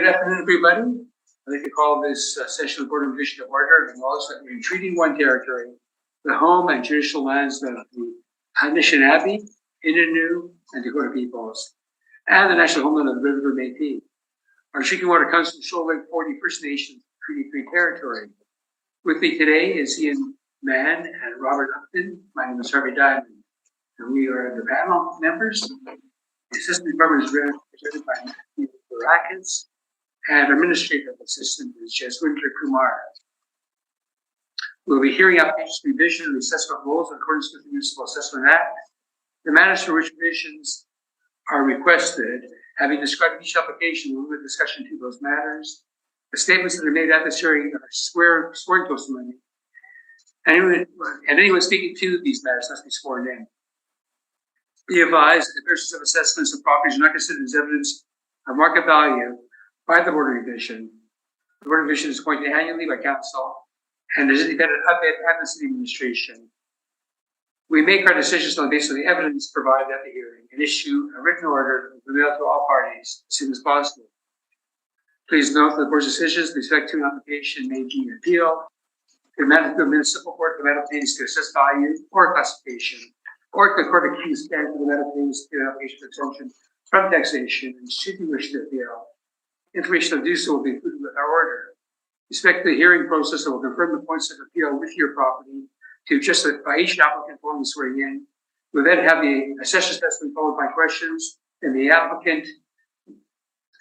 Good afternoon, everybody. I'd like to call this session of the Board of Revision to order and also that we're in Treaty 1 territory, the home and traditional lands of the Anishinaabe, Innu, and Dakota peoples, and the national homeland of the River Métis. Our drinking water comes from Shoal Lake 40 First Nations Treaty 3 territory. With me today is Ian Mann and Robert Upton. My name is Harvey Diamond, and we are the panel members. The assistant member is represented by Matthew Barakis, and administrative assistant is Jaswinder Kumar. We'll be hearing applications for revision of the assessment rules in accordance with the Municipal Assessment Act. The matters for which revisions are requested, having described each application, we'll move discussion to those matters. The statements that are made at this hearing are sworn testimony. Anyone speaking to these matters must be sworn in. Be advised that the purchase of assessments of properties are not considered as evidence of market value by the Board of Revision. The Board of Revision is appointed annually by Council and is independent of it and the City Administration. We make our decisions on the basis of the evidence provided at the hearing and issue a written order to be mailed to all parties as soon as possible. Please note that the Board's decisions with respect to an application may be appealed to the Municipal Court of the Metropolitan to assess value or classification, or to the Court of King's Bench of the Metropolitan to an application for exemption from taxation, and should you wish to appeal, information to do so will be included with our order. Respect to the hearing process, I will confirm the points of appeal with your property to justify each applicant following swearing in. We'll then have the assessor's testimony followed by questions, and the applicant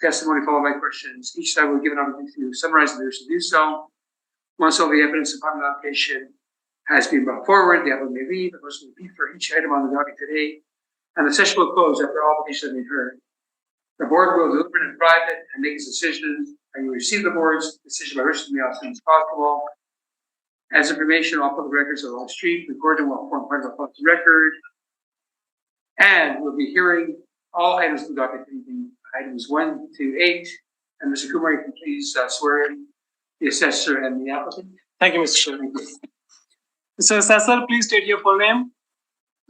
testimony followed by questions. Each side will give an opportunity to summarize the wish to do so. Once all the evidence upon the application has been brought forward, the applicant may leave. The person will repeat for each item on the docket today, and the session will close after all applications have been heard. The board will deliberate in private and make its decisions, and you will receive the board's decision by written mail as soon as possible. As information, all public records are on street, recorded will form part of the public record. And we'll be hearing all items of the docket, items 1 to 8. And Mr. Kumar, you can please swear in the assessor and the applicant. Thank you, Mr. Chairman. Mr. Assessor, please state your full name.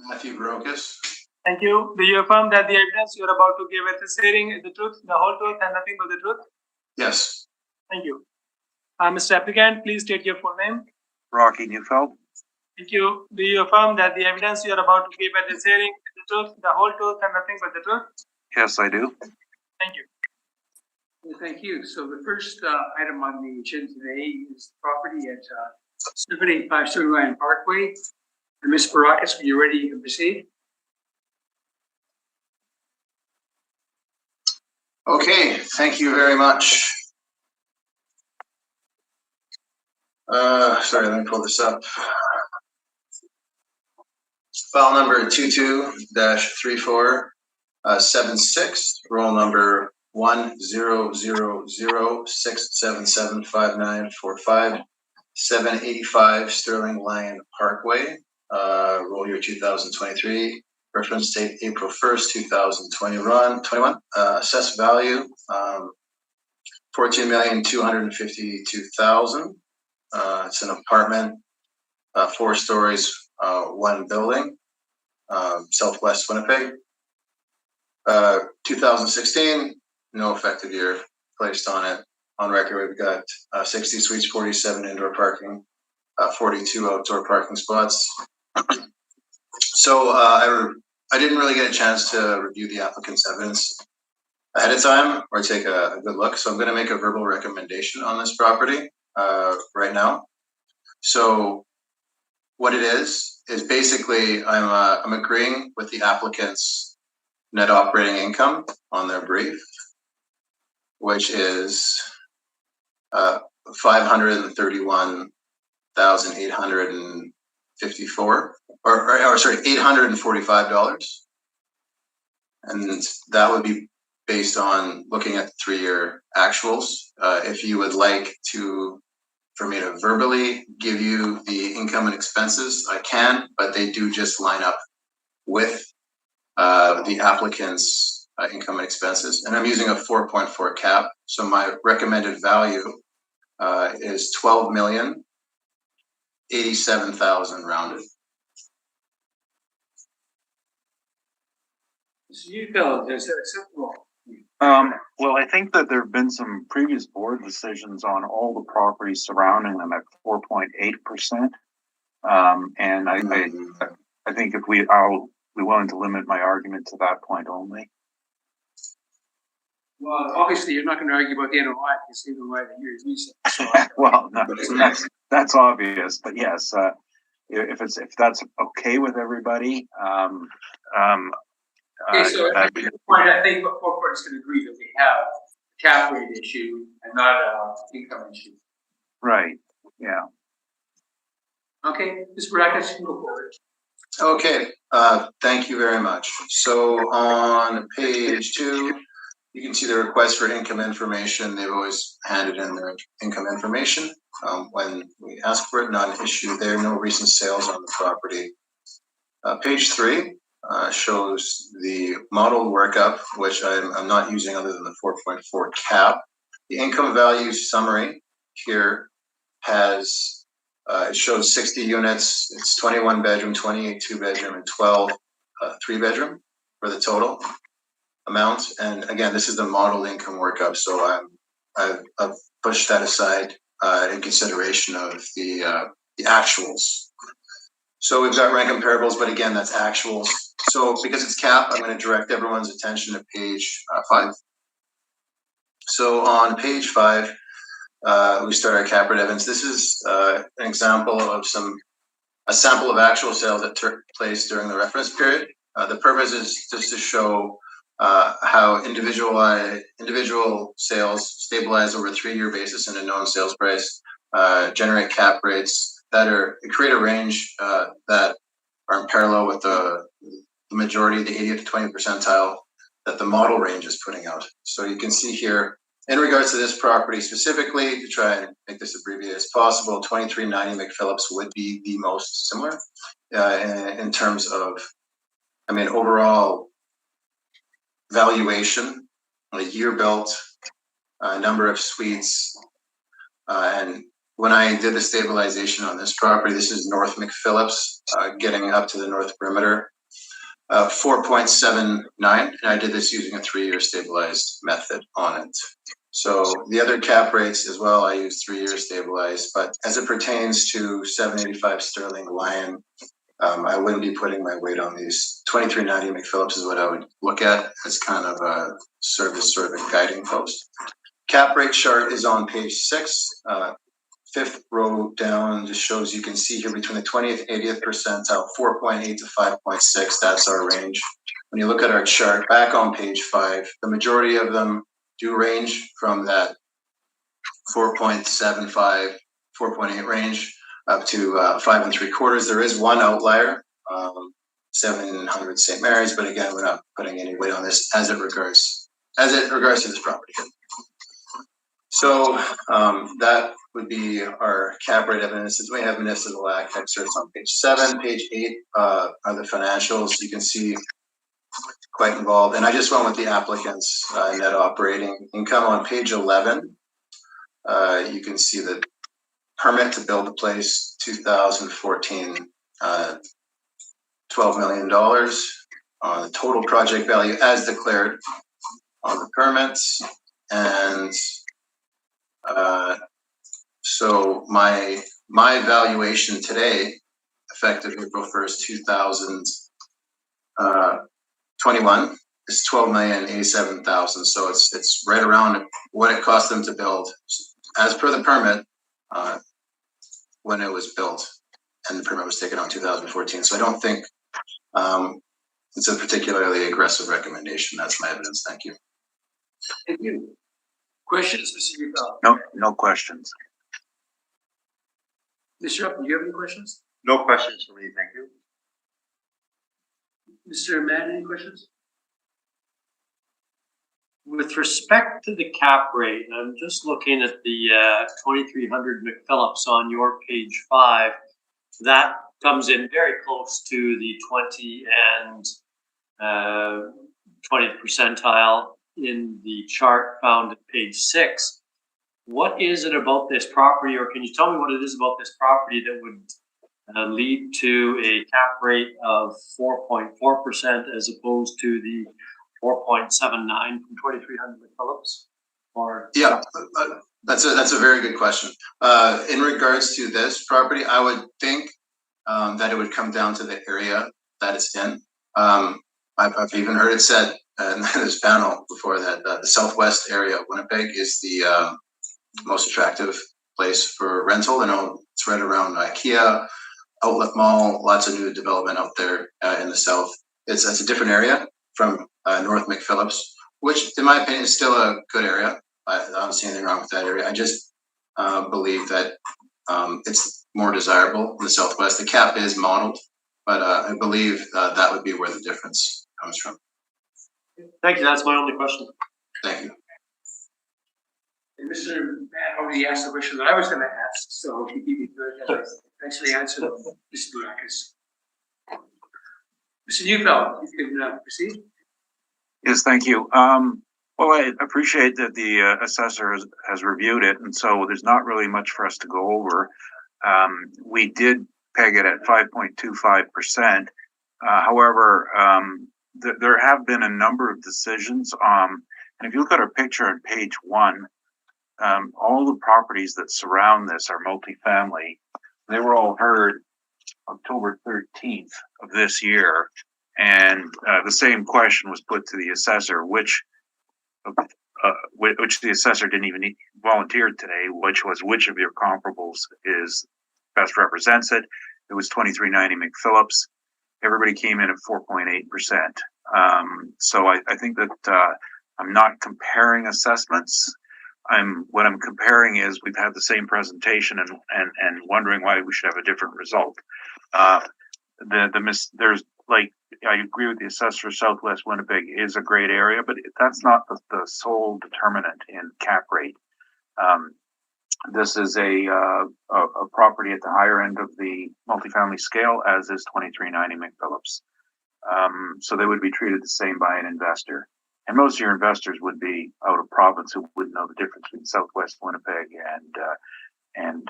Matthew Barakis. Thank you. Do you affirm that the evidence you are about to give at this hearing is the truth, the whole truth, and nothing but the truth? Yes. Thank you. Mr. Applicant, please state your full name. Rocky Neufeld. Thank you. Do you affirm that the evidence you are about to give at this hearing is the truth, the whole truth, and nothing but the truth? Yes, I do. Thank you. Well, thank you. So the first item on the agenda today is the property at 785 Stony Line Parkway. And Ms. Barakis, are you ready to proceed? Okay, thank you very much. Sorry, let me pull this up. File number 22-3476, roll number 10006775945785 Sterling Lion Parkway, roll year 2023. Reference date April 1st, 2021. Assessed value $14,252,000. It's an apartment, 4 stories, 1 building, Southwest Winnipeg. 2016, no effective year placed on it. On record, we've got 60 suites, 47 indoor parking, 42 outdoor parking spots. So I didn't really get a chance to review the applicant's evidence ahead of time or take a good look. So I'm going to make a verbal recommendation on this property right now. So what it is basically I'm agreeing with the applicant's net operating income on their brief, which is $531,854. Or sorry, $845, and that would be based on looking at 3-year actuals. If you would like for me to verbally give you the income and expenses, I can, but they do just line up with the applicant's income and expenses. And I'm using a 4.4 cap, so my recommended value is $12,087,000 rounded. So you felt is that acceptable? Well, I think that there have been some previous board decisions on all the properties surrounding them at 4.8%. And I think if I'll be willing to limit my argument to that point only. Well, obviously, you're not going to argue about the NOI because the NOI that you're using. So, Well, no, that's obvious, but yes, if that's okay with everybody, okay, so at this point, I think what four parties can agree that we have a cap rate issue and not an income issue. right, yeah. Okay, Mr. Barakas, you can go forward. Okay, thank you very much. So on page 2, you can see the request for income information. They've always handed in their income information when we ask for it, not an issue there, no recent sales on the property. Page 3 shows the model workup, which I'm not using other than the 4.4 cap. The income value summary here has, it shows 60 units, it's 21 bedroom, 28 2 bedroom, and 12 3 bedroom for the total amount. And again, this is the model income workup, so I've pushed that aside in consideration of the actuals. So we've got rent comparables, but again, that's actuals. So because it's cap, I'm going to direct everyone's attention to page 5. So on page 5, we start our cap rate evidence. This is an example of a sample of actual sales that took place during the reference period. The purpose is just to show how individual sales stabilize over a 3-year basis in a known sales price, generate cap rates that create a range that are in parallel with the majority, the 80th to 20th percentile that the model range is putting out. So you can see here, in regards to this property specifically, to try and make this abbreviated as possible, 2390 McPhillips would be the most similar in terms of, overall valuation, a year built, number of suites, and when I did the stabilization on this property, this is North McPhillips, getting up to the north perimeter, 4.79, and I did this using a 3-year stabilized method on it. So the other cap rates as well, I used 3-year stabilized, but as it pertains to 785 Sterling Lion, I wouldn't be putting my weight on these. 2390 McPhillips is what I would look at as kind of a sort of a guiding post. Cap rate chart is on page 6. 5th row down just shows, you can see here between the 20th, 80th percentile, 4.8 to 5.6, that's our range. When you look at our chart back on page 5, the majority of them do range from that 4.75, 4.8 range up to 5 3/4. There is one outlier, 700 St. Mary's, but again, we're not putting any weight on this as it regards to this property. So that would be our cap rate evidence. We have municipal lack excerpts on page 7. Page 8 are the financials. You can see quite involved. And I just went with the applicant's net operating income. On page 11, you can see the permit to build the place, 2014, $12 million. The total project value as declared on the permits. And so my valuation today, effective April 1st, 2021, is $12,087,000. So it's right around what it cost them to build, as per the permit, when it was built, and the permit was taken on 2014. So I don't think it's a particularly aggressive recommendation. That's my evidence. Thank you. Thank you. Questions, Mr. Yubel? No questions. Mr. Upton, do you have any questions? No questions for me, thank you. Mr. Mann, any questions? With respect to the cap rate, I'm just looking at the 2300 McPhillips on your page 5. That comes in very close to the 20 and 20th percentile in the chart found at page 6. What is it about this property, or can you tell me what it is about this property that would lead to a cap rate of 4.4% as opposed to the 4.79 from 2300 McPhillips? Or Yeah, that's a very good question. In regards to this property, I would think that it would come down to the area that it's in. I've even heard it said in this panel before that the southwest area of Winnipeg is the most attractive place for rental. I know it's right around IKEA, Outlet Mall, lots of new development out there in the south. It's a different area from North McPhillips, which in my opinion is still a good area. I don't see anything wrong with that area. I just believe that it's more desirable in the southwest. The cap is modeled, but I believe that would be where the difference comes from. thank you. That's my only question. Thank you. And Mr. Mann already asked the question that I was gonna ask, so he beat me to it. Thanks for the answer, Mr. Boudakis. Mr. Neufeld, you can proceed. Yes, thank you. Well, I appreciate that the assessor has reviewed it, and so there's not really much for us to go over. We did peg it at 5.25%. However, there have been a number of decisions. And if you look at our picture on page 1, all the properties that surround this are multifamily. They were all heard October 13th of this year. And the same question was put to the assessor, which the assessor didn't even volunteer today, which was which of your comparables is best represents it. It was 2390 McPhillips. Everybody came in at 4.8%. So I think that I'm not comparing assessments. What I'm comparing is we've had the same presentation and wondering why we should have a different result. There's like, I agree with the assessor. Southwest Winnipeg is a great area, but that's not the sole determinant in cap rate. This is a property at the higher end of the multifamily scale, as is 2390 McPhillips. So they would be treated the same by an investor. And most of your investors would be out of province who wouldn't know the difference between Southwest Winnipeg and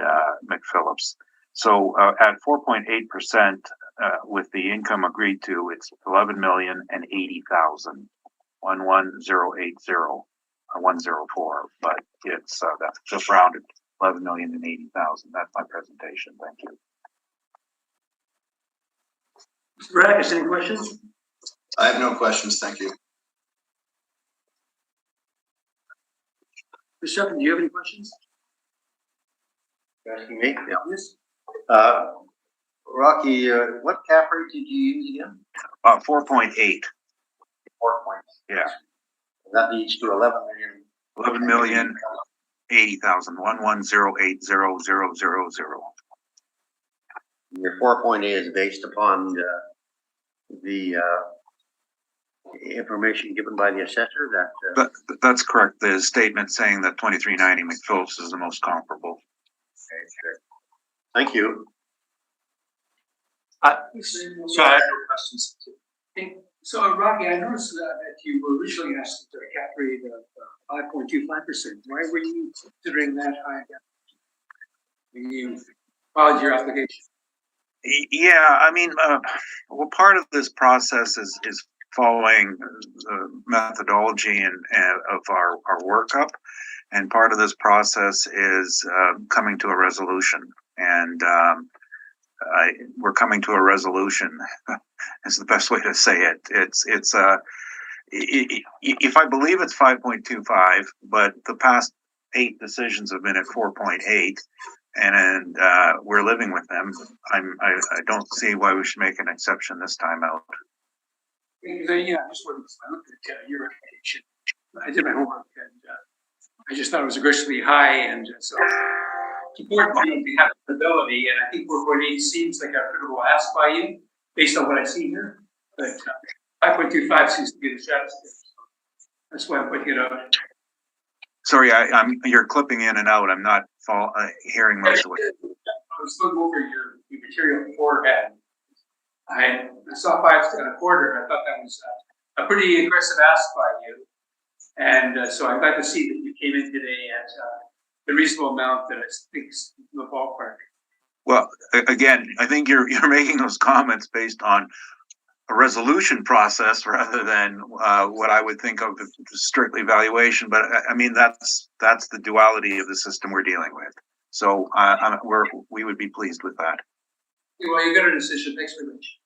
McPhillips. So at 4.8%, with the income agreed to, it's 11,080,000, 11080, 104. But it's that's just rounded 11,080,000. That's my presentation. Thank you. Mr. Boudakis, any questions? I have no questions. Thank you. Mr. Shepard, do you have any questions? You're asking me? Yeah. Yes. Rocky, what cap rate did you use again? 4.8. 4 points. Yeah. That leads to 11 million. 11,080,000, 11080,000. Your 4.8 is based upon the information given by the assessor that. That's correct. The statement saying that 2390 McPhillips is the most comparable. Okay, sure. Thank you. So I have no questions. So, Rocky, I noticed that you were originally asked for a cap rate of 5.25%. Why were you considering that high when you filed your application? Yeah, I mean, well, part of this process is following the methodology of our workup, and part of this process is coming to a resolution. And we're coming to a resolution. Is the best way to say it. If I believe it's 5.25, but the past 8 decisions have been at 4.8, and we're living with them. I don't see why we should make an exception this time out. Yeah, I just wanted to look at your application. I did my homework, and I just thought it was aggressively high, and so it's important to have stability. And I think 4.8 seems like a critical ask by you, based on what I see here. But 5.25 seems to be the status. That's why I'm putting it out. Sorry, you're clipping in and out. I'm not hearing most of it. I was looking over your material beforehand. I saw 5.25. I thought that was a pretty aggressive ask by you. And so I'm glad to see that you came in today at the reasonable amount that I think is in the ballpark. Well, again, I think you're making those comments based on a resolution process rather than what I would think of as strictly valuation. But I mean, that's the duality of the system we're dealing with. So we would be pleased with that. Well, you got a decision. Thanks very much.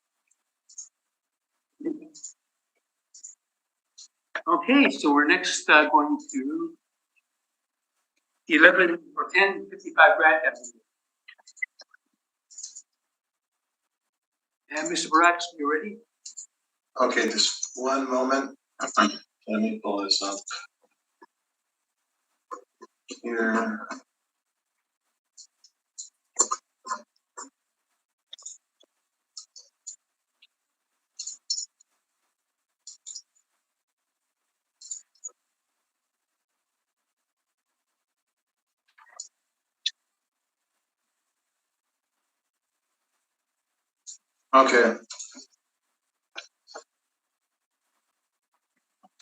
Okay, so we're next going to 11 or 1055 Grant Avenue. And Mr. Barack, you ready? Okay, just one moment. Let me pull this up here. Okay.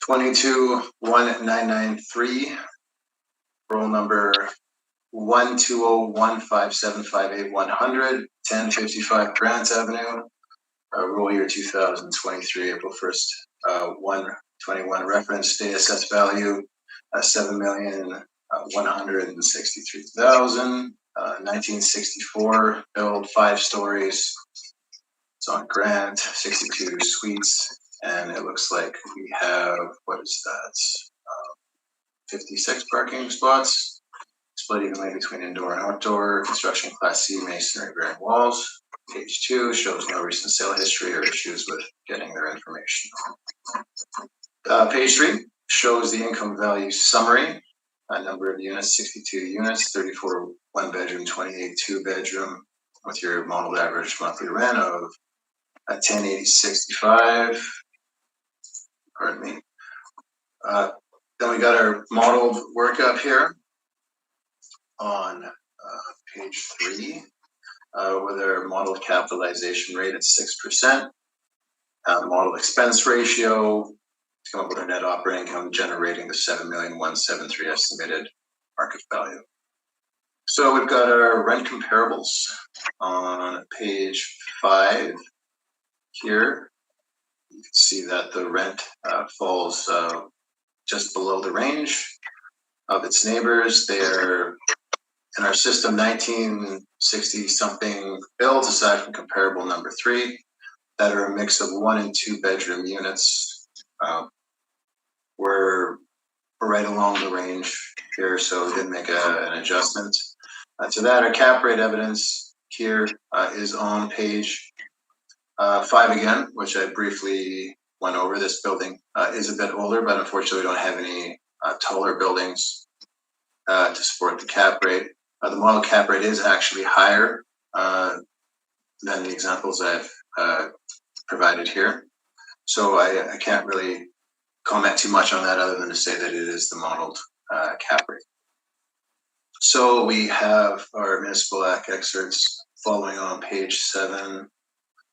221993, roll number 12015758100, 1055 Grant Avenue, roll year 2023, April 1st, 121, reference date assessed value 7,163,000, 1964, build 5 stories. It's on Grant, 62 suites, and it looks like we have, what is that? 56 parking spots, split evenly between indoor and outdoor, construction class C, masonry, bearing walls. Page 2 shows no recent sale history or issues with getting their information. Page 3 shows the income value summary. Number of units, 62 units, 34 one-bedroom, 28 two-bedroom, with your modeled average monthly rent of 1080.65. Pardon me. Then we got our modeled workup here on page 3, with our modeled capitalization rate at 6%. Modeled expense ratio to come up with our net operating income generating the 7,173,000 estimated market value. So we've got our rent comparables on page 5 here. You can see that the rent falls just below the range of its neighbors. They're in our system 1960 something builds, aside from comparable number 3, that are a mix of 1 and 2 bedroom units. We're right along the range here, so we didn't make an adjustment to that. Our cap rate evidence here is on page 5 again, which I briefly went over. This building is a bit older, but unfortunately we don't have any taller buildings to support the cap rate. The model cap rate is actually higher than the examples I've provided here. So I can't really comment too much on that other than to say that it is the modeled cap rate. So we have our municipal act excerpts following on page 7.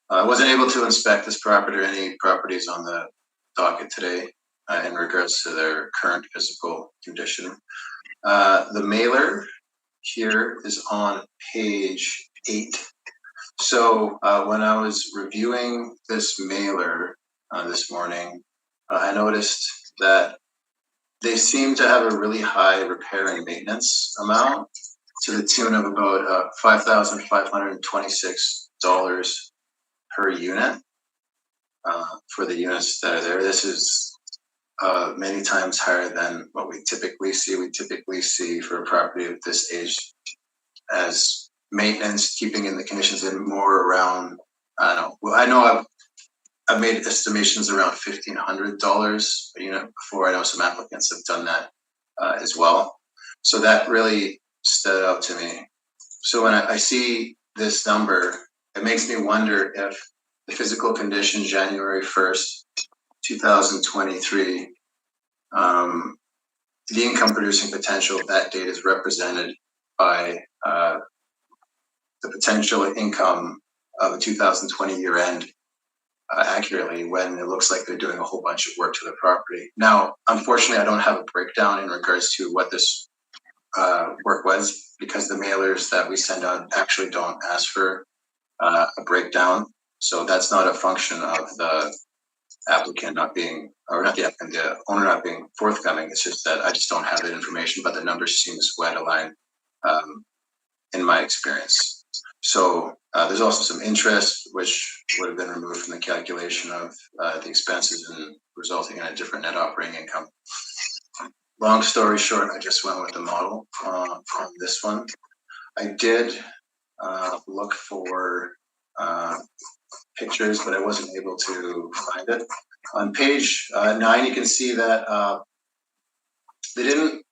I wasn't able to inspect this property or any properties on the docket today in regards to their current physical condition. The mailer here is on page 8. So when I was reviewing this mailer this morning, I noticed that they seem to have a really high repair and maintenance amount to the tune of about $5,526 per unit for the units that are there. This is many times higher than what we typically see. We typically see for a property of this age as maintenance, keeping in the conditions in more around, I don't know. Well, I know I've made estimations around $1,500 a unit before. I know some applicants have done that as well. So that really stood out to me. So when I see this number, it makes me wonder if the physical condition January 1st, 2023, the income producing potential of that date is represented by the potential income of a 2020 year end accurately, when it looks like they're doing a whole bunch of work to the property. Now, unfortunately, I don't have a breakdown in regards to what this work was, because the mailers that we send out actually don't ask for a breakdown. So that's not a function of the applicant not being, or not the applicant, the owner not being forthcoming. It's just that I just don't have that information, but the numbers seem quite aligned in my experience. So there's also some interest, which would have been removed from the calculation of the expenses and resulting in a different net operating income. Long story short, I just went with the model on this one. I did look for pictures, but I wasn't able to find it. On page 9, you can see that they didn't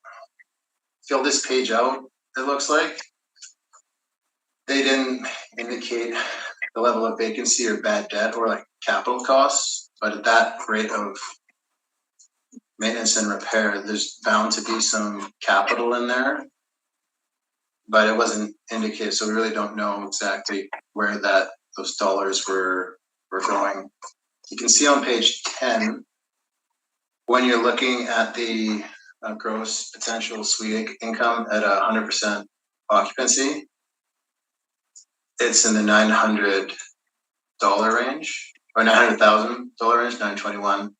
fill this page out, it looks like. They didn't indicate the level of vacancy or bad debt or like capital costs, but at that rate of maintenance and repair, there's bound to be some capital in there, but it wasn't indicated, so we really don't know exactly where those dollars were going. You can see on page 10, when you're looking at the gross potential suite income at 100% occupancy, it's in the $900 range, or $900,000 range, 921,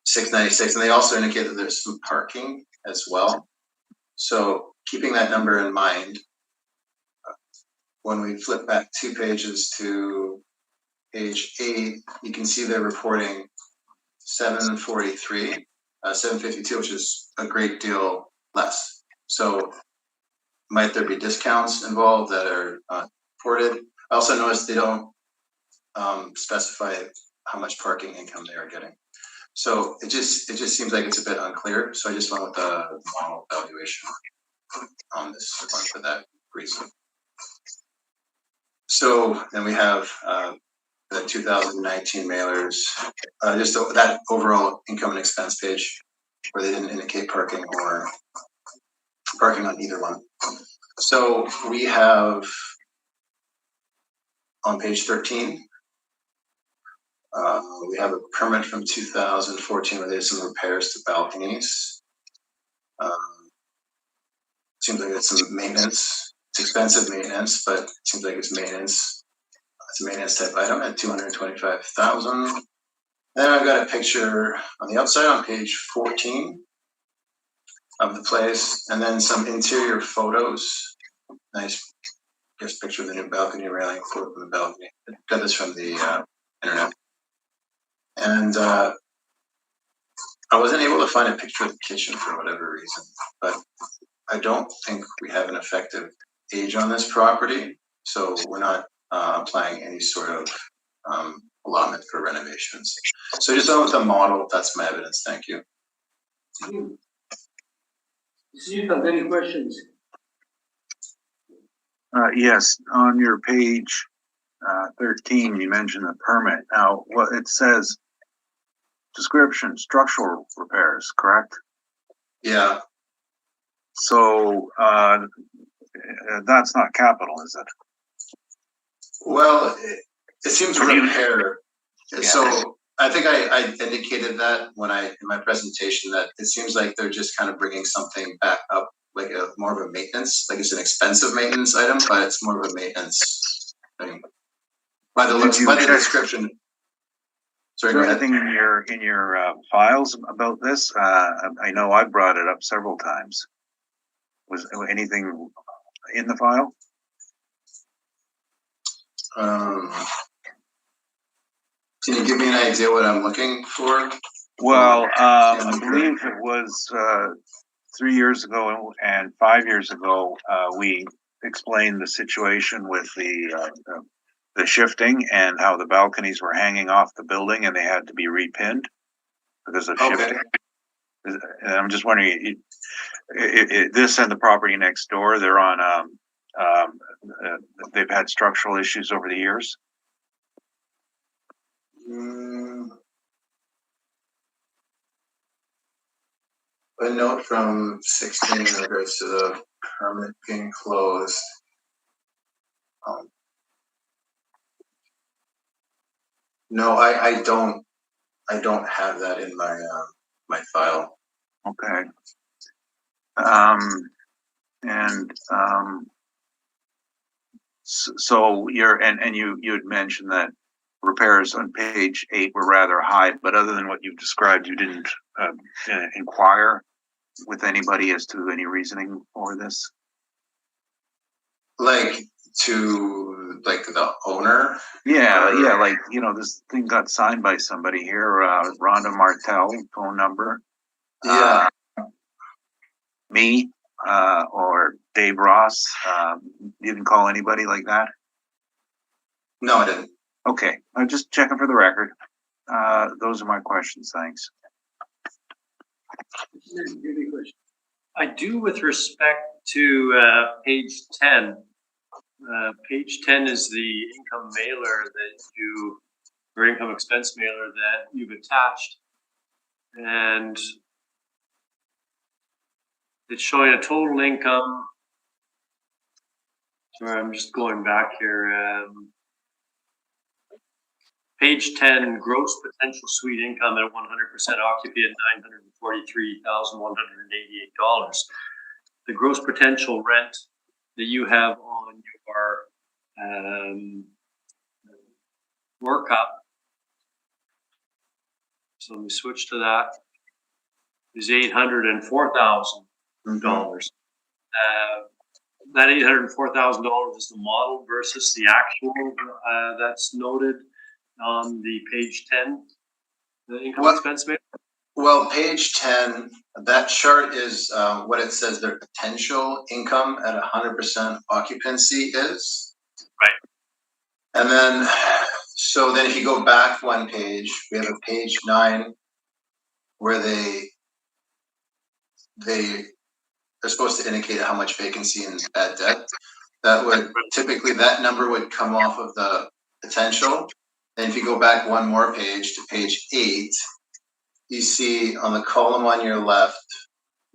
696, and they also indicate that there's some parking as well. So keeping that number in mind, when we flip back 2 pages to page 8, you can see they're reporting 743, 752, which is a great deal less. So might there be discounts involved that are reported? I also noticed they don't specify how much parking income they are getting. So it just seems like it's a bit unclear. So I just went with the model valuation on this one for that reason. So then we have the 2019 mailers, just that overall income and expense page where they didn't indicate parking or parking on either one. So we have on page 13, we have a permit from 2014 where they did some repairs to balconies. Seems like it's some maintenance. It's expensive maintenance, but it seems like it's maintenance. It's a maintenance type item at $225,000. Then I've got a picture on the outside on page 14 of the place, and then some interior photos. Nice, just picture of the new balcony railing, photo from the balcony. I got this from the internet. And I wasn't able to find a picture of the kitchen for whatever reason, but I don't think we have an effective age on this property, so we're not applying any sort of allotment for renovations. So just on with the model, that's my evidence. Thank you. See if you have any questions. Yes, on your page 13, you mentioned the permit. Now, what it says, description, structural repairs, correct? Yeah. So that's not capital, is it? Well, it seems repair. Yeah. So I think I indicated that in my presentation that it seems like they're just kind of bringing something back up, like more of a maintenance, like it's an expensive maintenance item, but it's more of a maintenance thing. By the looks, by the description. Sorry, go ahead. Anything in your files about this? I know I brought it up several times. Was anything in the file? Can you give me an idea what I'm looking for? Well, I believe it was 3 years ago and 5 years ago, we explained the situation with the shifting and how the balconies were hanging off the building and they had to be repinned because of shifting. And I'm just wondering, this and the property next door, they're on, they've had structural issues over the years. A note from 16 in regards to the permit being closed. No, I don't have that in my my file. Okay. So you had mentioned that repairs on page 8 were rather high, but other than what you've described, you didn't inquire with anybody as to any reasoning for this? Like to like the owner? Yeah, like, this thing got signed by somebody here, Rhonda Martell, phone number. Yeah. Me, or Dave Ross, you didn't call anybody like that? No, I didn't. Okay, I'm just checking for the record. Those are my questions, thanks. Any question? I do with respect to page 10. Page 10 is the income mailer or income expense mailer that you've attached. And it's showing a total income. Sorry, I'm just going back here. Page 10, gross potential suite income at 100% occupancy at $943,188. The gross potential rent that you have on your workup, so let me switch to that, is $804,000. That $804,000 is the model versus the actual that's noted on the page 10, the income expense mailer. Well, page 10, that chart is what it says their potential income at 100% occupancy is. Right. And then, so then if you go back one page, we have a page 9 where they're supposed to indicate how much vacancy and bad debt. That would typically, that number would come off of the potential. And if you go back one more page to page 8, you see on the column on your left,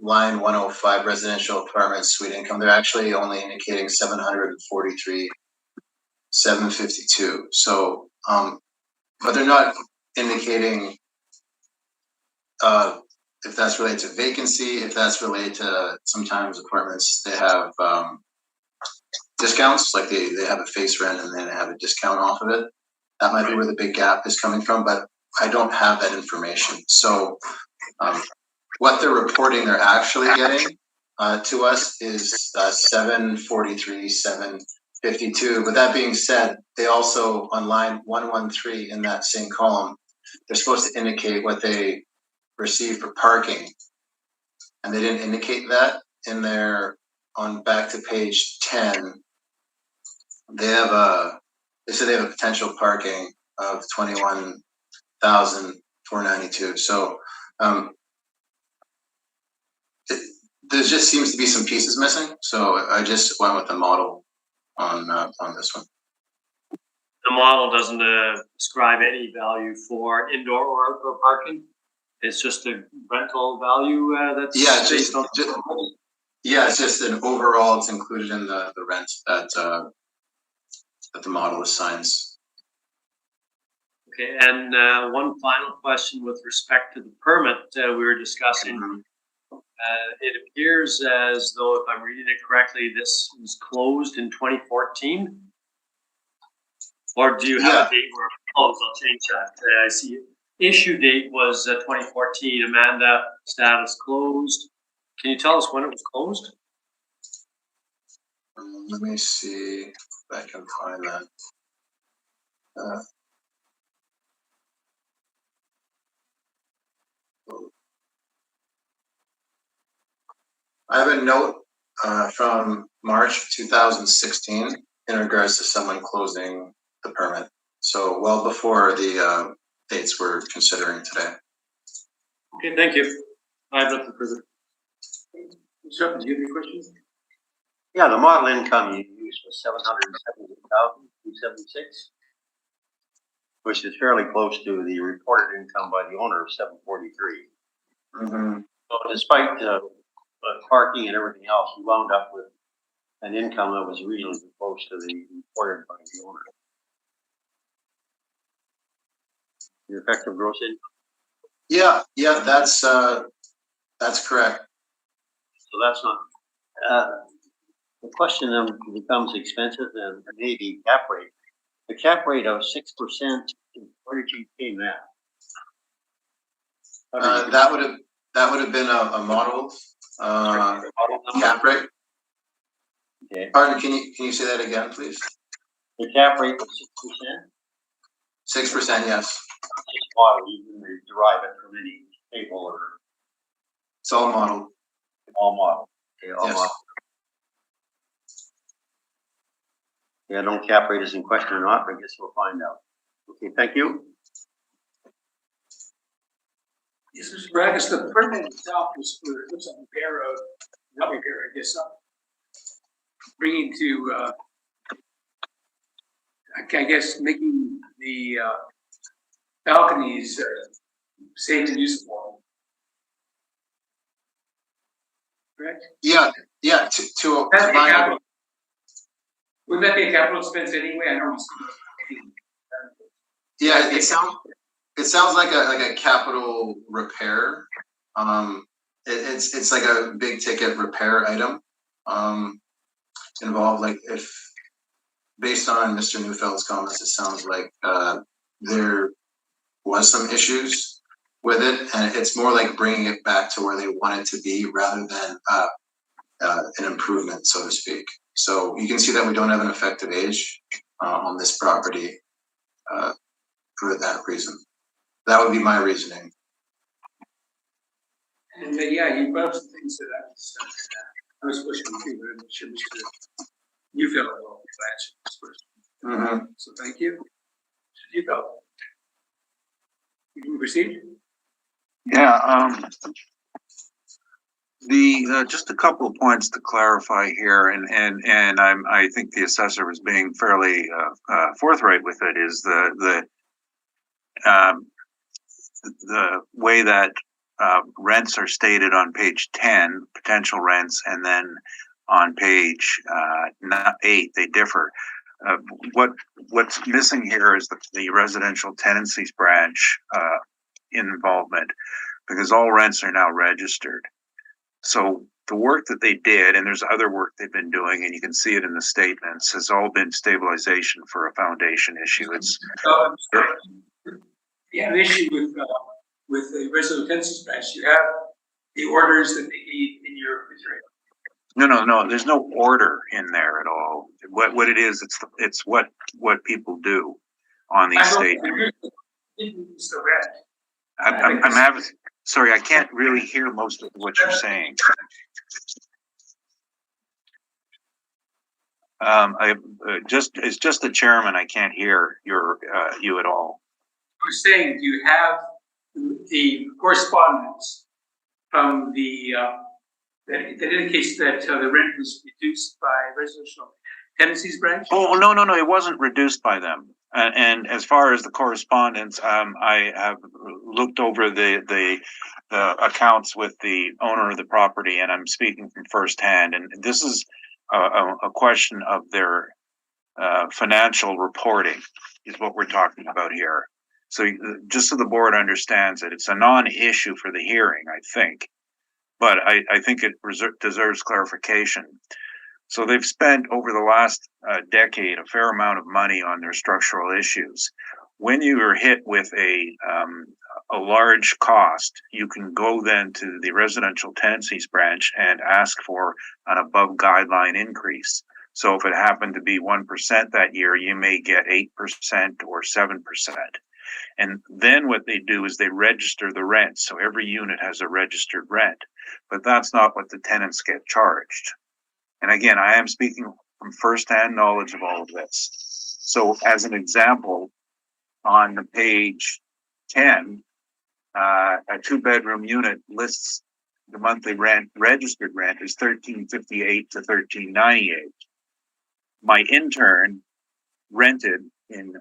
line 105, residential apartment suite income, they're actually only indicating 752. So, but they're not indicating if that's related to vacancy, if that's related to sometimes apartments, they have discounts, like they have a face rent and then they have a discount off of it. That might be where the big gap is coming from, but I don't have that information. So what they're reporting they're actually getting to us is 743, 752. But that being said, they also on line 113 in that same column, they're supposed to indicate what they receive for parking. And they didn't indicate that in their, on back to page 10, they said they have a potential parking of 21,492. So there just seems to be some pieces missing. So I just went with the model on this one. The model doesn't ascribe any value for indoor or outdoor parking. It's just a rental value that's based on. It's just an overall. It's included in the rent that the model assigns. Okay, and one final question with respect to the permit we were discussing. Mm-hmm. It appears as though, if I'm reading it correctly, this was closed in 2014. Or do you have a date where it closed? I'll change that. I see issue date was 2014. Amanda, status closed. Can you tell us when it was closed? Let me see if I can find that. I have a note from March 2016 in regards to someone closing the permit. So well before the dates we're considering today. Okay, thank you. I have nothing further. So, do you have any questions? Yeah, the model income you used was 778,276, which is fairly close to the reported income by the owner of 743. Mm-hmm. So despite parking and everything else, we wound up with an income that was reasonably close to the reported by the owner. Your effective gross income? Yeah, that's correct. So that's not, The question then becomes expenses and maybe cap rate. The cap rate of 6%, where did you came that? That would have been a model cap rate. Okay, Pardon, can you say that again, please? the cap rate was 6%. 6%, yes. Just model, you can derive it from any table or It's all modeled. all model. Okay, all Yes. model. Yeah, I don't know cap rate is in question or not, but I guess we'll find out. Okay, thank you. Yes, Mr. Brackis, the permit itself was for, it looks like repair road, not repair, I guess, bringing to, I guess, making the, balconies, safe and usable. Correct? Yeah, to That's the my, capital. Wouldn't that be a capital expense anyway? I know it's. yeah, it sounds like a capital repair. It's like a big ticket repair item involved. Like, if based on Mr. Neufeld's comments, it sounds like there was some issues with it, and it's more like bringing it back to where they want it to be rather than an improvement, so to speak. So you can see that we don't have an effective age on this property for that reason. That would be my reasoning. And yeah, you brought up some things that I was pushing too, but I'm sure Mr. Neufeld will answer this question. So thank you. Mr. Neufeld. You can proceed. Yeah, just a couple of points to clarify here, and I think the assessor was being fairly forthright with it. Is the way that rents are stated on page 10, potential rents, and then on page 8 they differ. What's missing here is the residential tenancies branch involvement, because all rents are now registered. So the work that they did, and there's other work they've been doing, and you can see it in the statements, has all been stabilization for a foundation issue. It's You have an issue with the residential tenancies branch. You have the orders that they need in your. no. There's no order in there at all. What it is, it's what people do on these statements. I'm having. Sorry, I can't really hear most of what you're saying. It's just the chairman. I can't hear you at all. I was saying, do you have the correspondence from the that indicates that the rent was reduced by residential tenancies branch? Oh, no, it wasn't reduced by them. And as far as the correspondence, I have looked over the accounts with the owner of the property, and I'm speaking from firsthand. And this is a question of their financial reporting is what we're talking about here. So just so the board understands it, it's a non-issue for the hearing, I think, but I think it deserves clarification. So they've spent over the last decade a fair amount of money on their structural issues. When you are hit with a large cost, you can go then to the residential tenancies branch and ask for an above guideline increase. So if it happened to be 1% that year, you may get 8% or 7%. And then what they do is they register the rent. So every unit has a registered rent, but that's not what the tenants get charged. And again, I am speaking from firsthand knowledge of all of this. So as an example, on page 10, a 2-bedroom unit lists the monthly rent, registered rent is $13.58 to $13.98. My intern rented in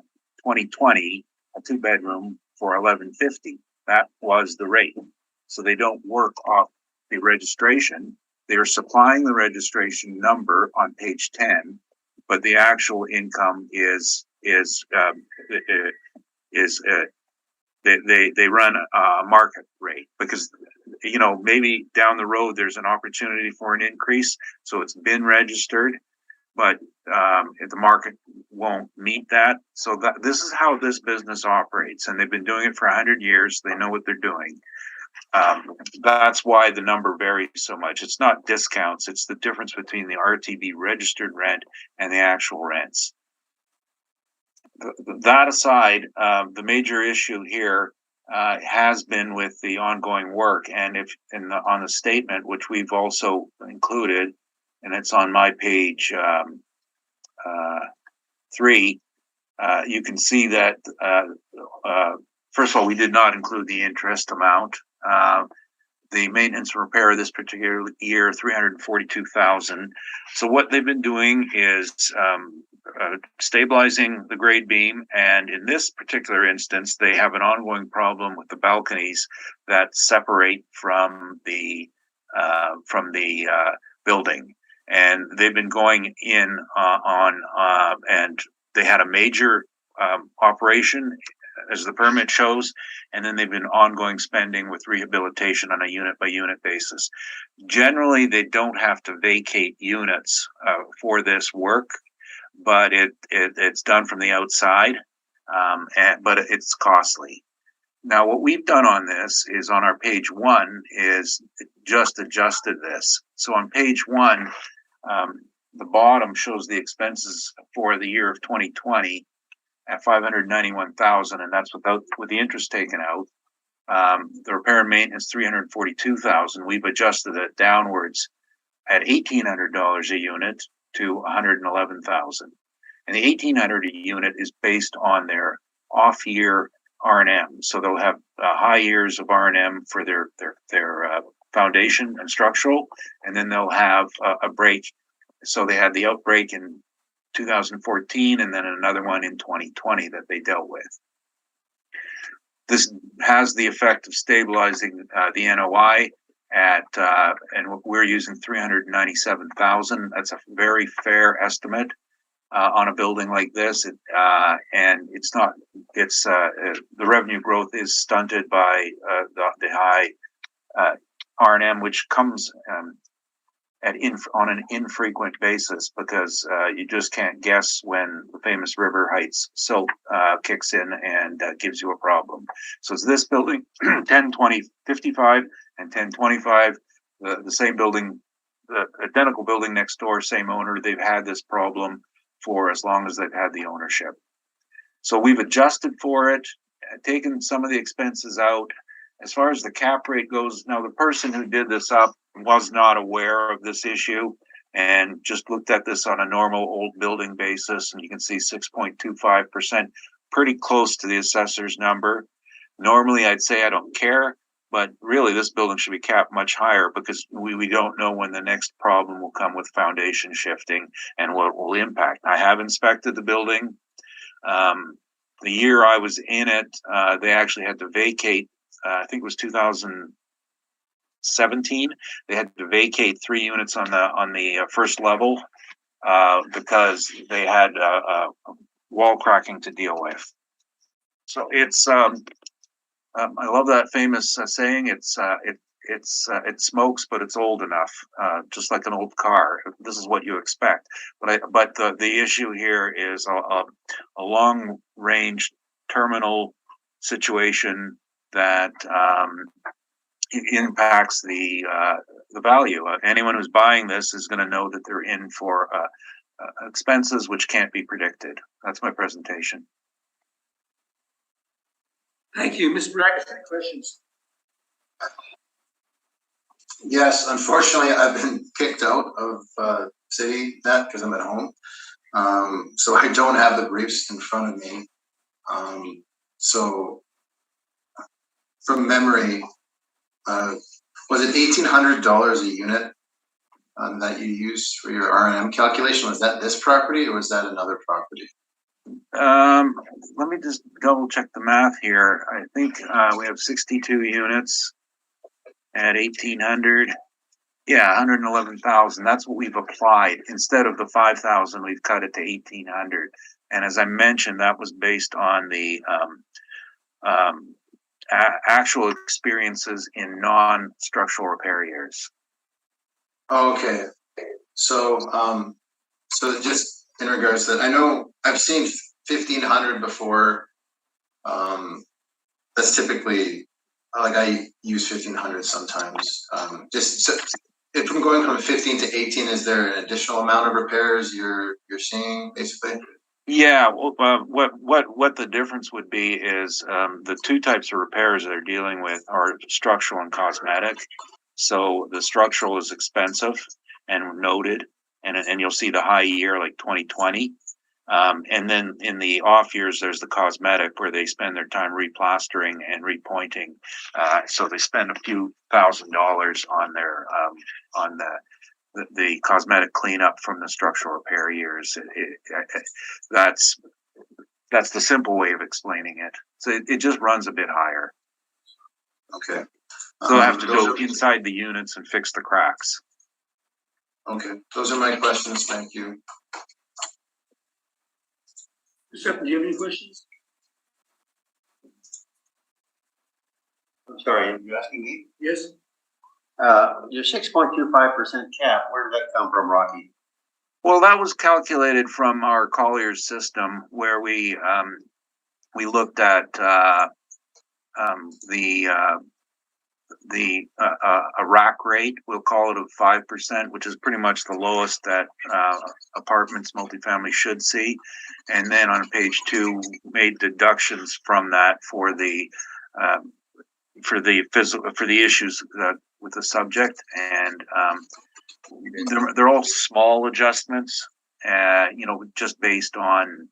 2020 a 2-bedroom for $11.50. That was the rate. So they don't work off the registration. They are supplying the registration number on page 10, but the actual income is they run a market rate, because maybe down the road, there's an opportunity for an increase. So it's been registered, but if the market won't meet that. So this is how this business operates, and they've been doing it for 100 years. They know what they're doing. That's why the number varies so much. It's not discounts. It's the difference between the RTB registered rent and the actual rents. That aside, the major issue here has been with the ongoing work, and on the statement, which we've also included, and it's on my page 3, you can see that first of all, we did not include the interest amount. The maintenance and repair of this particular year, $342,000. So what they've been doing is stabilizing the grade beam, and in this particular instance, they have an ongoing problem with the balconies that separate from the building, and they've been going in and they had a major operation, as the permit shows, and then they've been ongoing spending with rehabilitation on a unit by unit basis. Generally, they don't have to vacate units for this work, but it's done from the outside, but it's costly. Now, what we've done on this is on our page 1 is just adjusted this. So on page 1, the bottom shows the expenses for the year of 2020 at $591,000, and that's with the interest taken out. The repair and maintenance $342,000. We've adjusted it downwards at $1,800 a unit to $111,000, and the $1,800 a unit is based on their off-year R&M. So they'll have high years of R&M for their foundation and structural, and then they'll have a break. So they had the outbreak in 2014, and then another one in 2020 that they dealt with. This has the effect of stabilizing the NOI at, and we're using $397,000. That's a very fair estimate on a building like this, and it's not. It's the revenue growth is stunted by the high R&M, which comes on an infrequent basis, because you just can't guess when the famous River Heights silt kicks in and gives you a problem. So it's this building, 102055 and 1025, the same building, the identical building next door, same owner. They've had this problem for as long as they've had the ownership. So we've adjusted for it, taken some of the expenses out. As far as the cap rate goes, now the person who did this up was not aware of this issue and just looked at this on a normal old building basis, and you can see 6.25%, pretty close to the assessor's number. Normally I'd say I don't care, but really this building should be capped much higher, because we don't know when the next problem will come with foundation shifting and what will impact. I have inspected the building. The year I was in it, they actually had to vacate. I think it was 2017. They had to vacate 3 units on the first level because they had wall cracking to deal with. So it's I love that famous saying. It smokes, but it's old enough, just like an old car. This is what you expect. But the issue here is a long range terminal situation that impacts the value. Anyone who's buying this is going to know that they're in for expenses which can't be predicted. That's my presentation. Thank you. Ms. Brackett, any questions? Yes, unfortunately, I've been kicked out of city net because I'm at home. So I don't have the briefs in front of me. So from memory, was it $1,800 a unit that you used for your R&M calculation? Was that this property or was that another property? Let me just double check the math here. I think we have 62 units at 1,800. Yeah, 111,000. That's what we've applied. Instead of the 5,000, we've cut it to 1,800. And as I mentioned, that was based on the actual experiences in non-structural repair years. Okay, so, so just in regards to that, I know I've seen 1,500 before. That's typically, like, I use 1,500 sometimes. Just so, if I'm going from 15 to 18, is there an additional amount of repairs you're seeing basically? Yeah, well, what the difference would be is the two types of repairs they're dealing with are structural and cosmetic. So the structural is expensive and noted, and you'll see the high year like 2020. And then in the off years, there's the cosmetic where they spend their time replastering and repointing. So they spend a few $1,000s on their on the cosmetic cleanup from the structural repair years. That's the simple way of explaining it. So it just runs a bit higher. Okay. So I have to go inside the units and fix the cracks. Okay, those are my questions. Thank you. Steph, do you have any questions? I'm sorry, are you asking me? Yes. Your 6.25% cap, where did that come from, Rocky? Well, that was calculated from our Collier's system, where we looked at a rack rate, we'll call it, of 5%, which is pretty much the lowest that apartments, multifamily should see. And then on page 2, made deductions from that for the issues with the subject, and they're all small adjustments, just based on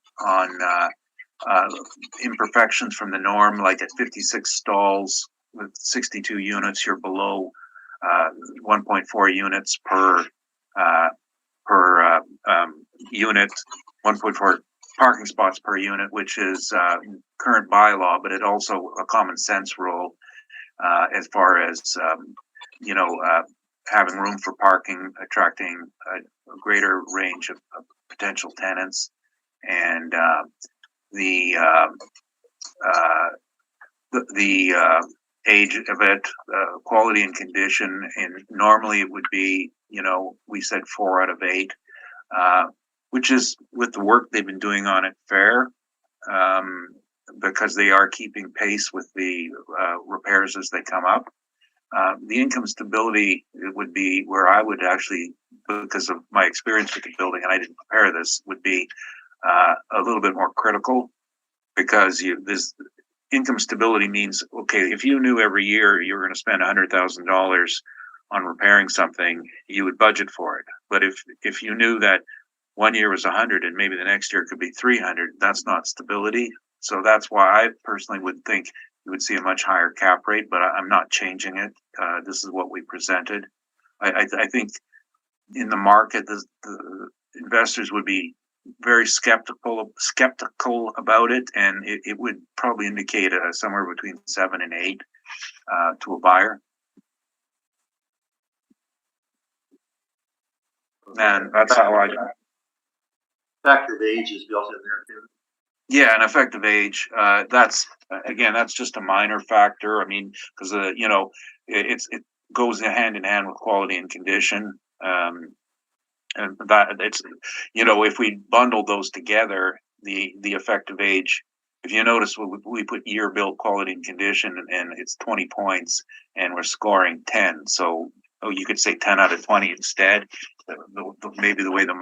imperfections from the norm. Like at 56 stalls with 62 units, you're below 1.4 units per unit, 1.4 parking spots per unit, which is current bylaw, but it also a common sense rule as far as having room for parking, attracting a greater range of potential tenants, and the age of it, quality and condition, and normally it would be, we said 4 out of 8, which is, with the work they've been doing on it, fair, because they are keeping pace with the repairs as they come up. The income stability would be where I would actually, because of my experience with the building, and I didn't prepare this, would be a little bit more critical, because this income stability means, okay, if you knew every year you were going to spend $100,000 on repairing something, you would budget for it. But if you knew that one year was 100 and maybe the next year could be 300, that's not stability. So that's why I personally would think you would see a much higher cap rate, but I'm not changing it. This is what we presented. I think in the market, the investors would be very skeptical about it, and it would probably indicate somewhere between 7 and 8 to a buyer. And that's how I. Factor of age is built in there too. Yeah, an effective age. That's just a minor factor. I mean, because it goes hand in hand with quality and condition. And that it's, if we bundle those together, the effective age, if you notice, we put year built, quality and condition, and it's 20 points, and we're scoring 10. So, you could say 10 out of 20 instead. Maybe the way the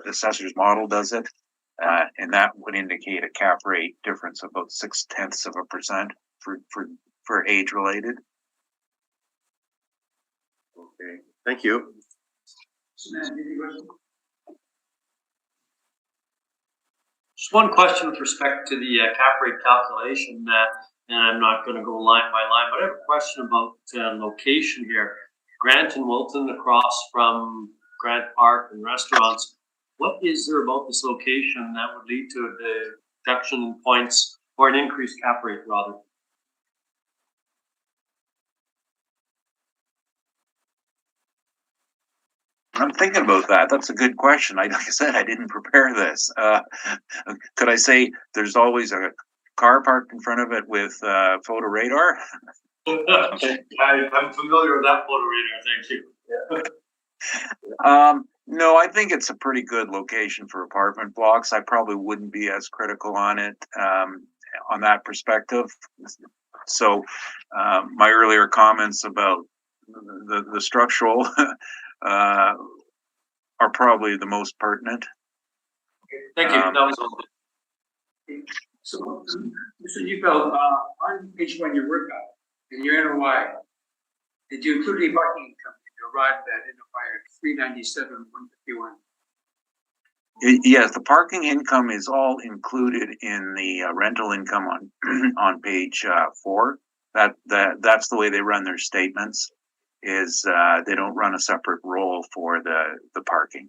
assessor's model does it, and that would indicate a cap rate difference of about 0.6% for age related. Okay, thank you. Just one question with respect to the cap rate calculation, and I'm not going to go line by line, but I have a question about location here. Grant and Wilton, across from Grant Park and restaurants. What is there about this location that would lead to a deduction in points or an increased cap rate, rather? I'm thinking about that. That's a good question. Like I said, I didn't prepare this. Could I say there's always a car parked in front of it with photo radar? I'm familiar with that photo radar, thank you. No, I think it's a pretty good location for apartment blocks. I probably wouldn't be as critical on it on that perspective. So my earlier comments about the structural are probably the most pertinent. Thank you, that was all. So, Mr. Neufeld, on page 1, your workout and your NOI, did you include a parking income? Arrived at NOI of 397,151. Yes, the parking income is all included in the rental income on on page 4. That's the way they run their statements. Is they don't run a separate roll for the parking.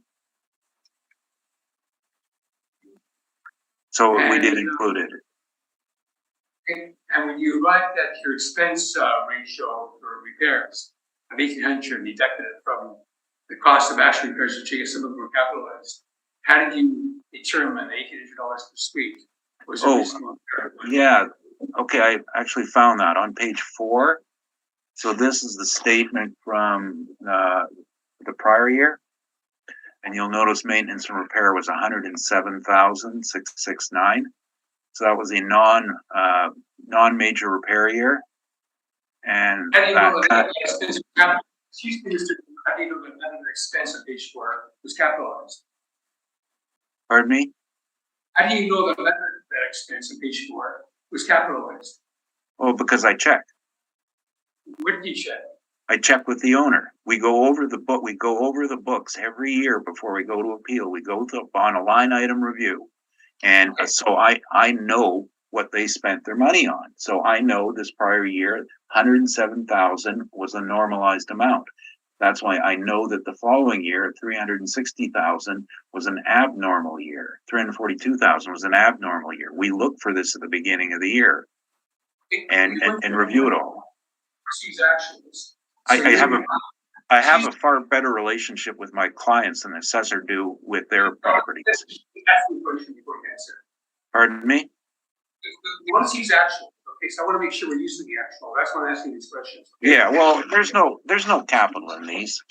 So we did include it. And when you arrived at your expense ratio for repairs of 1,800, deducted it from the cost of actual repairs, which I guess some of them were capitalized. How did you determine $1,800 per suite? Was yeah. Okay, I actually found that on page 4. So this is the statement from the prior year. And you'll notice maintenance and repair was 107,669. So that was a non-major repair year. And how do you know that expense? Excuse me, Mr. How do you know that another expense on page 4 was capitalized? Pardon me? How do you know that that expense on page 4 was capitalized? Well, because I checked. What did you check? I check with the owner. We go over the book. We go over the books every year before we go to appeal. We go on a line item review, and so I know what they spent their money on. So I know this prior year, 107,000 was a normalized amount. That's why I know that the following year, 360,000 was an abnormal year. 342,000 was an abnormal year. We look for this at the beginning of the year, and review it all. I have a far better relationship with my clients than the assessor do with their properties. Pardon me? You want to use actual. Okay, so I want to make sure we're using the actual. That's why I'm asking these questions. Okay? Yeah, well, there's no capital in these.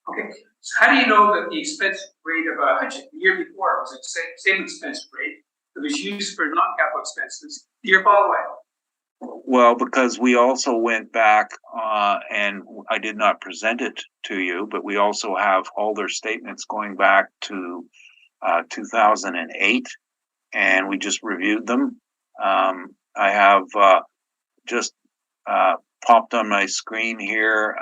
Okay, so how do you know that the expense rate of the year before was the same expense rate that was used for non-capital expenses the year following? Well, because we also went back and I did not present it to you, but we also have all their statements going back to 2008, and we just reviewed them. I have just popped on my screen here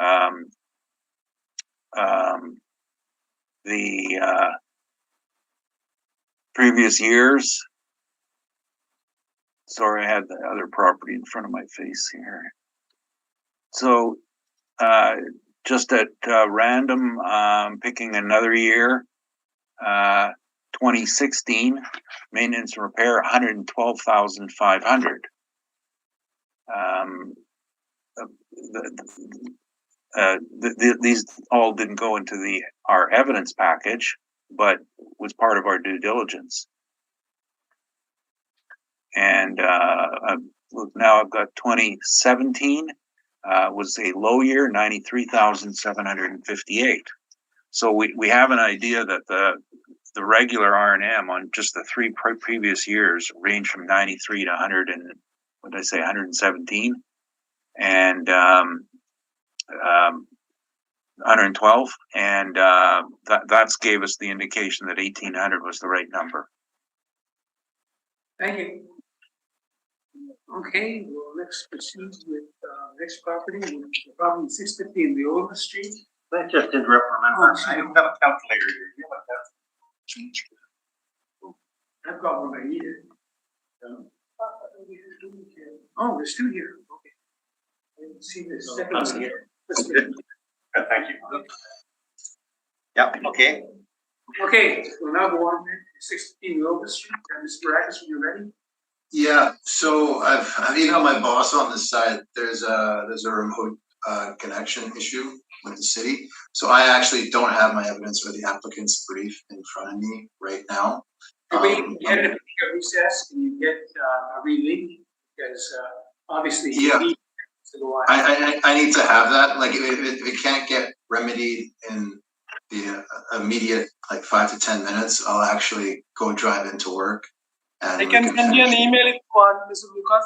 the previous years. Sorry, I had the other property in front of my face here. So just at random, picking another year, 2016, maintenance and repair, 112,500. These all didn't go into our evidence package, but was part of our due diligence. And now I've got 2017 was a low year, 93,758. So we have an idea that the regular R&M on just the 3 previous years range from 93 to 100 and what did I say, 117, and 112, and that's gave us the indication that 1,800 was the right number. Thank you. Okay, well, let's proceed with next property, problem 650 in the Old Street. That just didn't remember. I have a calculator here. You have a calculator. I've got one I needed. Oh, there's 2 here. Okay. I didn't see this second one here. Thank you. Yeah, okay. Okay, we'll now go on to 615 Old Street. Mr. Baracus, when you're ready. Yeah, so I've emailed my boss on this side. There's a remote connection issue with the city. So I actually don't have my evidence for the applicant's brief in front of me right now. you get a recess and you get a relief, because obviously you Yeah. need to go on. I need to have that. Like, if it can't get remedied in the immediate, like 5 to 10 minutes, I'll actually go drive into work. And I can send you an email if you want, Mr. Lucas.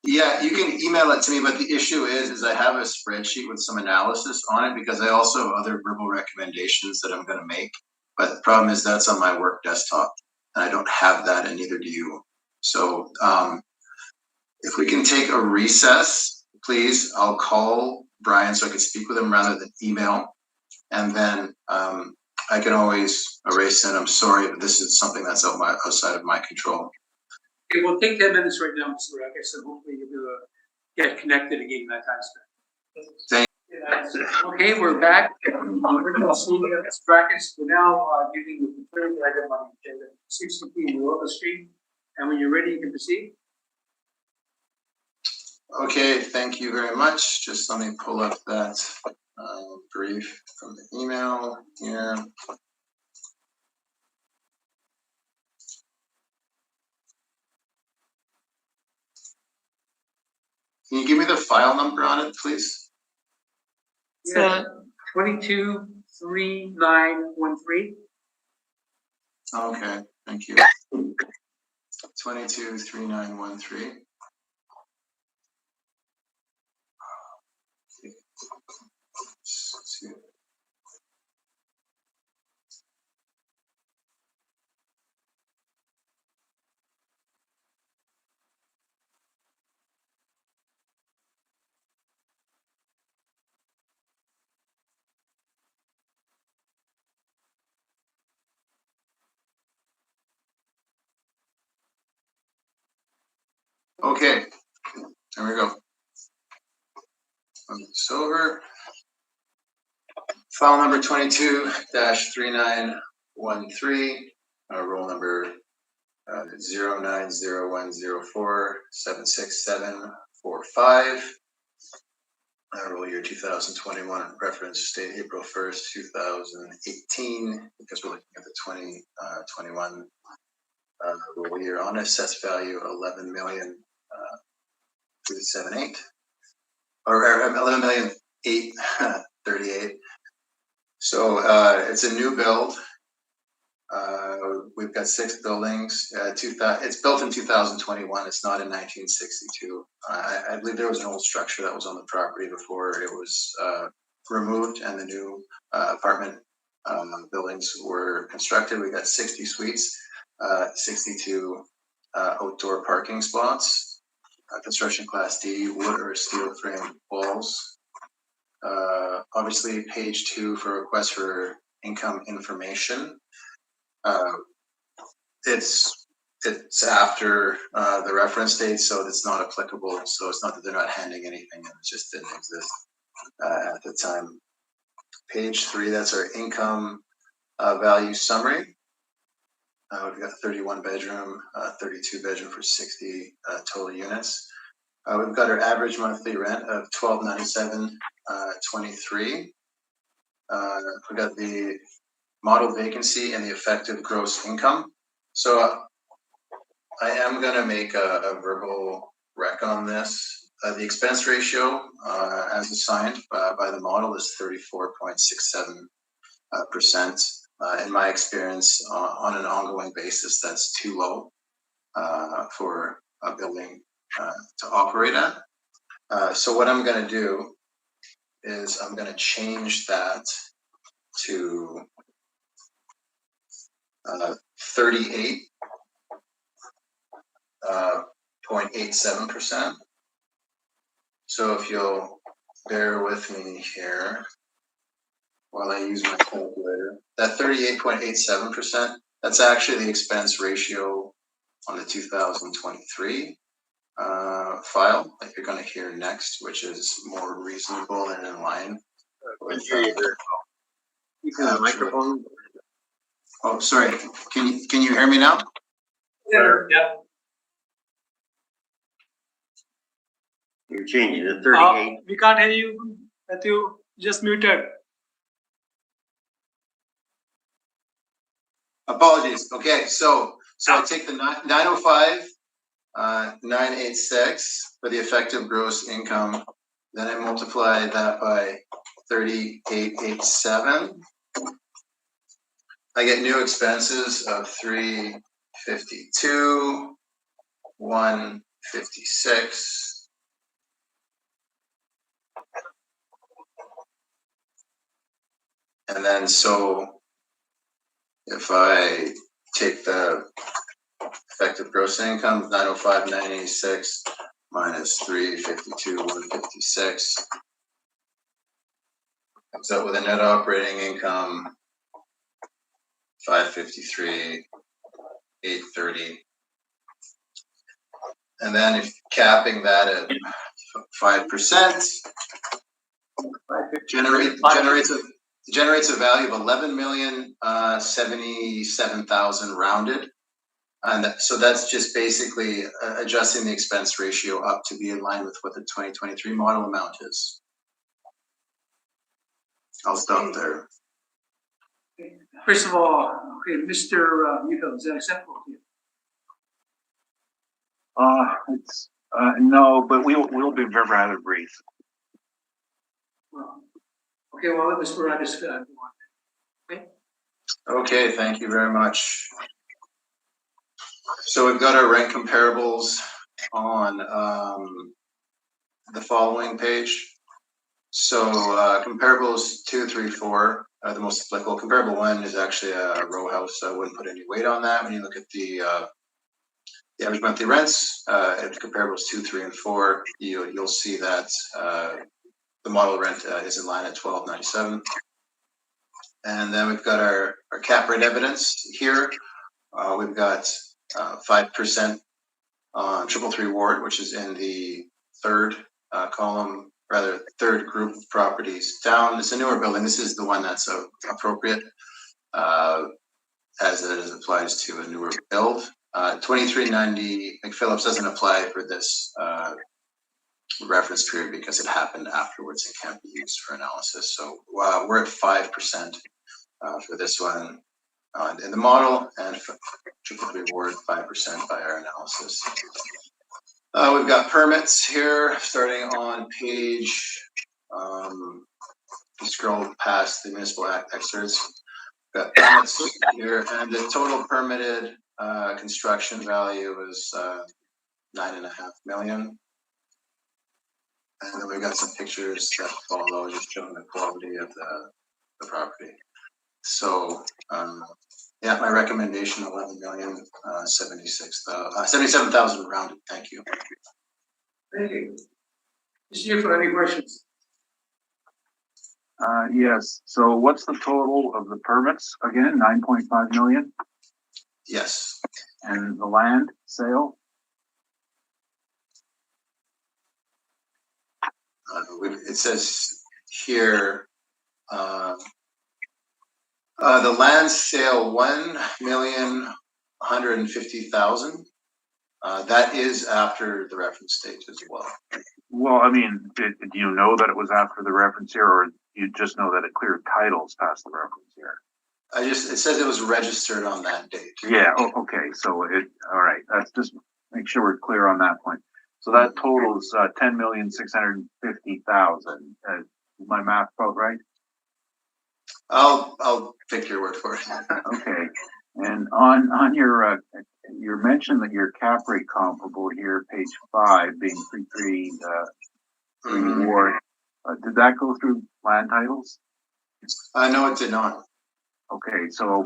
Yeah, you can email it to me, but the issue is I have a spreadsheet with some analysis on it, because I also have other verbal recommendations that I'm gonna make. But the problem is that's on my work desktop, and I don't have that, and neither do you. So, if we can take a recess, please, I'll call Brian so I can speak with him rather than email. And then, I can always erase it. I'm sorry, but this is something that's outside of my control. Okay, we'll take 10 minutes right now, Mr. Rack, so hopefully you'll get connected again by that time spent. Okay, we're back. We're going to see the brackets. We're now dealing with the third item on the agenda, 63 New Street. And when you're ready, you can proceed. Okay, thank you very much. Just let me pull up that brief from the email here. Can you give me the file number on it, please? Yeah, 223913. Okay, thank you. 223913. Okay, there we go. Move this over. File number 22-3913, roll number 090104766745. Roll year 2021, reference date April 1st, 2018, because we're looking at the 2021 roll year on assessed value 11,278, or 11,838. So it's a new build. We've got 6 buildings. It's built in 2021. It's not in 1962. I believe there was an old structure that was on the property before it was removed and the new apartment buildings were constructed. We got 60 suites, 62 outdoor parking spots, construction class D, wood or steel frame walls. Obviously, page 2 for request for income information. It's after the reference date, so it's not applicable. So it's not that they're not handing anything, it just didn't exist at the time. Page 3, that's our income value summary. We've got 31 bedroom, 32 bedroom for 60 total units. We've got our average monthly rent of $1297.23. We've got the model vacancy and the effective gross income. So I am going to make a verbal rec on this. The expense ratio as assigned by the model is 34.67%. In my experience, on an ongoing basis, that's too low for a building to operate at. So what I'm going to do is I'm going to change that to 38.87%. So if you'll bear with me here while I use my calculator, that 38.87%, that's actually the expense ratio on the 2023 file that you're going to hear next, which is more reasonable and in line with the microphone. Oh, sorry. Can you hear me now? Yeah. You're changing it, 38. We can't hear you, Matthew. Just muted. Apologies. Okay, so So I take the 905, 986 for the effective gross income. Then I multiply that by 3887. I get new expenses of 352, 156. And then so if I take the effective gross income of 905, 986 minus 352, 156, comes out with a net operating income 553, 830. And then if capping that at 5%, generates a value of 11,077,000 rounded. And so that's just basically adjusting the expense ratio up to be in line with what the 2023 model amount is. I'll stop there. First of all, okay, Mr. Newfield, is that acceptable to you? It's no, but we'll be rather brief. Well, okay, well, let Mr. Rodgers go on. Okay, thank you very much. So we've got our rent comparables on the following page. So comparables 2, 3, 4 are the most applicable. Comparable 1 is actually a row house, so I wouldn't put any weight on that. When you look at the average monthly rents, at comparables 2, 3, and 4, you'll see that the model rent is in line at $12.97. And then we've got our cap rate evidence here. We've got 5% on 333 Ward, which is in the third column, rather third group of properties down. It's a newer building. This is the one that's appropriate as it applies to a newer build. 2390 McPhillips doesn't apply for this reference period because it happened afterwards and can't be used for analysis. So we're at 5% for this one in the model, and for 333 Ward 5% by our analysis. We've got permits here starting on page, scroll past the municipal excerpts. We've got permits here, and the total permitted construction value is $9.5 million. And then we've got some pictures that follow, just showing the quality of the property. So, yeah, my recommendation, 77,000 rounded. Thank you. Thank you. Mr. Newfield, any questions? Yes. So what's the total of the permits again? 9.5 million? Yes. And the land sale? It says here, the land sale, 1,150,000. That is after the reference date as well. Well, I mean, do you know that it was after the reference year, or you just know that it cleared titles past the reference year? It says it was registered on that date. Yeah. Oh, okay. So all right. That's just make sure we're clear on that point. So that totals 10,650,000. My math about right? I'll take your word for it. Okay. And on your mention that your cap rate comparable here, page 5, being 333 Ward, did that go through land titles? No, it did not. Okay, so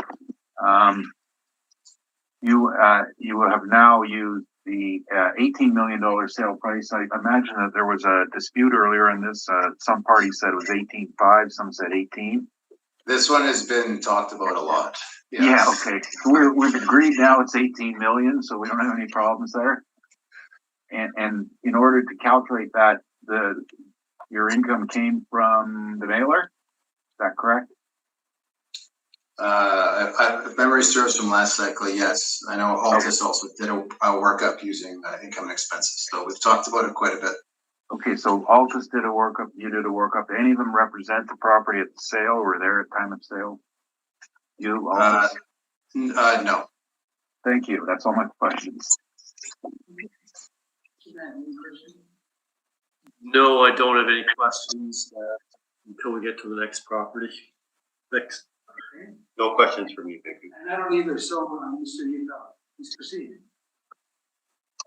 you have now used the $18 million sale price. I imagine that there was a dispute earlier in this. Some parties said it was 18.5, some said 18. This one has been talked about a lot. Yes. Yeah, okay. So we've agreed now it's 18 million, so we don't have any problems there. And in order to calculate that, your income came from the mailer. Is that correct? If memory serves from last cycle, yes. I know Altus also did a workup using income and expenses. So we've talked about it quite a bit. Okay, so Altus did a workup, you did a workup. Any of them represent the property at the sale or there at time of sale? You, Altus? No. Thank you. That's all my questions. No, I don't have any questions until we get to the next property. Thanks. No questions for me, Vicky. And I don't either, so, Mr. Utah, please proceed.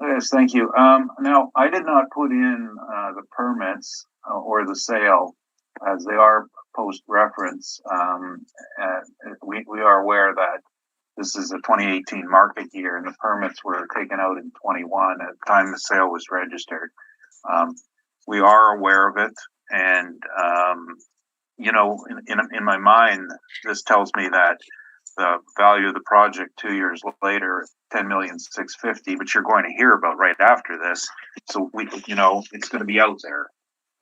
Yes, thank you. Now, I did not put in the permits or the sale as they are post-reference. We are aware that this is a 2018 market year and the permits were taken out in 21 at the time the sale was registered. We are aware of it, and you know, in my mind, this tells me that the value of the project 2 years later, 10,650,000, but you're going to hear about right after this. So we, you know, it's going to be out there.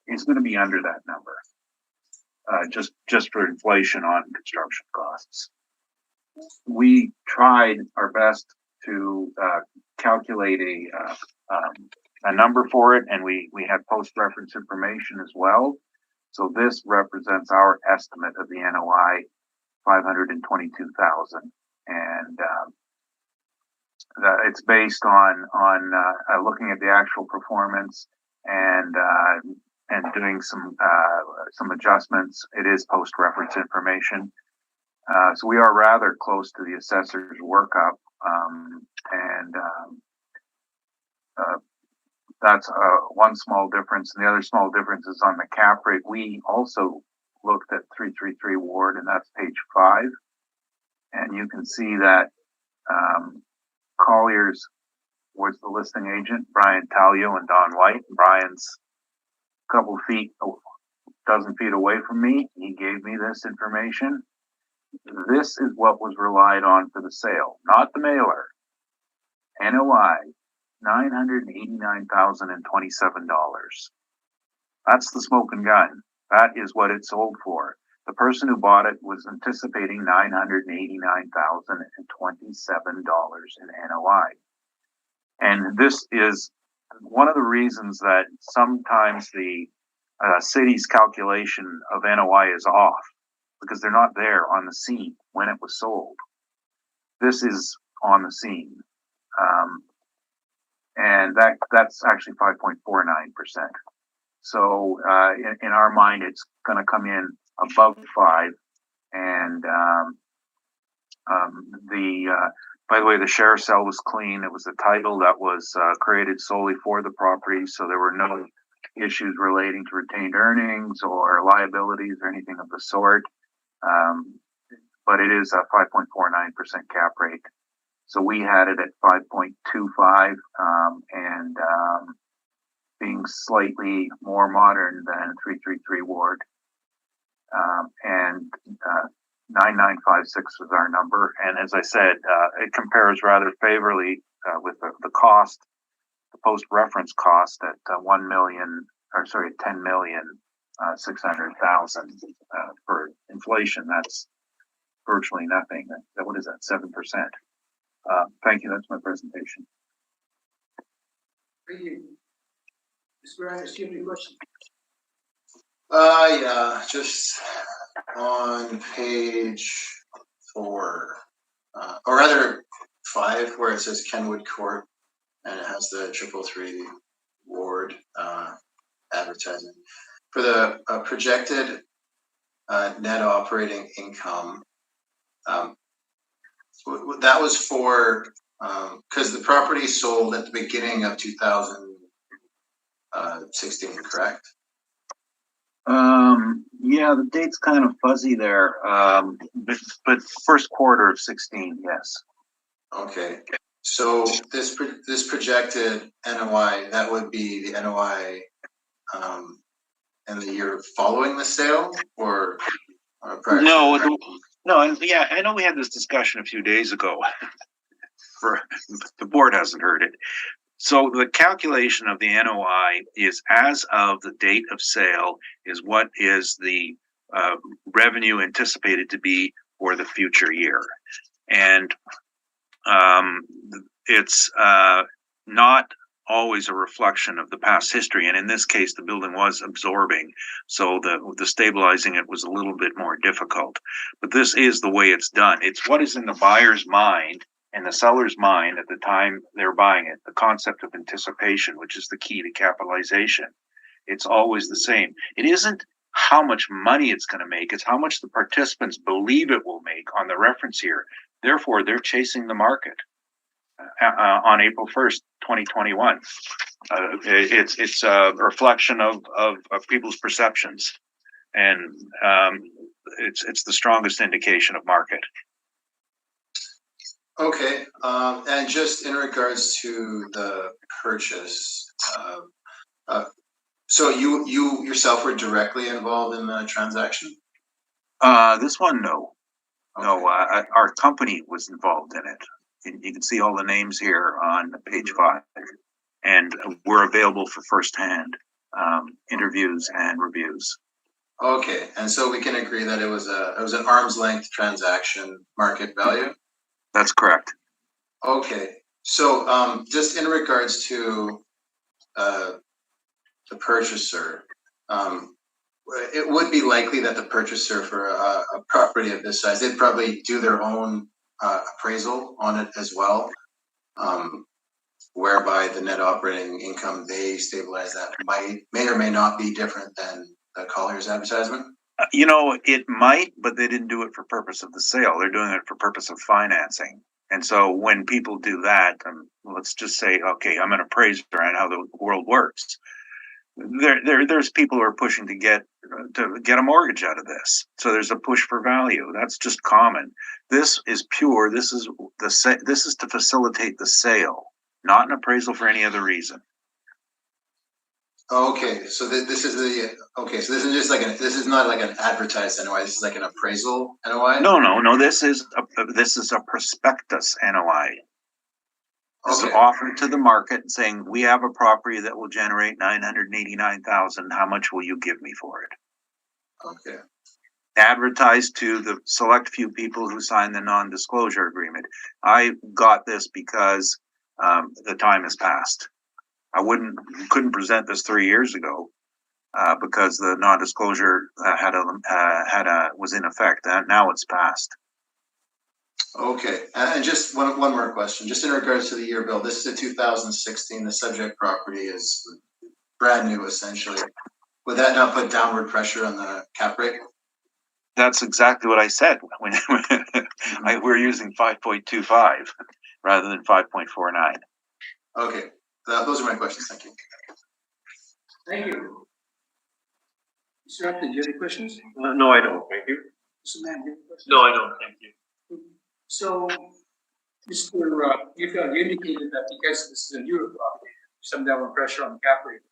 It's going to be under that number, just for inflation on construction costs. We tried our best to calculate a number for it, and we had post-reference information as well. So this represents our estimate of the NOI, 522,000, and it's based on looking at the actual performance and doing some adjustments. It is post-reference information, so we are rather close to the assessor's workup, and that's one small difference. And the other small difference is on the cap rate. We also looked at 333 Ward, and that's page 5. And you can see that Colliers was the listing agent, Brian Talio and Don White. Brian's a couple feet, dozen feet away from me. He gave me this information. This is what was relied on for the sale, not the mailer. NOI, $989,027. That's the smoking gun. That is what it sold for. The person who bought it was anticipating $989,027 in NOI. And this is one of the reasons that sometimes the city's calculation of NOI is off, because they're not there on the scene when it was sold. This is on the scene. And that's actually 5.49%. So in our mind, it's going to come in above 5. And by the way, the share sale was clean. It was a title that was created solely for the property, so there were no issues relating to retained earnings or liabilities or anything of the sort. But it is a 5.49% cap rate. So we had it at 5.25, and being slightly more modern than 333 Ward. And 9956 was our number. And as I said, it compares rather favorably with the cost, the post-reference cost at 10,600,000 for inflation. That's virtually nothing. What is that, 7%? Thank you. That's my presentation. Thank you. Mr. Ryan, do you have any questions? Yeah, just on page 4, or rather 5, where it says Kenwood Court, and it has the 333 Ward advertising for the projected net operating income. That was for because the property sold at the beginning of 2016, correct? Yeah, the date's kind of fuzzy there, but first quarter of 16, yes. Okay, so this projected NOI, that would be the NOI in the year following the sale, or prior? No, and yeah, I know we had this discussion a few days ago. The board hasn't heard it. So the calculation of the NOI is as of the date of sale is what is the revenue anticipated to be for the future year. And it's not always a reflection of the past history. And in this case, the building was absorbing. So the stabilizing it was a little bit more difficult. But this is the way it's done. It's what is in the buyer's mind in the seller's mind at the time they're buying it, the concept of anticipation, which is the key to capitalization, it's always the same. It isn't how much money it's going to make, it's how much the participants believe it will make on the reference year. Therefore, they're chasing the market on April 1st, 2021. It's a reflection of people's perceptions, and it's the strongest indication of market. Okay, and just in regards to the purchase, so you yourself were directly involved in the transaction? This one, no. No, our company was involved in it. You can see all the names here on page 5, and we're available for firsthand interviews and reviews. Okay, and so we can agree that it was an arm's length transaction, market value? That's correct. Okay, so just in regards to the purchaser, it would be likely that the purchaser for a property of this size, they'd probably do their own appraisal on it as well, whereby the net operating income they stabilize that may or may not be different than the Collier's advertisement. You know, it might, but they didn't do it for purpose of the sale. They're doing it for purpose of financing. And so when people do that, let's just say, okay, I'm an appraiser and how the world works. There's people who are pushing to get a mortgage out of this. So there's a push for value. That's just common. This is pure. This is to facilitate the sale, not an appraisal for any other reason. Okay, so this is so this is just like this is not like an advertised NOI. This is like an appraisal NOI. No. This is a prospectus NOI. This is offered to the market saying, we have a property that will generate $989,000. How much will you give me for it? Okay. Advertised to the select few people who signed the non-disclosure agreement. I got this because the time has passed. I couldn't present this 3 years ago because the non-disclosure was in effect. Now it's passed. Okay, and just one more question, just in regards to the year bill. This is a 2016. The subject property is brand new, essentially. Would that not put downward pressure on the cap rate? That's exactly what I said. When we're using 5.25 rather than 5.49. Okay, those are my questions. Thank you. Thank you. Mr. Upton, do you have any questions? No, I don't, thank you. Mr. Mann, do you have any questions? No, I don't, thank you. So, Mr. You indicated that because this is a newer property, some downward pressure on the cap rate.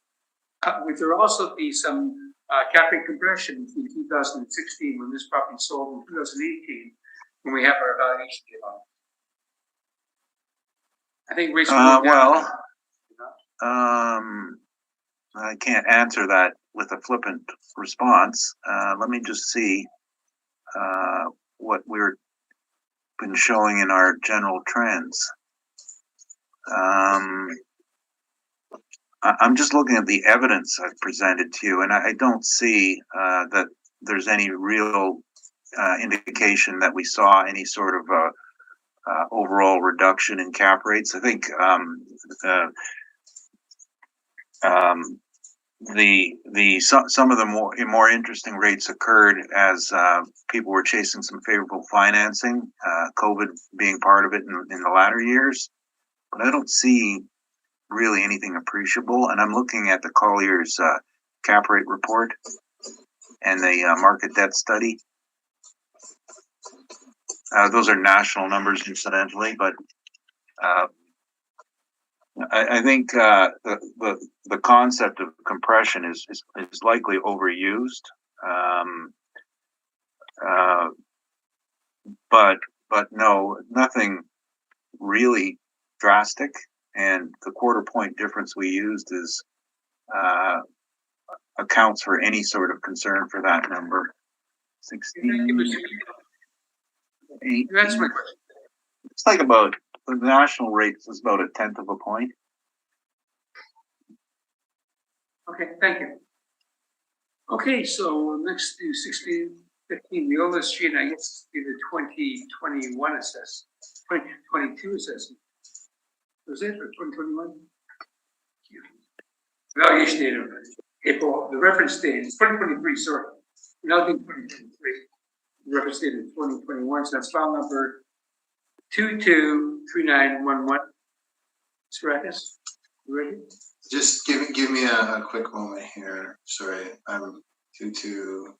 Would there also be some cap rate compression between 2016 when this property sold in 2018 when we have our evaluation date on it? I think rates I can't answer that with a flippant response. Let me just see what we're been showing in our general trends. I'm just looking at the evidence I've presented to you, and I don't see that there's any real indication that we saw any sort of overall reduction in cap rates. I think some of the more interesting rates occurred as people were chasing some favorable financing, COVID being part of it in the latter years. But I don't see really anything appreciable. And I'm looking at the Collier's cap rate report and the market debt study. Those are national numbers, incidentally, but I think the concept of compression is likely overused, but no, nothing really drastic. And the quarter point difference we used is accounts for any sort of concern for that number. 16. That's my question. It's like about the national rate is about 1/10 of a point. Okay, thank you. Okay, so next to 1615 Viola Street, I guess be the 2021 assessment. 2022 assessment. Was it, or 2021? Valuation date of April, the reference date is 2023, sorry. Now in 2023. The reference date is 2021, so that's file number 223911. Mr. Rackus, you ready? Just give me a quick moment here. Sorry, I'm 22.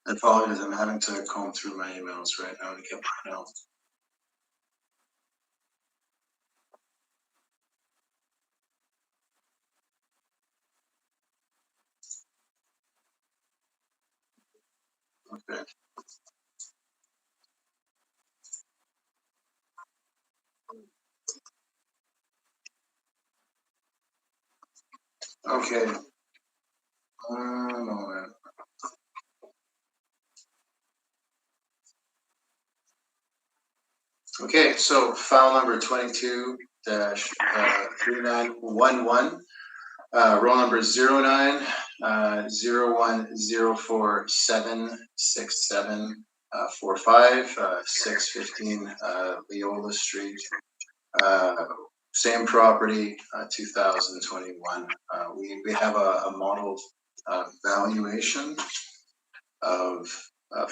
I apologize, I'm having to comb through my emails right now to get my notes. Okay. Okay. Moment. Okay, so file number 22-3911, roll number 09 0104-76745, 615 Leola Street. Same property, 2021. We have a modeled valuation of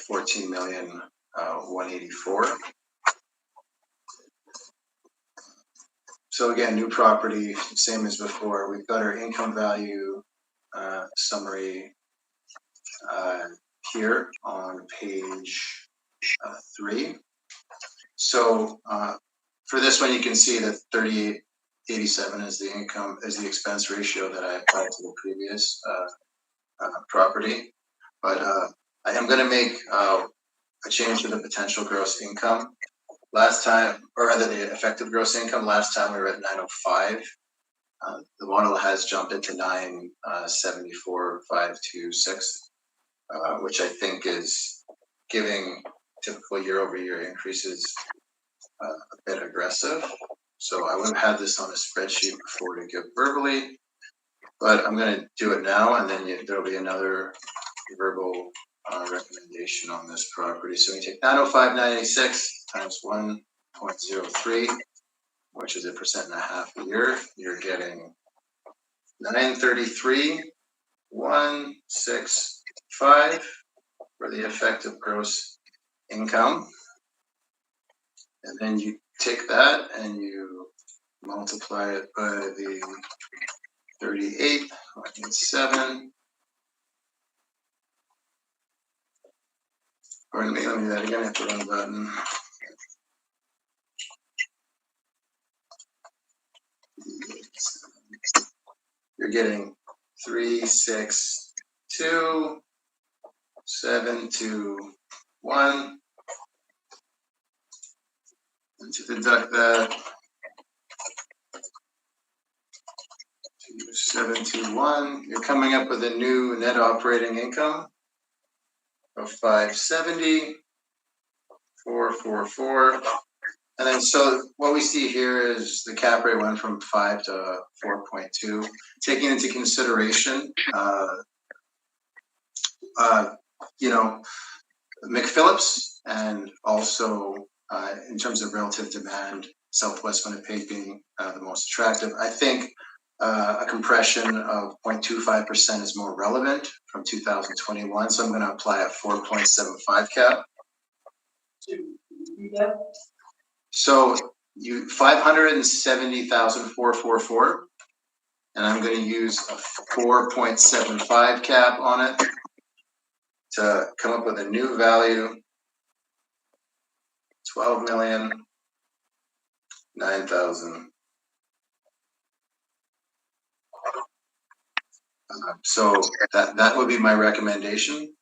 14,184,000. So again, new property, same as before. We've got our income value summary here on page 3. So for this one, you can see that 3887 is the expense ratio that I applied to the previous property. But I am going to make a change to the potential gross income. Last time, or rather the effective gross income, last time we were at 905. The model has jumped into 974,526, which I think is giving typical year-over-year increases a bit aggressive. So I would have had this on a spreadsheet before to give verbally, but I'm going to do it now, and then there'll be another verbal recommendation on this property. So we take 905,986 times 1.03, which is 1.5% a year. You're getting 933,165 for the effective gross income. And then you take that and you multiply it by the 38.7. Pardon me, let me do that again. I have to run the button. You're getting 362,721. And to deduct that, 721, you're coming up with a new net operating income of 570,444. And then so what we see here is the cap rate went from 5 to 4.2, taking into consideration, McPhillips, and also in terms of relative demand, Southwest Winnipeg being the most attractive. I think a compression of 0.25% is more relevant from 2021. So I'm going to apply a 4.75 cap. So you 570,444, and I'm going to use a 4.75 cap on it to come up with a new value, 12,009,000. So that would be my recommendation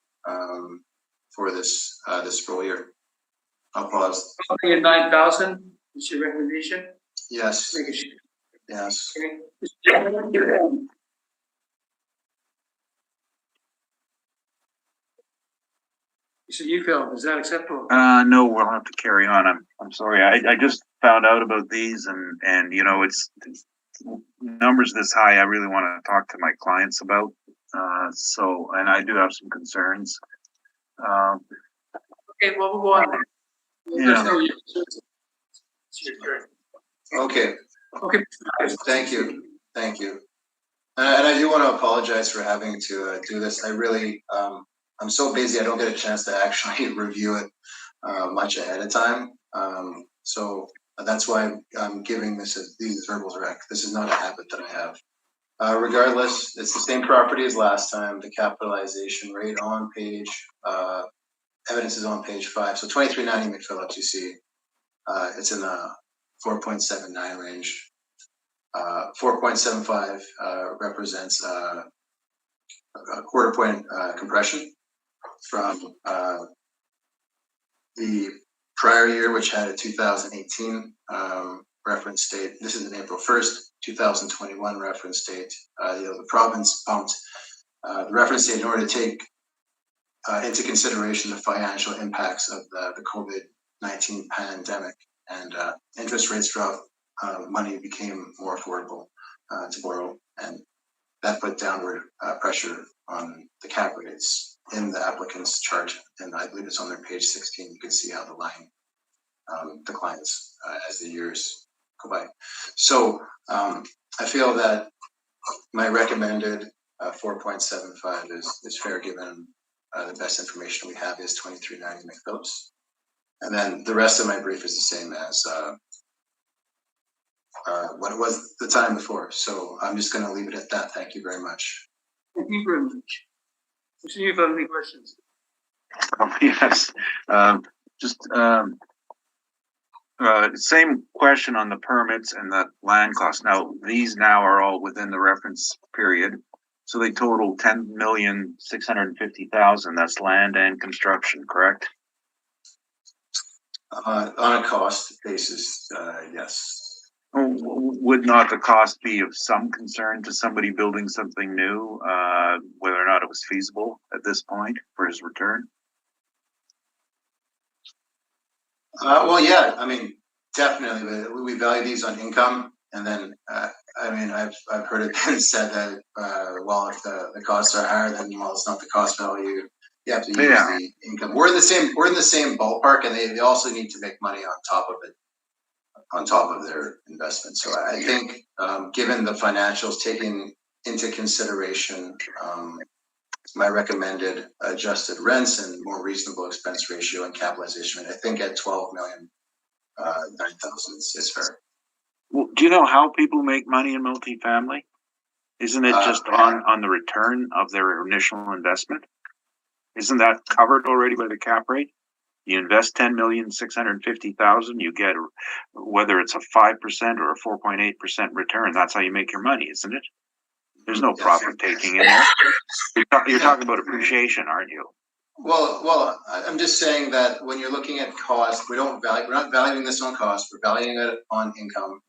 for this full year. I'll pause. Something at 9,000 is your recommendation? Yes. Make it sure. Yes. Okay. So you feel, is that acceptable? No, we'll have to carry on. I'm sorry. I just found out about these and you know, it's numbers this high. I really want to talk to my clients about. So, and I do have some concerns. Okay, well, we'll go on. Yeah. It's your turn. Okay, Okay. thank you. And I do want to apologize for having to do this. I really, I'm so busy, I don't get a chance to actually review it much ahead of time. So that's why I'm giving these verbals rec. This is not a habit that I have. Regardless, it's the same property as last time. The capitalization rate on page, evidence is on page 5. So 2390 McPhillips, you see, it's in the 4.79 range. 4.75 represents a quarter point compression from the prior year, which had a 2018 reference date. This is an April 1st, 2021 reference date. The province bumped the reference date in order to take into consideration the financial impacts of the COVID-19 pandemic, and interest rates dropped. Money became more affordable to borrow, and that put downward pressure on the cap rates in the applicant's chart. And I believe it's on their page 16. You can see how the line declines as the years go by. So I feel that my recommended 4.75 is fair, given the best information we have is 2390 McPhillips. And then the rest of my brief is the same as what it was the time before. So I'm just going to leave it at that. Thank you very much. Thank you very much. So you have any questions? Yes. Same question on the permits and the land costs. Now, these now are all within the reference period. So they total 10,650,000. That's land and construction, correct? On a cost basis, yes. Would not the cost be of some concern to somebody building something new, whether or not it was feasible at this point for his return? Well, yeah, I mean, definitely. We value these on income, and then I mean, I've heard it been said that well, if the costs are higher, then well, it's not the cost value. You have to use the income. We're in the same ballpark, and they also need to make money on top of it, on top of their investment. So I think, given the financials taking into consideration my recommended adjusted rents and more reasonable expense ratio and capitalization rate, I think at 12,009,000 is fair. Well, do you know how people make money in multifamily? Isn't it just on the return of their initial investment? Isn't that covered already by the cap rate? You invest 10,650,000, you get, whether it's a 5% or a 4.8% return. That's how you make your money, isn't it? There's no profit taking in there. You're talking about appreciation, aren't you? Well, I'm just saying that when you're looking at cost, we're not valuing this on cost. We're valuing it on income,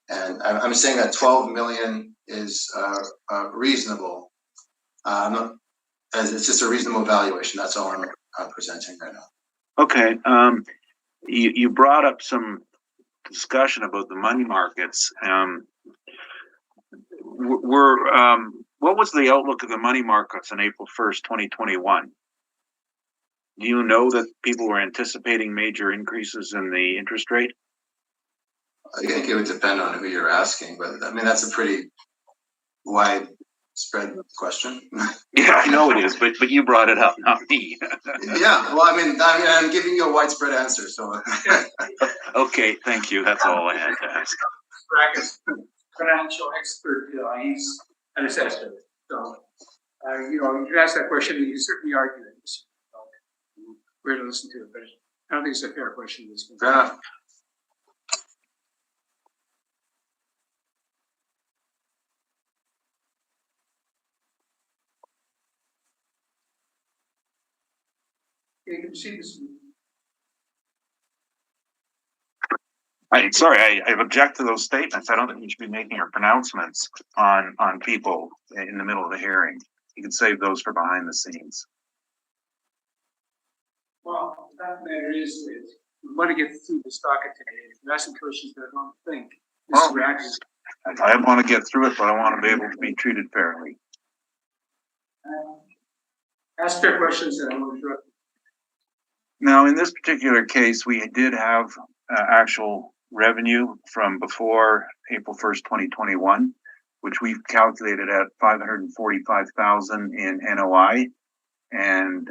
and I'm saying that 12 million is reasonable. It's just a reasonable valuation. That's all I'm presenting right now. Okay. You brought up some discussion about the money markets. What was the outlook of the money markets on April 1st, 2021? Do you know that people were anticipating major increases in the interest rate? I think it would depend on who you're asking, but I mean, that's a pretty widespread question. Yeah, I know it is, but you brought it up, not me. Yeah, well, I mean, I'm giving you a widespread answer, so. Okay, thank you. That's all I had to ask. Financial expert, he's an assessor. So, you can ask that question, and you can certainly argue it. We're to listen to it, but I don't think it's a fair question. Fair enough. You can see this. Sorry, I object to those statements. I don't think you should be making your pronouncements on people in the middle of the hearing. You can save those for behind the scenes. fact of the matter is we want to get through this docket today. There are some questions that I don't think Oh. Mr. Rags I want to get through it, but I want to be able to be treated fairly. ask fair questions that I want to interrupt. Now, in this particular case, we did have actual revenue from before April 1st, 2021, which we've calculated at 545,000 in NOI. And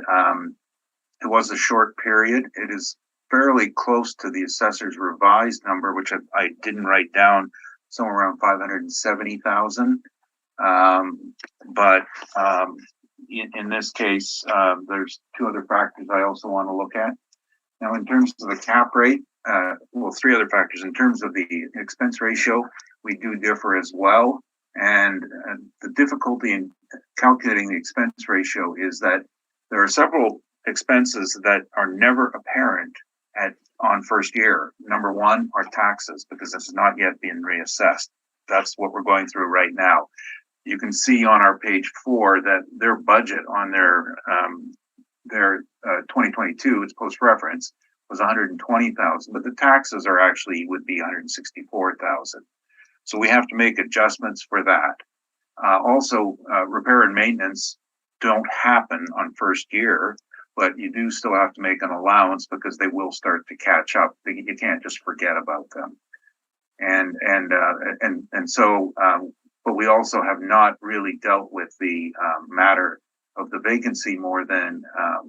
it was a short period. It is fairly close to the assessor's revised number, which I didn't write down, somewhere around 570,000. But in this case, there's two other factors I also want to look at. Now, in terms of the cap rate, well, three other factors. In terms of the expense ratio, we do differ as well. And the difficulty in calculating the expense ratio is that there are several expenses that are never apparent on first year. Number one are taxes, because this has not yet been reassessed. That's what we're going through right now. You can see on our page 4 that their budget on their 2022, its post reference, was 120,000, but the taxes are actually would be 164,000. So we have to make adjustments for that. Also, repair and maintenance don't happen on first year, but you do still have to make an allowance because they will start to catch up. You can't just forget about them. But we also have not really dealt with the matter of the vacancy more than a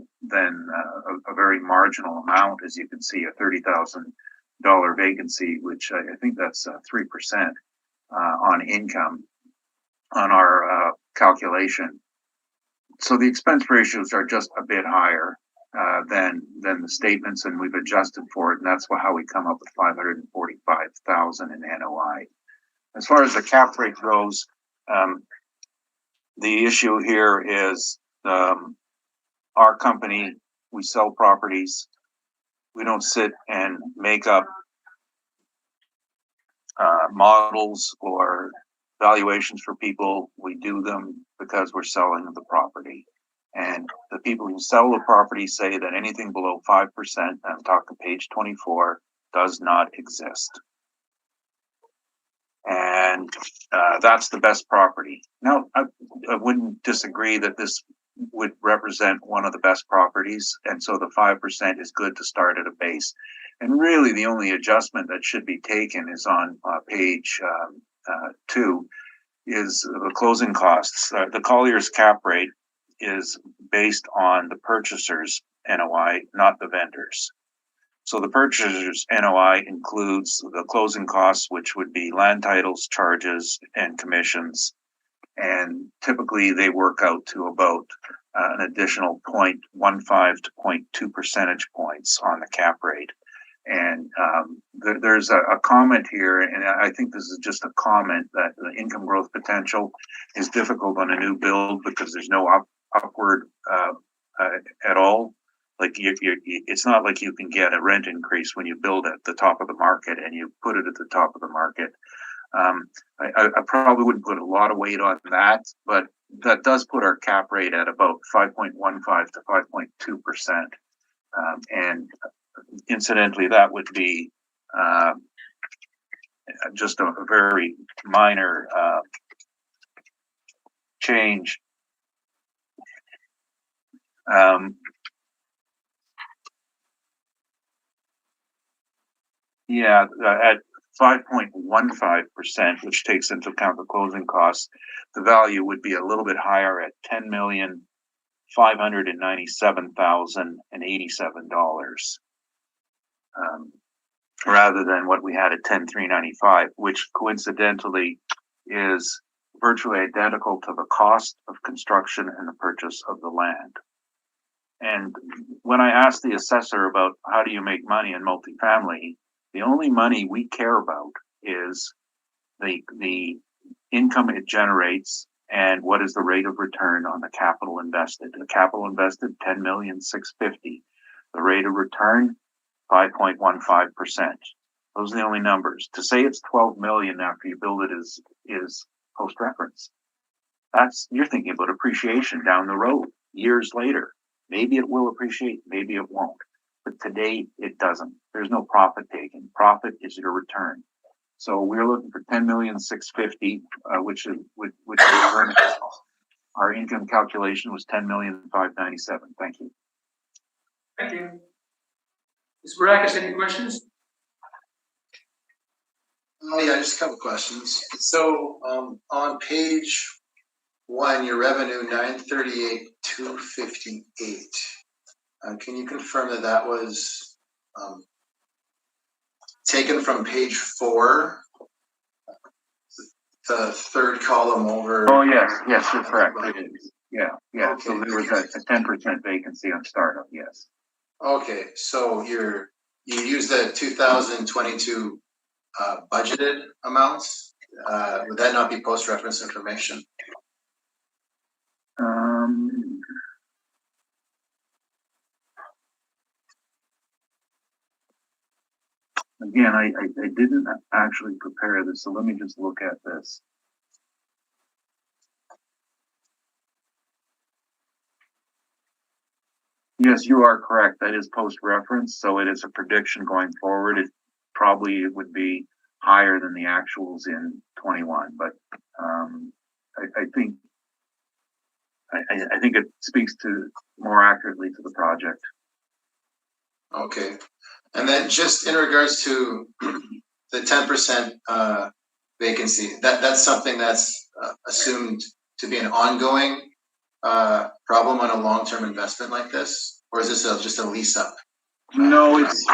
very marginal amount, as you can see, a $30,000 vacancy, which I think that's 3% on income on our calculation. So the expense ratios are just a bit higher than the statements, and we've adjusted for it, and that's how we come up with 545,000 in NOI. As far as the cap rate goes, the issue here is our company, we sell properties. We don't sit and make up models or valuations for people. We do them because we're selling the property. And the people who sell the property say that anything below 5%, I'm talking page 24, does not exist. And that's the best property. Now, I wouldn't disagree that this would represent one of the best properties, and so the 5% is good to start at a base. And really, the only adjustment that should be taken is on page 2, is the closing costs. The Collier's cap rate is based on the purchaser's NOI, not the vendor's. So the purchaser's NOI includes the closing costs, which would be land titles, charges, and commissions. And typically they work out to about an additional 0.15 to 0.2 percentage points on the cap rate. And there's a comment here, and I think this is just a comment, that the income growth potential is difficult on a new build because there's no upward at all. Like it's not like you can get a rent increase when you build at the top of the market and you put it at the top of the market. I probably wouldn't put a lot of weight on that, but that does put our cap rate at about 5.15 to 5.2%. And incidentally, that would be just a very minor change. At 5.15%, which takes into account the closing costs, the value would be a little bit higher at $10,597,087, rather than what we had at $10,395, which coincidentally is virtually identical to the cost of construction and the purchase of the land. And when I asked the assessor about how do you make money in multifamily, the only money we care about is the income it generates and what is the rate of return on the capital invested. The capital invested, $10,650,000. The rate of return, 5.15%. Those are the only numbers. To say it's 12 million after you build it is post-reference. You're thinking about appreciation down the road, years later. Maybe it will appreciate, maybe it won't. but to date, it doesn't. There's no profit taken. Profit is your return. So we're looking for 10,650,000, which is our income calculation was 10,597,000. Thank you. Thank you. Ms. Barakis, any questions? Oh, yeah, just a couple questions. So, on page 1, your revenue 938,258. Can you confirm that that was taken from page 4, the third column over? Oh yes, you're correct. It is. Yeah. Okay. So there was a 10% vacancy on startup. Yes. Okay, so you use the 2022 budgeted amounts. Would that not be post-reference information? Again, I didn't actually prepare this, so let me just look at this. Yes, you are correct. That is post-reference, so it is a prediction going forward. It probably would be higher than the actuals in 21, but I think it speaks to more accurately to the project. Okay, and then just in regards to the 10% vacancy, that's something that's assumed to be an ongoing problem on a long-term investment like this, or is this just a lease up? No, it's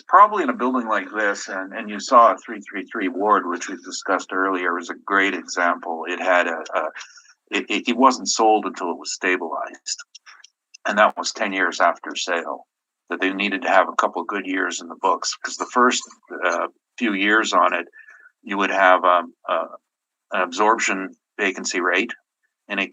probably in a building like this, and you saw 333 Ward, which we discussed earlier, is a great example. It had it wasn't sold until it was stabilized, and that was 10 years after sale. That they needed to have a couple of good years in the books, because the first few years on it, you would have an absorption vacancy rate, and I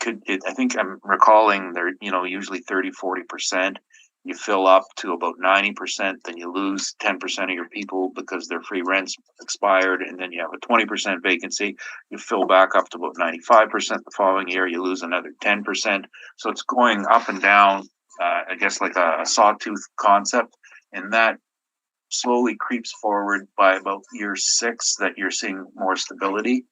think I'm recalling they're usually 30-40%. You fill up to about 90%, then you lose 10% of your people because their free rents expired, and then you have a 20% vacancy. You fill back up to about 95% the following year, you lose another 10%. So it's going up and down, I guess like a sawtooth concept, and that slowly creeps forward by about year 6 that you're seeing more stability.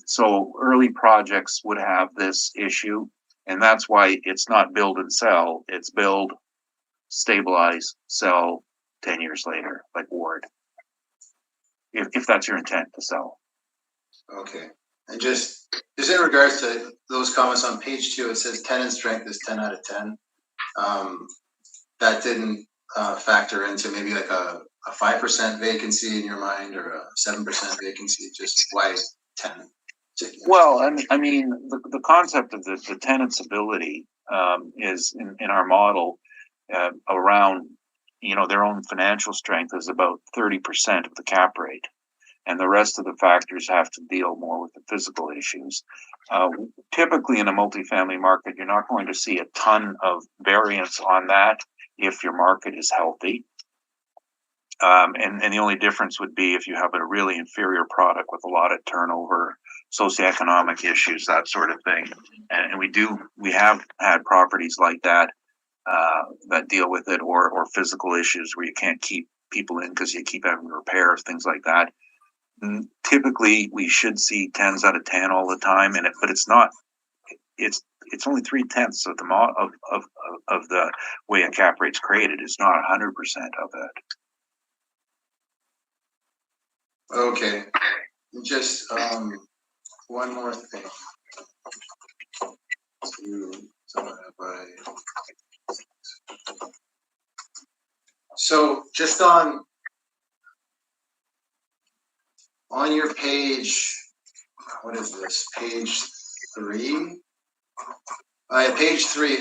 So early projects would have this issue, and that's why it's not build and sell, it's build, stabilize, sell 10 years later, like Ward, if that's your intent to sell. Okay, and just in regards to those comments on page 2, it says tenant strength is 10 out of 10. That didn't factor into maybe like a 5% vacancy in your mind, or a 7% vacancy. Just why 10? Well, I mean, the concept of the tenant's ability is in our model around, their own financial strength is about 30% of the cap rate, and the rest of the factors have to deal more with the physical issues. Typically in a multifamily market, you're not going to see a ton of variance on that if your market is healthy. And the only difference would be if you have a really inferior product with a lot of turnover, socioeconomic issues, that sort of thing. And we have had properties like that that deal with it, or physical issues where you can't keep people in because you keep having to repair things like that. And typically, we should see 10s out of 10 all the time, but it's not. It's only 3/10 of the way a cap rate's created. It's not 100% of it. Okay, just one more thing. So just on your page, what is this? Page 3. Page 3.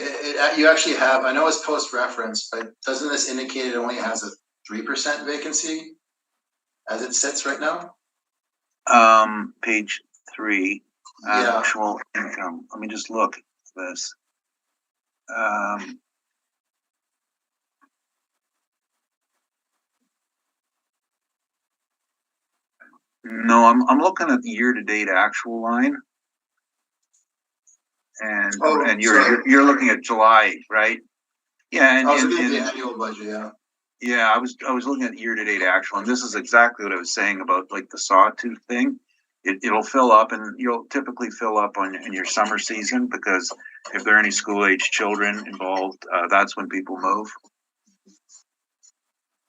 You actually have. I know it's post reference, but doesn't this indicate it only has a 3% vacancy as it sits right now? Page 3. Actual income. Let me just look at this. No, I'm looking at the year-to-date actual line, and you're looking at July, right? Yeah, Also, the annual budget, yeah. yeah, I was looking at year-to-date actual, and this is exactly what I was saying about like the sawtooth thing. It'll fill up, and you'll typically fill up in your summer season, because if there are any school-age children involved, that's when people move.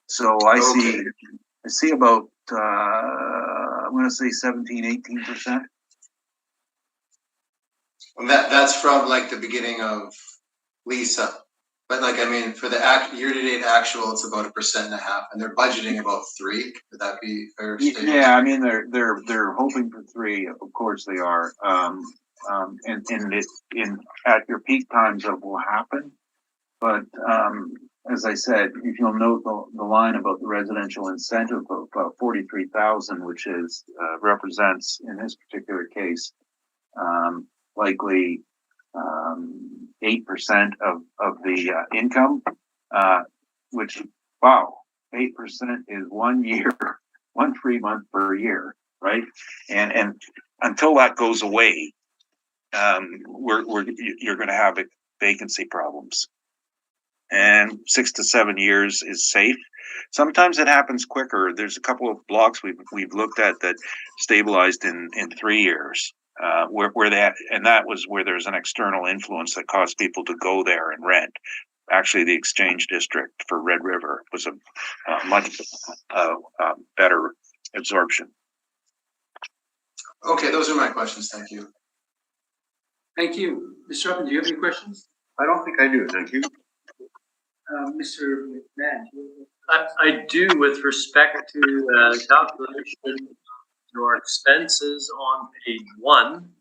So I see about I'm going to say 17-18%. And that's from like the beginning of lease up. But like, I mean, for the year-to-date actual, it's about 1.5%, and they're budgeting about 3%. Would that be fair statement? Yeah, I mean, they're hoping for 3%. Of course they are. And at your peak times that will happen. But as I said, if you'll note the line about the residential incentive of 43,000, which is represents in this particular case likely 8% of the income, which, wow, 8% is 1 year, 1 free month per year, right? And until that goes away, you're going to have vacancy problems. And 6 to 7 years is safe. Sometimes it happens quicker. There's a couple of blocks we've looked at that stabilized in 3 years. That was where there's an external influence that caused people to go there and rent. Actually, the Exchange District for Red River was a much better absorption. Okay, those are my questions. Thank you. Thank you. Mr. Upton, do you have any questions? I don't think I do, thank you. Mr. McMahon? I do, with respect to calculation of your expenses on page 1.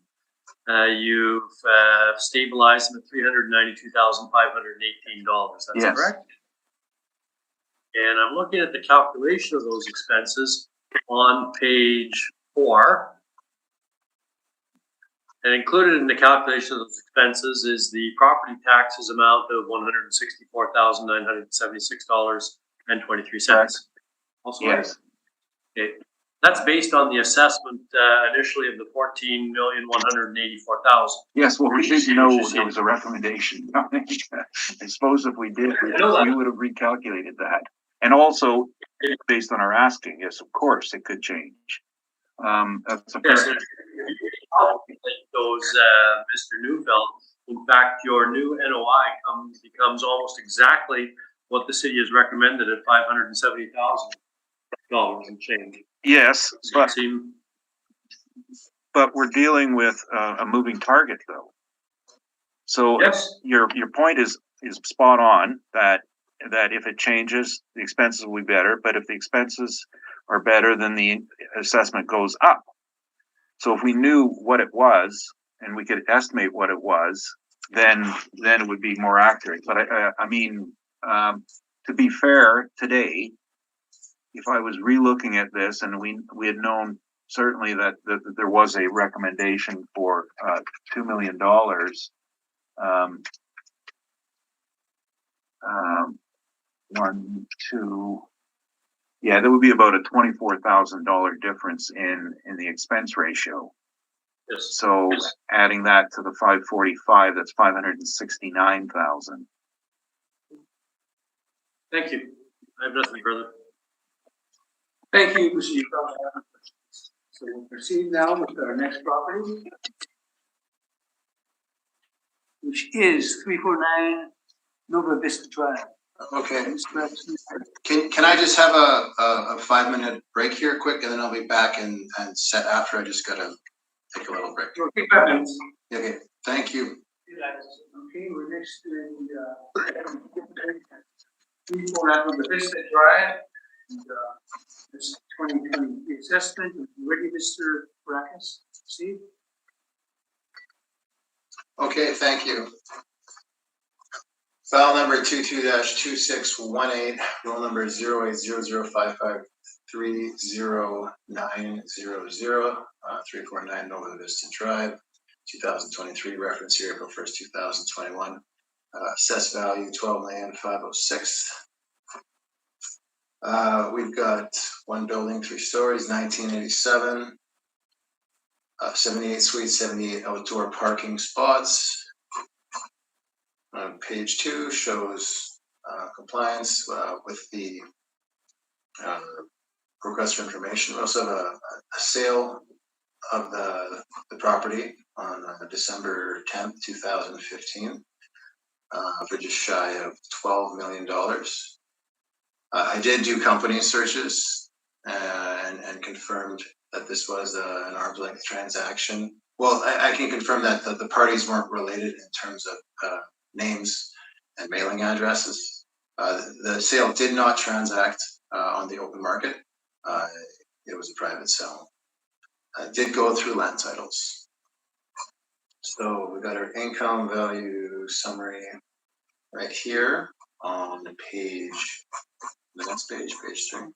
You've stabilized them at $392,518. That's Yes. correct? And I'm looking at the calculation of those expenses on page 4. And included in the calculation of those expenses is the property taxes amount of $164,976.23. Also, Yes. okay. That's based on the assessment initially of the $14,184,000. Yes, well, we didn't know there was a recommendation. I suppose if we did, we would have recalculated that. And also, based on our asking, yes, of course, it could change. That's a Yes, those, Mr. Neufeld. In fact, your new NOI becomes almost exactly what the city has recommended at $570,000 and change. Yes, So but we're dealing with a moving target, though. So yes, your point is spot on that if it changes, the expenses will be better. But if the expenses are better, then the assessment goes up. So if we knew what it was and we could estimate what it was, then it would be more accurate. But I mean, to be fair, today, if I was relooking at this and we had known certainly that there was a recommendation for $2 million, there would be about a $24,000 difference in the expense ratio. yes. So adding that to the 545, that's 569,000. Thank you. I have nothing further. Thank you, Mr. Neufeld. So we'll proceed now with our next property, which is 349 Nova Vista Drive. Okay. Can I just have a 5-minute break here quick, and then I'll be back and set after. I just gotta take a little break. Okay, 5 minutes. Okay, thank you. Okay, we're next to 349 Nova Vista Drive. And, this 2020 assessment. Ready, Mr. Baracus? See? Okay, thank you. File number 22-2618, roll number 08005530900, 349 Nova Vista Drive, 2023, reference here April 1st, 2021. Assessed value $12,506,000. We've got one building, 3 stories, 1987, 78 suites, 78 outdoor parking spots. Page 2 shows compliance with the request for information. We also have a sale of the property on December 10th, 2015, for just shy of $12 million. I did do company searches and confirmed that this was an arm's length transaction. Well, I can confirm that the parties weren't related in terms of names and mailing addresses. The sale did not transact on the open market. It was a private sale. Did go through land titles. So we got our income value summary right here on page, the next page, page 3.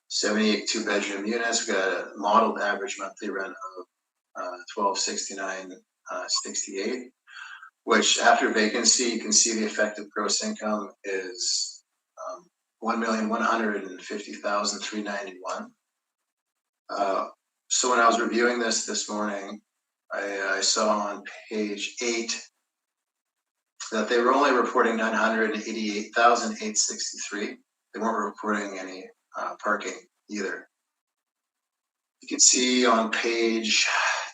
78 2-bedroom units. We got a modeled average monthly rent of $1269.68, which after vacancy, you can see the effective gross income is $1,150,391. So when I was reviewing this morning, I saw on page 8 that they were only reporting $988,863. They weren't reporting any parking either. You can see on page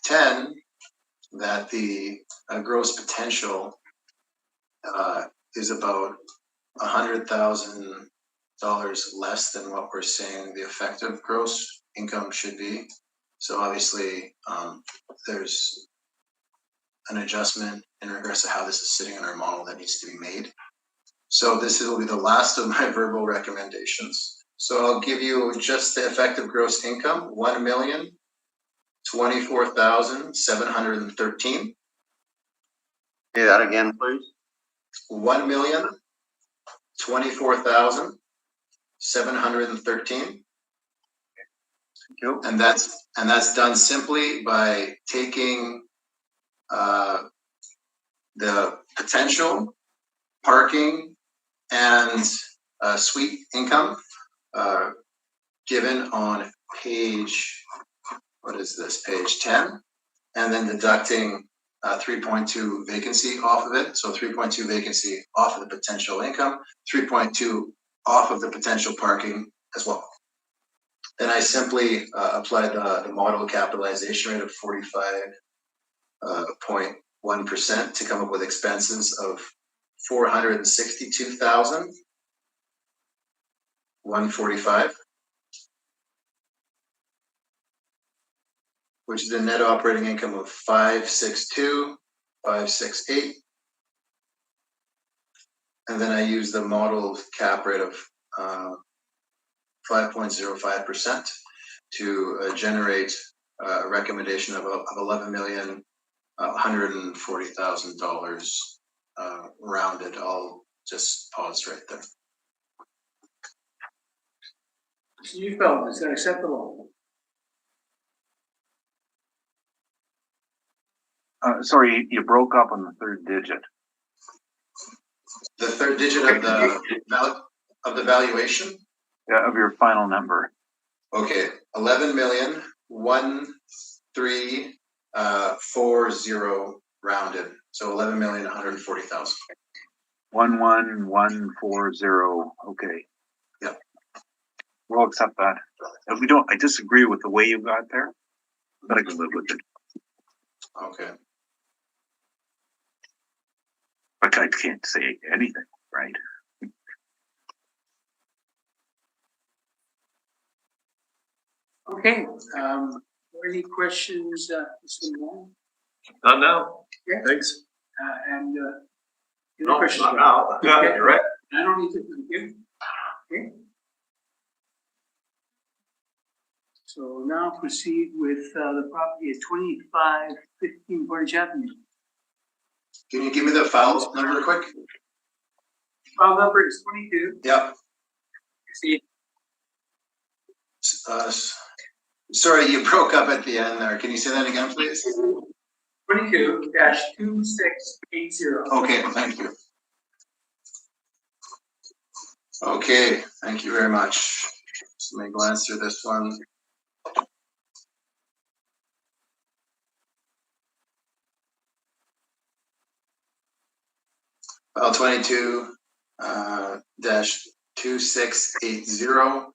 10 that the gross potential is about $100,000 less than what we're saying the effective gross income should be. So obviously, there's an adjustment in regards to how this is sitting in our model that needs to be made. So this will be the last of my verbal recommendations. So I'll give you just the effective gross income, $1,024,713. Say that again, please. $1,024,713. And that's done simply by taking the potential parking and suite income given on page, what is this, page 10, and then deducting 3.2 vacancy off of it. So 3.2 vacancy off of the potential income, 3.2 off of the potential parking as well. Then I simply applied the model capitalization rate of 45.1% to come up with expenses of $462,145, which is a net operating income of $562,568. And then I use the model cap rate of 5.05% to generate a recommendation of $11,140,000 rounded. I'll just pause right there. So you felt, is that acceptable? Sorry, you broke up on the third digit. The third digit of the valuation? Yeah, of your final number. Okay, 11,140,000 rounded. So 11,140,000. 11140. Okay. Yep. We'll accept that. If we don't, I disagree with the way you got there, but I can live with it. Okay. But I can't say anything, right? Okay, any questions, Mr. Moore? Not now. Yeah. Thanks. And, any No, questions? not now. Yeah, Okay. you're right. I don't need to, thank you. Okay. So now proceed with, the property at 2515 Portage Avenue. Can you give me the file number quick? File number is 22. Yep. See, Sorry, you broke up at the end there. Can you say that again, please? 22-2680. Okay, thank you. Okay, thank you very much. So let me glance through this one. File 22, dash 2680,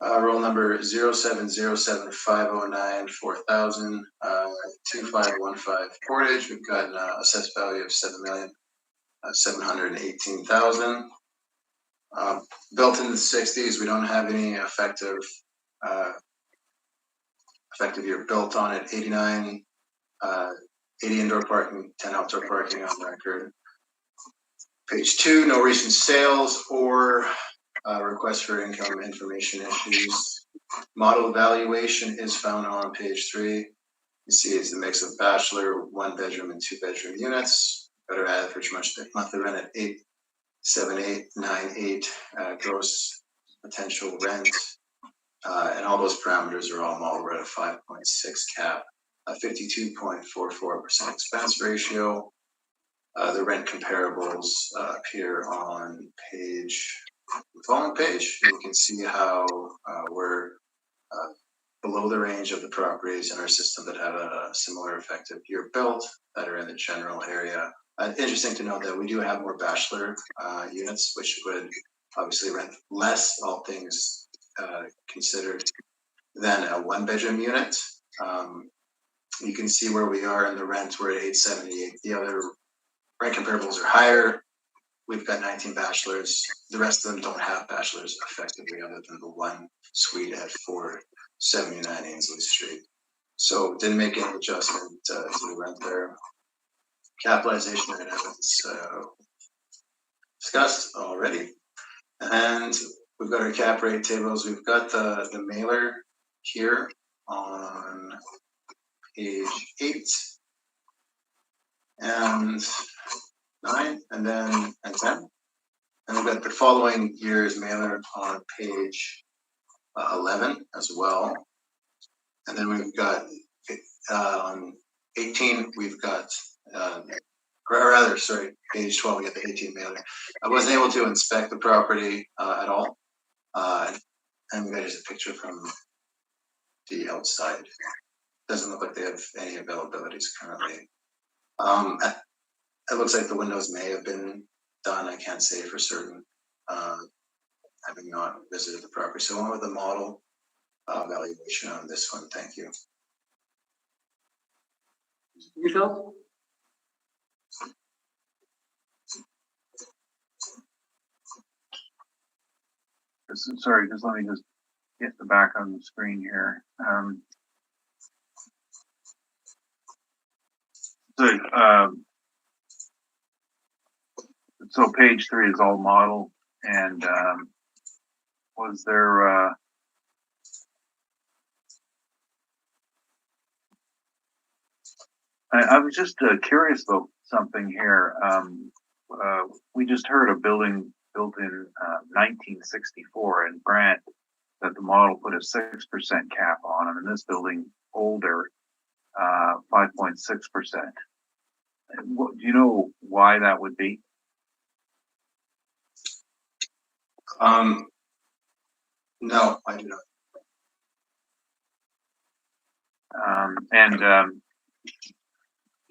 roll number 07075094,000, 2515 Portage. We've got an assessed value of 7,718,000. Built in the 60s, we don't have any effective year built on it. 89, 80 indoor parking, 10 outdoor parking on record. Page 2, no recent sales or request for income information issues. Model valuation is found on page 3. You see it's a mix of bachelor, 1-bedroom and 2-bedroom units. Better average monthly rent at 87898 gross potential rent. And all those parameters are all model rate of 5.6 cap, a 52.44% expense ratio. The rent comparables appear on the following page. You can see how we're below the range of the properties in our system that have a similar effective year built that are in the general area. Interesting to note that we do have more bachelor units, which would obviously rent less, all things considered, than a 1-bedroom unit. You can see where we are in the rent. We're at 878. The other rent comparables are higher. We've got 19 bachelors. The rest of them don't have bachelors effectively, other than the one suite at 479 Ainsley Street. So didn't make any adjustment to the rent there. Capitalization rate evidence discussed already. And we've got our cap rate tables. We've got the mailer here on page 8 and 9 and 10. And we've got the following year's mailer on page 11 as well. And then we've got on 18, we've got page 12, we got the 18 mailer. I wasn't able to inspect the property at all. And we got just a picture from the outside. Doesn't look like they have any availabilities currently. It looks like the windows may have been done. I can't say for certain, having not visited the property. So I went with the model valuation on this one. Thank you. You, Phil? Sorry, just let me just get the back on the screen here. So page 3 is all model, and was there I was just curious about something here. We just heard a building built in 1964 in Grant that the model put a 6% cap on, and this building older, 5.6%. Do you know why that would be? No, I do not.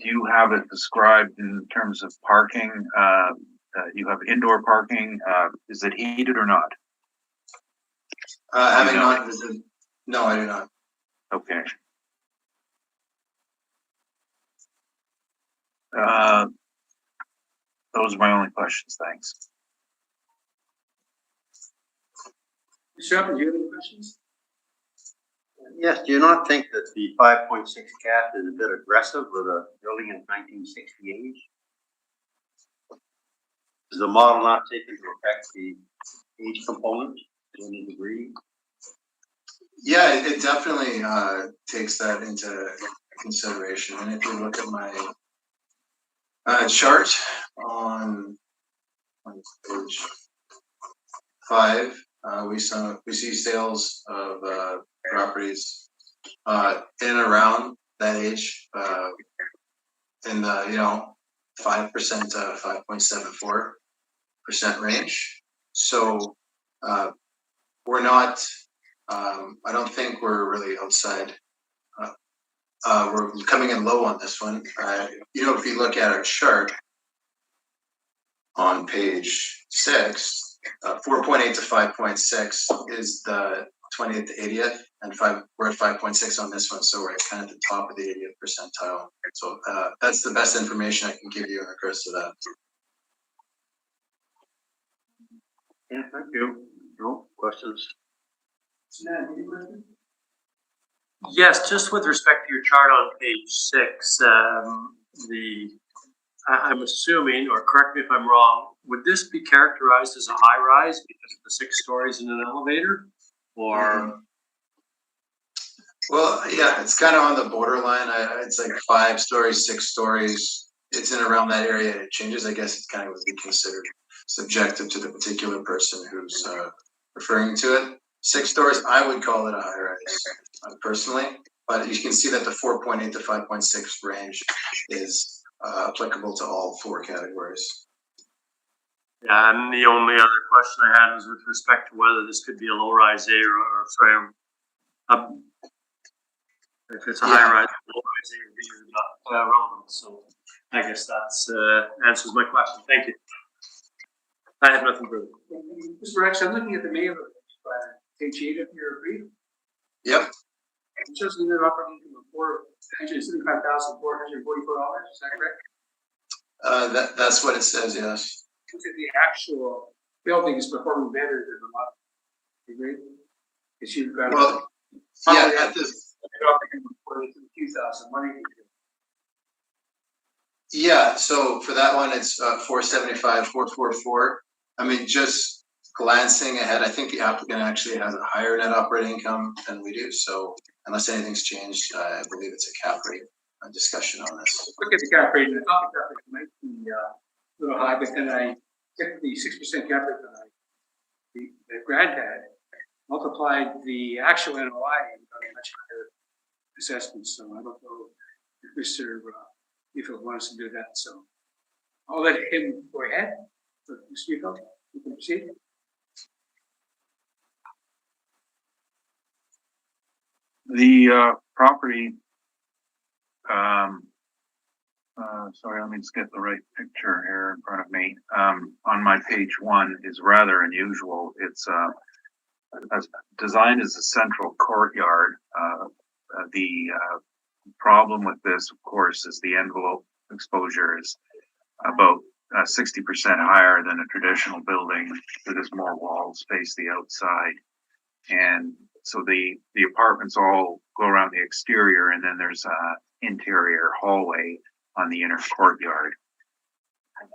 Do you have it described in terms of parking? You have indoor parking. Is it heated or not? Having not visited, no, I do not. Okay. Those are my only questions. Thanks. Mr. Upper, do you have any questions? Yes, do you not think that the 5.6 cap is a bit aggressive with a building in 1968? Does the model not take into effect the age component to any degree? Yeah, it definitely takes that into consideration. And if you look at my chart on page 5, we see sales of properties in and around that age, in the 5% to 5.74% range. So we're not. I don't think we're really outside. We're coming in low on this one. If you look at our chart on page 6, 4.8 to 5.6 is the 20th to 80th, and we're at 5.6 on this one, so we're at kind of the top of the 80th percentile. So that's the best information I can give you in regards to that. Yeah, thank you. No questions? Yes, just with respect to your chart on page 6, I'm assuming, or correct me if I'm wrong, would this be characterized as a high rise because of the 6 stories in an elevator? Or Well, yeah, it's kind of on the borderline. It's like 5 stories, 6 stories. It's in around that area. It changes. I guess it kind of would be considered subjective to the particular person who's referring to it. 6 stories, I would call it a high rise personally, but you can see that the 4.8 to 5.6 range is applicable to all 4 categories. yeah, and the only other question I had was with respect to whether this could be a low rise A or sorry, if it's a high rise, low rise A or B is not relevant. So I guess that's answers my question. Thank you. I have nothing further. Mr. Rex, I'm looking at the May of page 8 of your brief. Yep. It shows the net operating income of $475,444. Is that correct? That's what it says. Yes. Look at the actual building is performing better than the model. You agree? Because you've got at this. Yeah, so for that one, it's 475, 444. I mean, just glancing ahead, I think the applicant actually has a higher net operating income than we do. So unless anything's changed, I believe it's a cap rate discussion on this. Look at the cap rate. I thought the cap rate might be a little high, but then I took the 6% cap rate that the grant had, multiplied the actual NOI and got a much higher assessment. So I don't know if Mr. Neufeld wants to do that. So I'll let him go ahead. So, Mr. Neufeld, you can proceed. The property, sorry, let me just get the right picture here in front of me. On my page 1 is rather unusual. It's designed as a central courtyard. The problem with this, of course, is the envelope exposure is about 60% higher than a traditional building that has more wall space the outside. And so the apartments all go around the exterior, and then there's a interior hallway on the inner courtyard.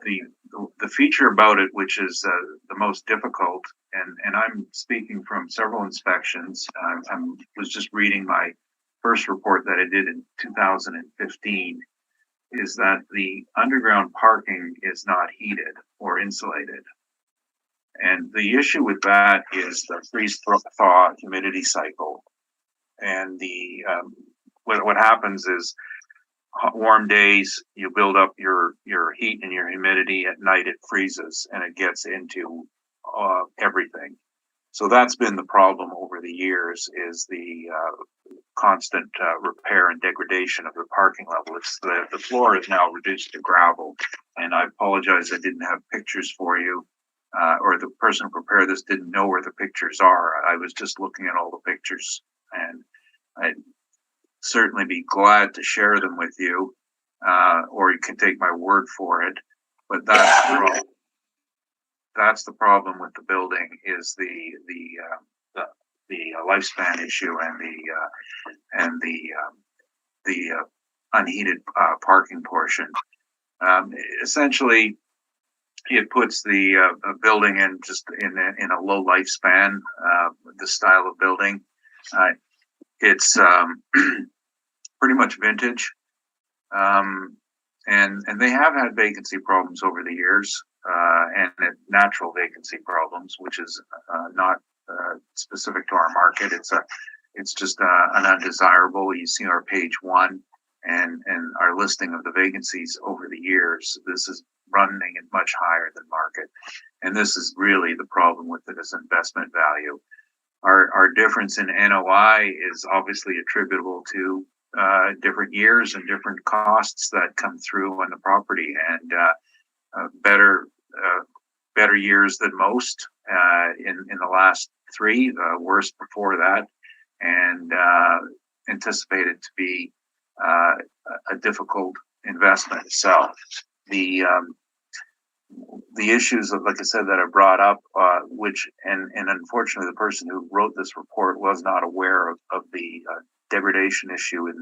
The feature about it, which is the most difficult, and I'm speaking from several inspections. I was just reading my first report that I did in 2015, is that the underground parking is not heated or insulated. And the issue with that is the freeze-thaw humidity cycle. And what happens is warm days, you build up your heat and your humidity. At night, it freezes and it gets into everything. So that's been the problem over the years, is the constant repair and degradation of the parking level. It's the floor is now reduced to gravel. And I apologize, I didn't have pictures for you. Or the person who prepared this didn't know where the pictures are. I was just looking at all the pictures, and I'd certainly be glad to share them with you, or you can take my word for it. But that's the problem with the building, is the lifespan issue and the unheated parking portion. Essentially, it puts the building in a low lifespan. The style of building, it's pretty much vintage, and they have had vacancy problems over the years, and natural vacancy problems, which is not specific to our market. It's just an undesirable. You see our page 1 and our listing of the vacancies over the years. This is running at much higher than market. And this is really the problem with it, is investment value. Our difference in NOI is obviously attributable to different years and different costs that come through on the property, and better better years than most in the last three, worst before that, and anticipated to be a difficult investment itself. The issues, like I said, that I brought up, which and unfortunately the person who wrote this report was not aware of the degradation issue in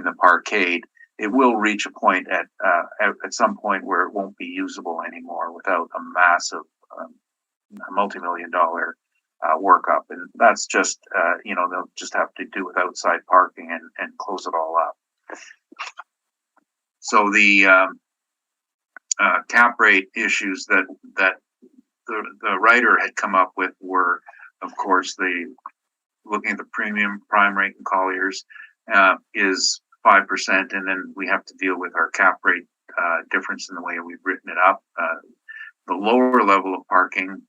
the parkade. It will reach a point at some point where it won't be usable anymore without a massive multi-million-dollar workup, and that's just they'll just have to do with outside parking and close it all up. So the cap rate issues that the writer had come up with were, of course, looking at the premium prime rate in Colliers is 5%, and then we have to deal with our cap rate difference in the way we've written it up. The lower level of parking,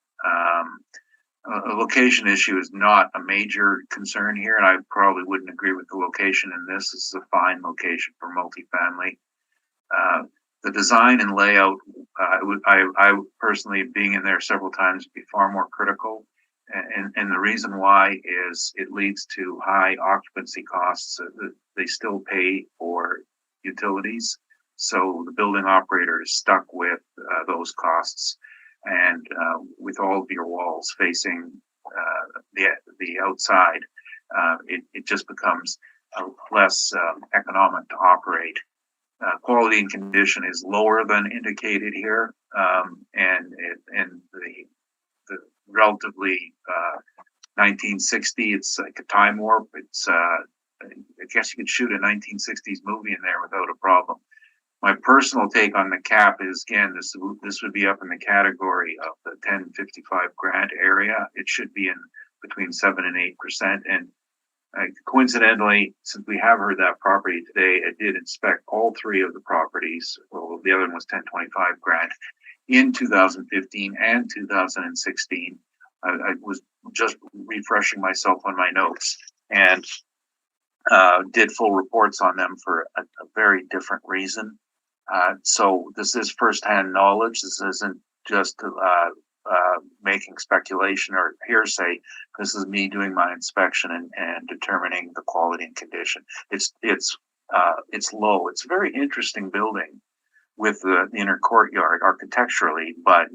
a location issue is not a major concern here, and I probably wouldn't agree with the location in this. This is a fine location for multifamily. The design and layout, I personally, being in there several times, be far more critical. And the reason why is it leads to high occupancy costs. They still pay for utilities. So the building operator is stuck with those costs. And with all of your walls facing the outside, it just becomes less economic to operate. Quality and condition is lower than indicated here, and the relatively 1960. It's like a time warp. It's I guess you could shoot a 1960s movie in there without a problem. My personal take on the cap is, again, this would be up in the category of the 10-55 grand area. It should be in between 7 and 8%. And coincidentally, since we have heard that property today, I did inspect all three of the properties. Well, the other one was 10-25 grand in 2015 and 2016. I was just refreshing myself on my notes and did full reports on them for a very different reason. So this is firsthand knowledge. This isn't just making speculation or hearsay. This is me doing my inspection and determining the quality and condition. It's low. It's a very interesting building with the inner courtyard architecturally, but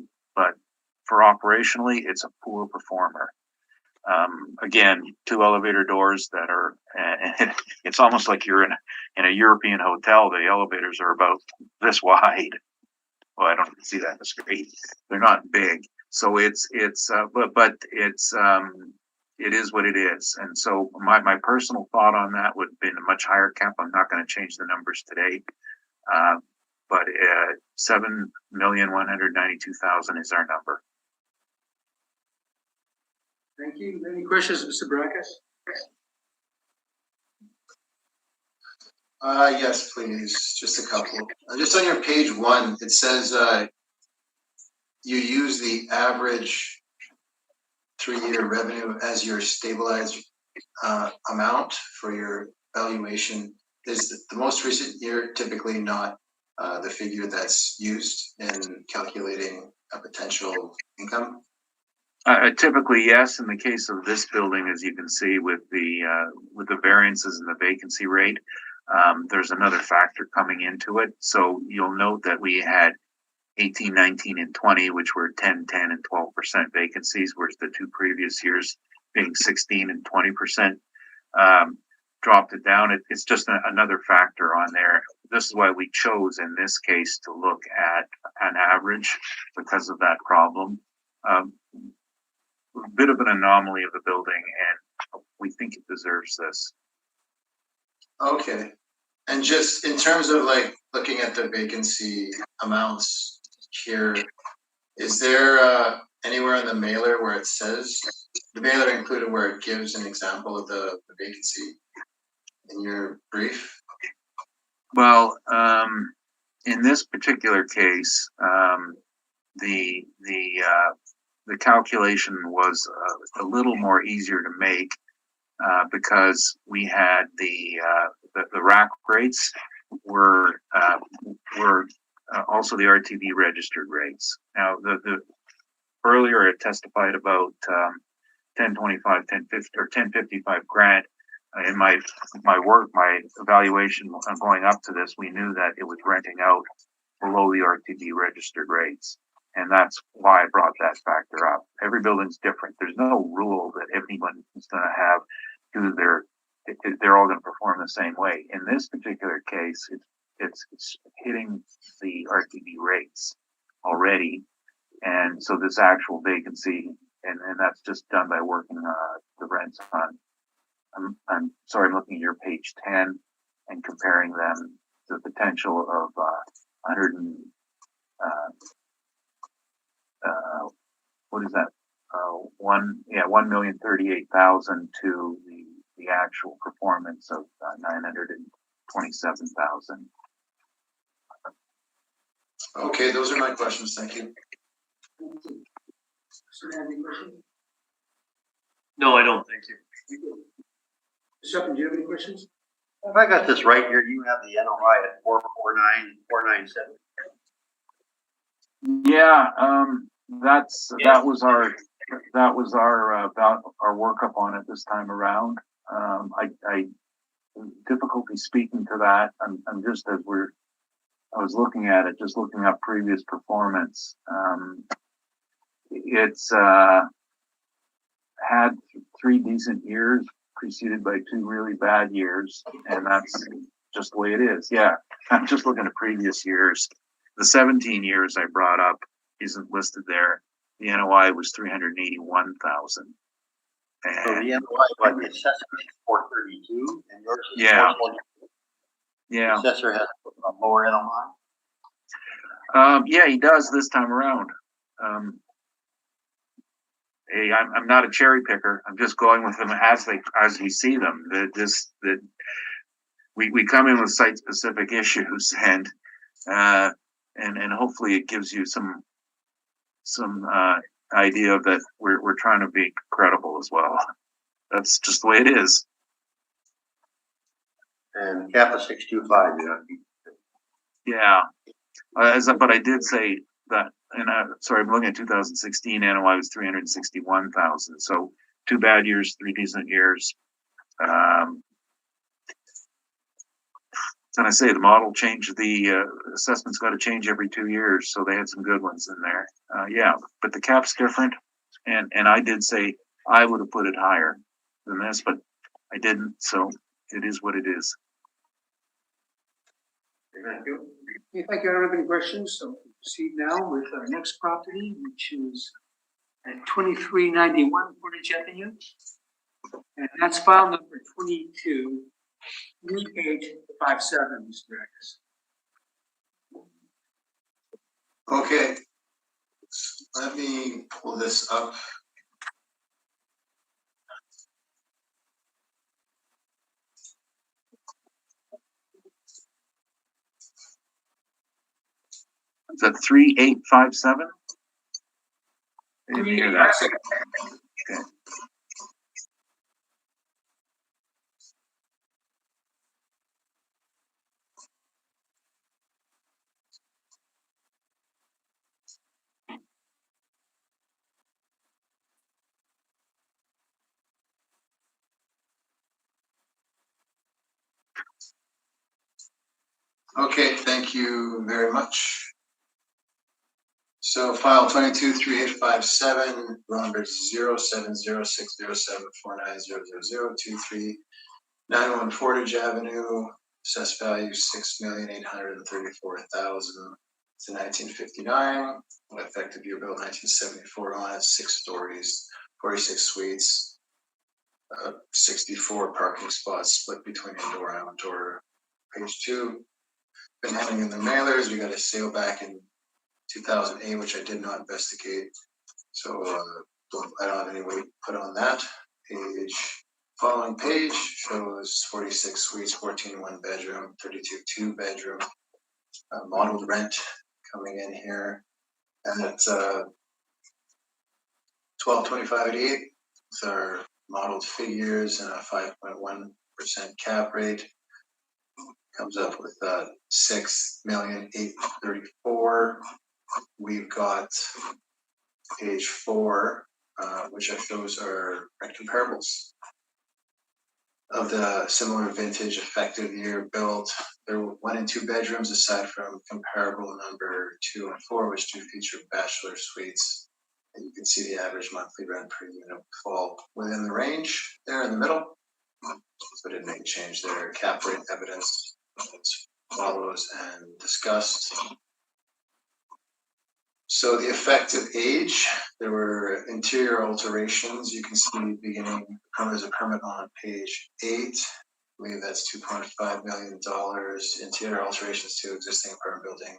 for operationally, it's a poor performer. Again, 2 elevator doors that are, it's almost like you're in a European hotel. The elevators are about this wide. Well, I don't see that in the screen. They're not big. So it is what it is. And so my personal thought on that would have been a much higher cap. I'm not going to change the numbers today. But 7,192,000 is our number. Thank you. Any questions, Mr. Baracus? Yes, please. Just a couple. Just on your page 1, it says you use the average 3-year revenue as your stabilized amount for your valuation. Is the most recent year typically not the figure that's used in calculating a potential income? Typically, yes. In the case of this building, as you can see, with the variances in the vacancy rate, there's another factor coming into it. So you'll note that we had 18, 19, and 20, which were 10, 10, and 12% vacancies, whereas the 2 previous years being 16 and 20%, dropped it down. It's just another factor on there. This is why we chose in this case to look at an average because of that problem. A bit of an anomaly of the building, and we think it deserves this. Okay. And just in terms of like looking at the vacancy amounts here, is there anywhere in the mailer where it says, the mailer included where it gives an example of the vacancy in your brief? Well, in this particular case, the calculation was a little more easier to make because we had the rack rates were also the RTB registered rates. Now, the earlier it testified about 1025, 1050, or 1055 grant. In my work, my evaluation going up to this, we knew that it was renting out below the RTB registered rates. And that's why I brought that factor up. Every building's different. There's no rule that everyone is going to have they're all going to perform the same way. In this particular case, it's hitting the RTB rates already. And so this actual vacancy, and that's just done by working the rents on, I'm sorry, I'm looking at your page 10 and comparing them to the potential of 1,038,000 to the actual performance of 927,000. Okay, those are my questions. Thank you. No, I don't, thank you. Mr. Upton, do you have any questions? If I got this right here, you have the NOI at 449,497. Yeah, that was our workup on it this time around. I difficulty speaking to that. I'm just I was looking at it, just looking up previous performance. It's had 3 decent years preceded by 2 really bad years, and that's just the way it is. Yeah, I'm just looking at previous years. The 17 years I brought up isn't listed there. The NOI was 381,000. So the NOI by the assessor is 432, and yours is 420. Yeah. The assessor has a lower NOI. Yeah, he does this time around. Hey, I'm not a cherry picker. I'm just going with them as we see them. We come in with site specific issues, and hopefully it gives you some idea that we're trying to be credible as well. That's just the way it is. And cap of 625, Yeah. But I did say that, and sorry, I'm looking at 2016. NOI was 361,000. So 2 bad years, 3 decent years. And I say the model changed. The assessment's got to change every 2 years, so they had some good ones in there. Yeah, but the cap's different, and I did say I would have put it higher than this, but I didn't. So it is what it is. Thank you. Okay, thank you. I don't have any questions, so we'll proceed now with our next property, which is at 2391 Portage Avenue, and that's file number 22. 3857, Mr. X. Okay, let me pull this up. Is that 3857? I didn't hear that. Okay. Okay, thank you very much. So file 223857, number 07060749002391 Portage Avenue, assessed value 6,834,000 to 1959. Effective year built 1974 on it, 6 stories, 46 suites, 64 parking spots split between indoor and outdoor. Page 2. Been handing in the mailers. We got a sale back in 2008, which I did not investigate, so I don't have any weight put on that. Following page shows 46 suites, 14 1-bedroom, 32 2-bedroom, modeled rent coming in here at 1225.88 with our modeled figures and a 5.1% cap rate. comes up with 6,834,000. We've got page 4, which shows our rent comparables of the similar vintage effective year built. There were 1 and 2 bedrooms aside from comparable number 2 and 4, which do feature bachelor suites. And you can see the average monthly rent per unit fall within the range there in the middle. So didn't make a change there. Cap rate evidence as follows and discussed. So the effective age, there were interior alterations. You can see beginning, there's a permit on page 8. I believe that's $2.5 million. Interior alterations to existing apartment building,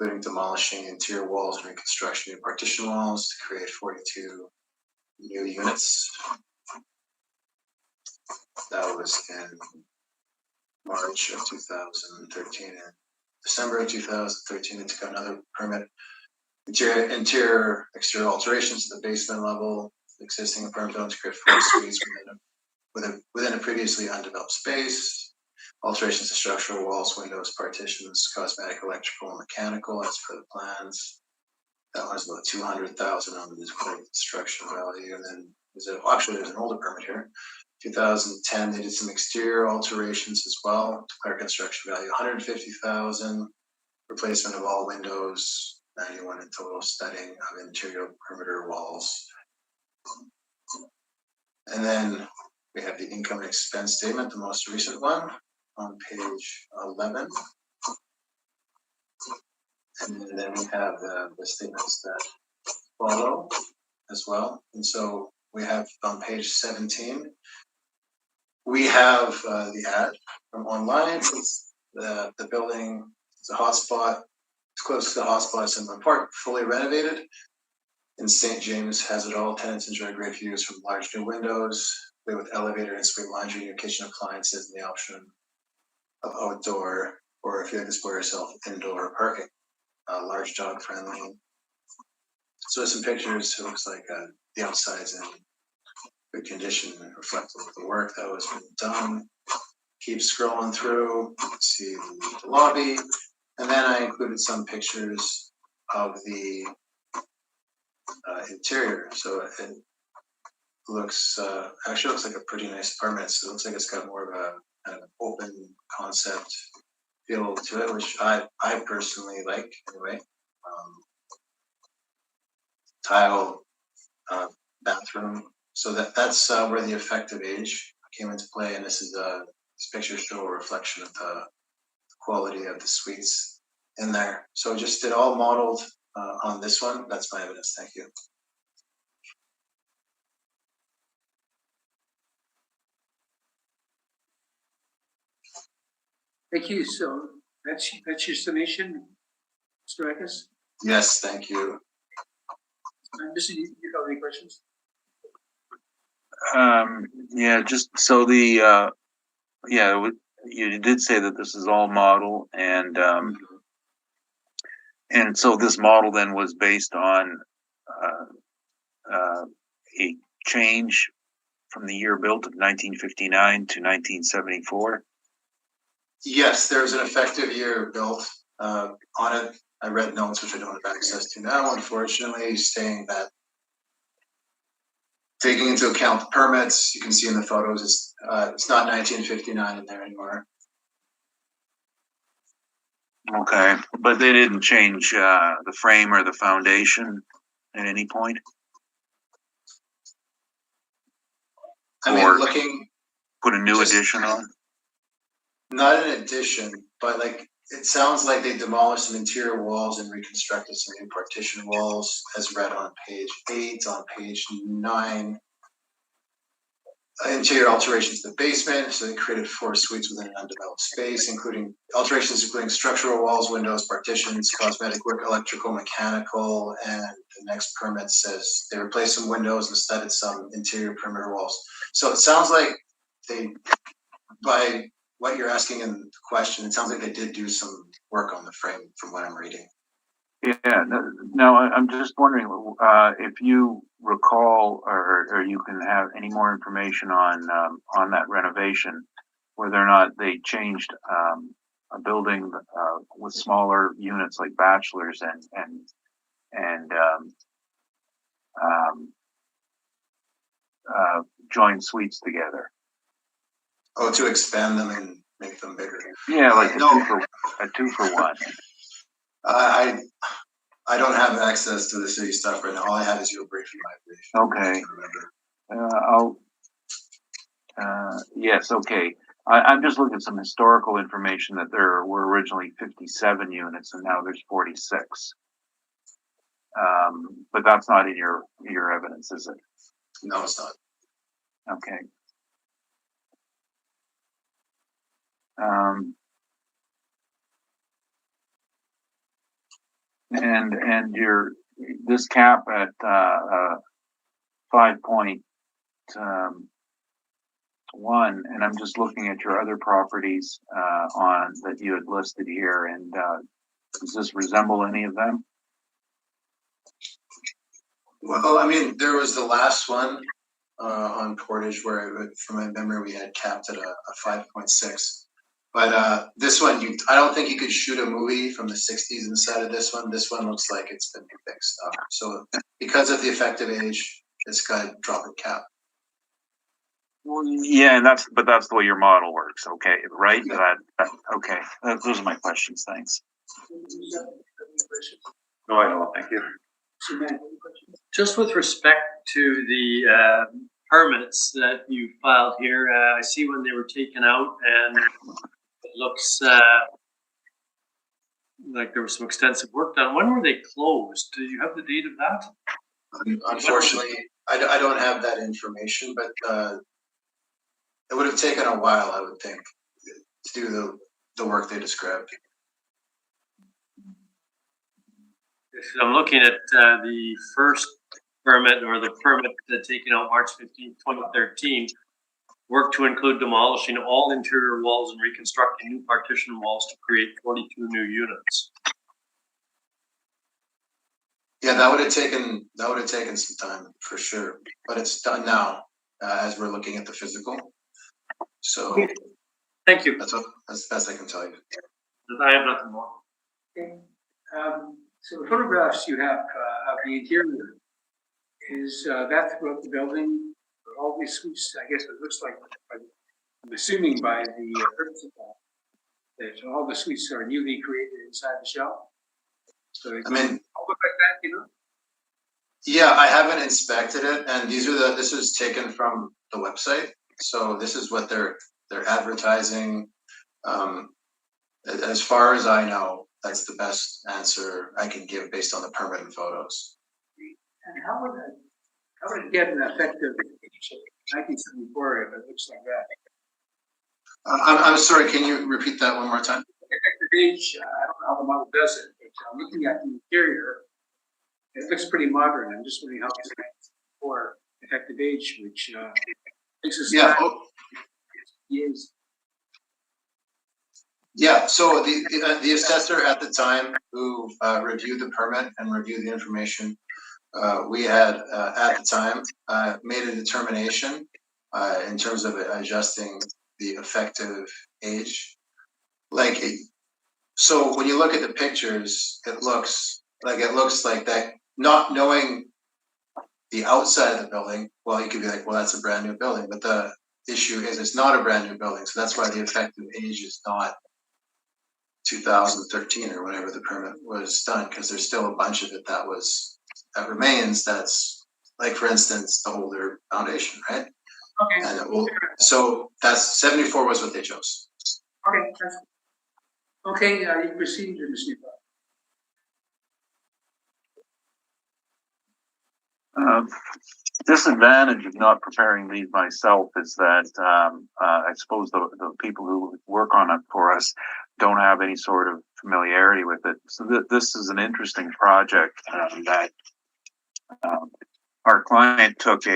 including demolishing interior walls and reconstruction of partition walls to create 42 new units. That was in March of 2013 and December of 2013. They took another permit. Interior, exterior alterations to the basement level, existing apartment buildings create 4 suites within a previously undeveloped space. Alterations to structural walls, windows, partitions, cosmetic, electrical, and mechanical as per the plans. That was about $200,000 on the construction value. And then there's an older permit here. 2010, they did some exterior alterations as well. Declared construction value $150,000. Replacement of all windows, 91 in total, studding of interior perimeter walls. And then we have the income and expense statement, the most recent one, on page 11. And then we have the statements that follow as well. And so we have on page 17, we have the ad from online. It's the building, it's a hotspot. It's close to the hotspot, Assembly Park, fully renovated. In St. James has it all. Tenants enjoy great views from large new windows, with elevator and suite laundry, new kitchen appliances, and the option of outdoor, or if you like to spoil yourself, indoor parking. Large dog friendly. So there's some pictures. It looks like the outside's in good condition and reflective of the work that was done. Keep scrolling through, see the lobby. And then I included some pictures of the interior. So it looks, actually looks like a pretty nice apartment. So it looks like it's got more of a kind of open concept feel to it, which I personally like anyway. Tile bathroom. So that's where the effective age came into play. And these pictures show a reflection of the quality of the suites in there. So just it all modeled on this one. That's my evidence. Thank you. Thank you. So that's your summation, Mr. Eckes? Yes, thank you. Mr. You have any questions? Yeah, just so the you did say that this is all model, and so this model then was based on a change from the year built of 1959 to 1974. Yes, there's an effective year built on it. I read notes, which I don't have access to now, unfortunately, saying that taking into account the permits, you can see in the photos, it's not 1959 in there anymore. Okay, but they didn't change the frame or the foundation at any point? I mean, looking... Put a new addition on? Not an addition, but like, it sounds like they demolished some interior walls and reconstructed some new partition walls, as read on page 8, on page 9. Interior alterations to the basement, so they created 4 suites within an undeveloped space, including alterations including structural walls, windows, partitions, cosmetic work, electrical, mechanical, and the next permit says they replaced some windows and studded some interior perimeter walls. So it sounds like they, by what you're asking in the question, it sounds like they did do some work on the frame from what I'm reading. Yeah, no, I'm just wondering if you recall, or you can have any more information on that renovation. whether or not they changed, a building, with smaller units like bachelors and join suites together. Oh, to expand them and make them bigger. Yeah, like No. a two for one. I don't have access to the city stuff right now. All I have is your brief and my brief. Okay. I can't remember. Yes, okay. I'm just looking at some historical information that there were originally 57 units and now there's 46. But that's not in your evidence, is it? No, it's not. Okay. And this cap at 5.1, and I'm just looking at your other properties on that you had listed here, and does this resemble any of them? Well, I mean, there was the last one on Portage where, from my memory, we had capped at a 5.6. But this one, I don't think you could shoot a movie from the 60s inside of this one. This one looks like it's been fixed up. So because of the effective age, it's got to drop a cap. Well, yeah, and that's the way your model works. Okay, right? Yeah. Okay. Those are my questions. Thanks. No, I don't. Thank you. Just with respect to the permits that you filed here, I see when they were taken out, and it looks like there was some extensive work done. When were they closed? Do you have the date of that? Unfortunately, I don't have that information, but it would have taken a while, I would think, to do the work they described. I'm looking at the first permit, or the permit taken out March 15, 2013. Work to include demolishing all interior walls and reconstructing new partition walls to create 42 new units. Yeah, that would have taken some time for sure, but it's done now as we're looking at the physical. So thank you. That's the best I can tell you. I have nothing more. Okay. So the photographs you have of the interior, is that throughout the building? All these suites, I guess it looks like, I'm assuming by the principal, that all the suites are newly created inside the shell. So I mean, all look like that, you know? Yeah, I haven't inspected it, and this is taken from the website. So this is what they're advertising. As far as I know, that's the best answer I can give based on the permit and photos. And how would it get an effective 1974 if it looks like that? I'm sorry, can you repeat that one more time? Effective age, I don't know how the model does it, but looking at the interior, it looks pretty modern. I'm just wondering how it's 1974 effective age, which makes us years. Yeah, so the assessor at the time who reviewed the permit and reviewed the information, we had at the time made a determination in terms of adjusting the effective age. So when you look at the pictures, it looks like that, not knowing the outside of the building, well, you could be like, well, that's a brand new building, but the issue is it's not a brand new building. So that's why the effective age is not 2013 or whenever the permit was done, because there's still a bunch of it that remains. That's like, for instance, the older foundation, right? Okay. And so that's 74 was what they chose. Okay. Okay. You proceed, Mr. Disadvantage of not preparing these myself is that I suppose the people who work on it for us don't have any sort of familiarity with it. So this is an interesting project that our client took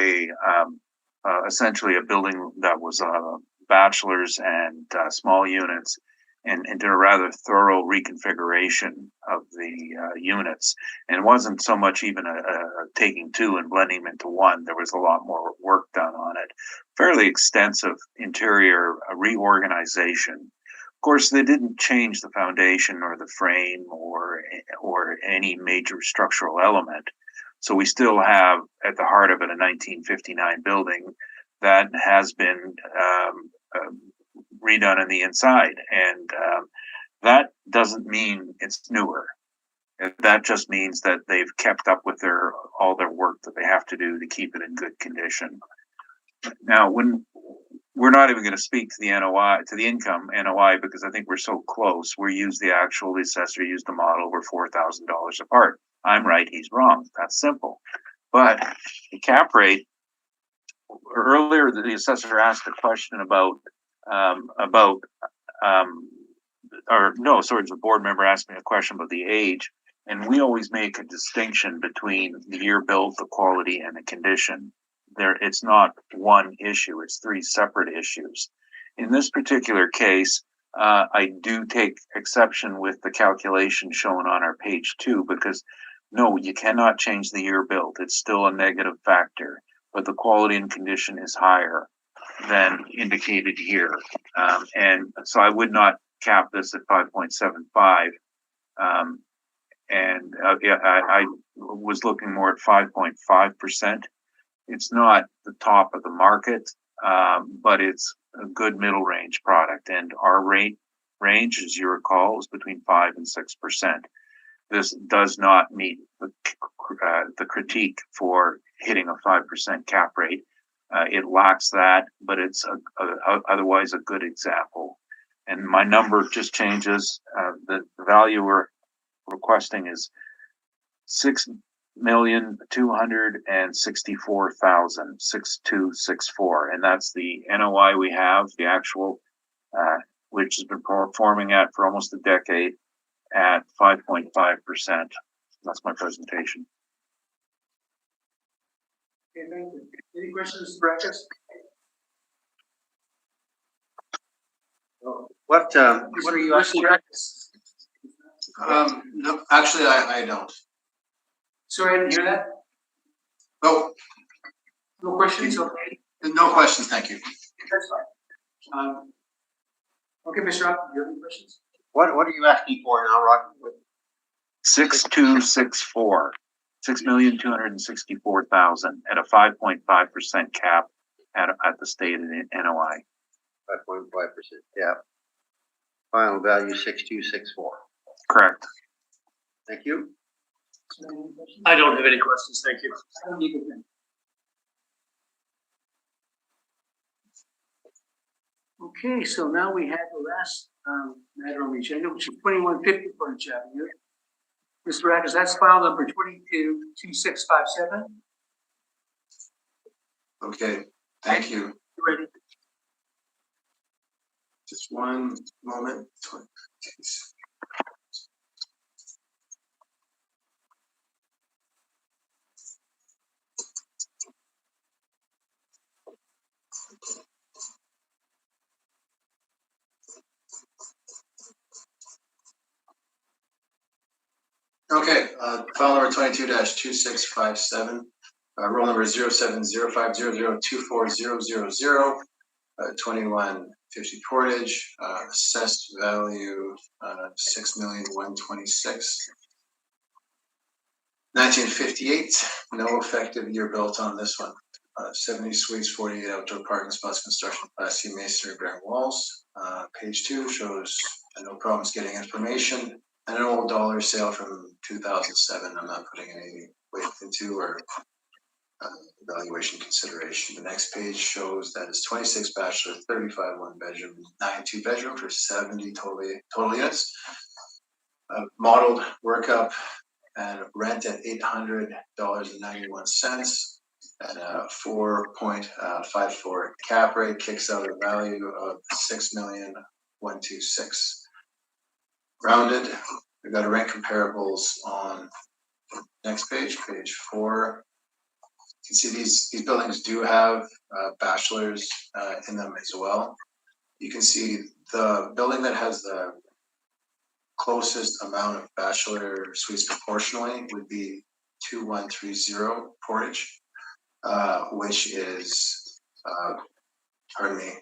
essentially a building that was bachelors and small units, and did a rather thorough reconfiguration of the units. And it wasn't so much even a taking two and blending them into one. There was a lot more work done on it. Fairly extensive interior reorganization. Of course, they didn't change the foundation or the frame or any major structural element. So we still have at the heart of it a 1959 building that has been redone on the inside, and that doesn't mean it's newer. That just means that they've kept up with all their work that they have to do to keep it in good condition. Now, when we're not even going to speak to the NOI, to the income NOI, because I think we're so close. The assessor used the model. We're $4,000 apart. I'm right, he's wrong. That's simple. But the cap rate, earlier the assessor asked a question the board member asked me a question about the age, and we always make a distinction between the year built, the quality, and the condition. It's not one issue, it's three separate issues. In this particular case, I do take exception with the calculation shown on our page 2, because no, you cannot change the year built. It's still a negative factor, but the quality and condition is higher than indicated here. And so I would not cap this at 5.75. I was looking more at 5.5%. It's not the top of the market, but it's a good middle range product. And our rate range, as you recall, is between 5 and 6%. This does not meet the critique for hitting a 5% cap rate. It lacks that, but it's otherwise a good example. And my number just changes. The value we're requesting is $6,264,000, and that's the NOI we have, the actual, which has been performing at for almost a decade at 5.5%. That's my presentation. Okay, thank you. Any questions, Brackus? What are you asking? No, actually, I don't. Sorry, I didn't hear that. Oh, No questions? Okay, no questions, thank you. that's fine. Okay, Mr. Up, do you have any questions? What are you asking for now, Rocky? 6,264, 6,264,000 at a 5.5% cap at the stated NOI. 5.5%. Yeah. Final value 6,264. Correct. Thank you. Any questions? I don't have any questions, thank you. I don't need to think. Okay, so now we have the last matter on the agenda, which is 2150 Furniture Avenue. Mr. Brackus, that's file number 222657. Okay, thank you. You ready? Just one moment. Okay, file number 22-2657, roll number 0705002400, 2150 Portage, assessed value 6,126,000. 1958, no effective year built on this one. 70 suites, 48 outdoor parking spots, construction Class C masonry, bare walls. Page 2 shows no problems getting information. And an old dollar sale from 2007. I'm not putting any weight into or evaluation consideration. The next page shows that it's 26 bachelor, 35 one bedroom, 9 2 bedroom for 70 total units. Modeled workup and rent at $800.91 and a 4.54 cap rate kicks out a value of $6,126,000. Rounded. We've got a rent comparables on next page, page 4. You can see these buildings do have bachelors in them as well. you can see the building that has the closest amount of bachelor suites proportionally would be 2130 Portage, which is, pardon me,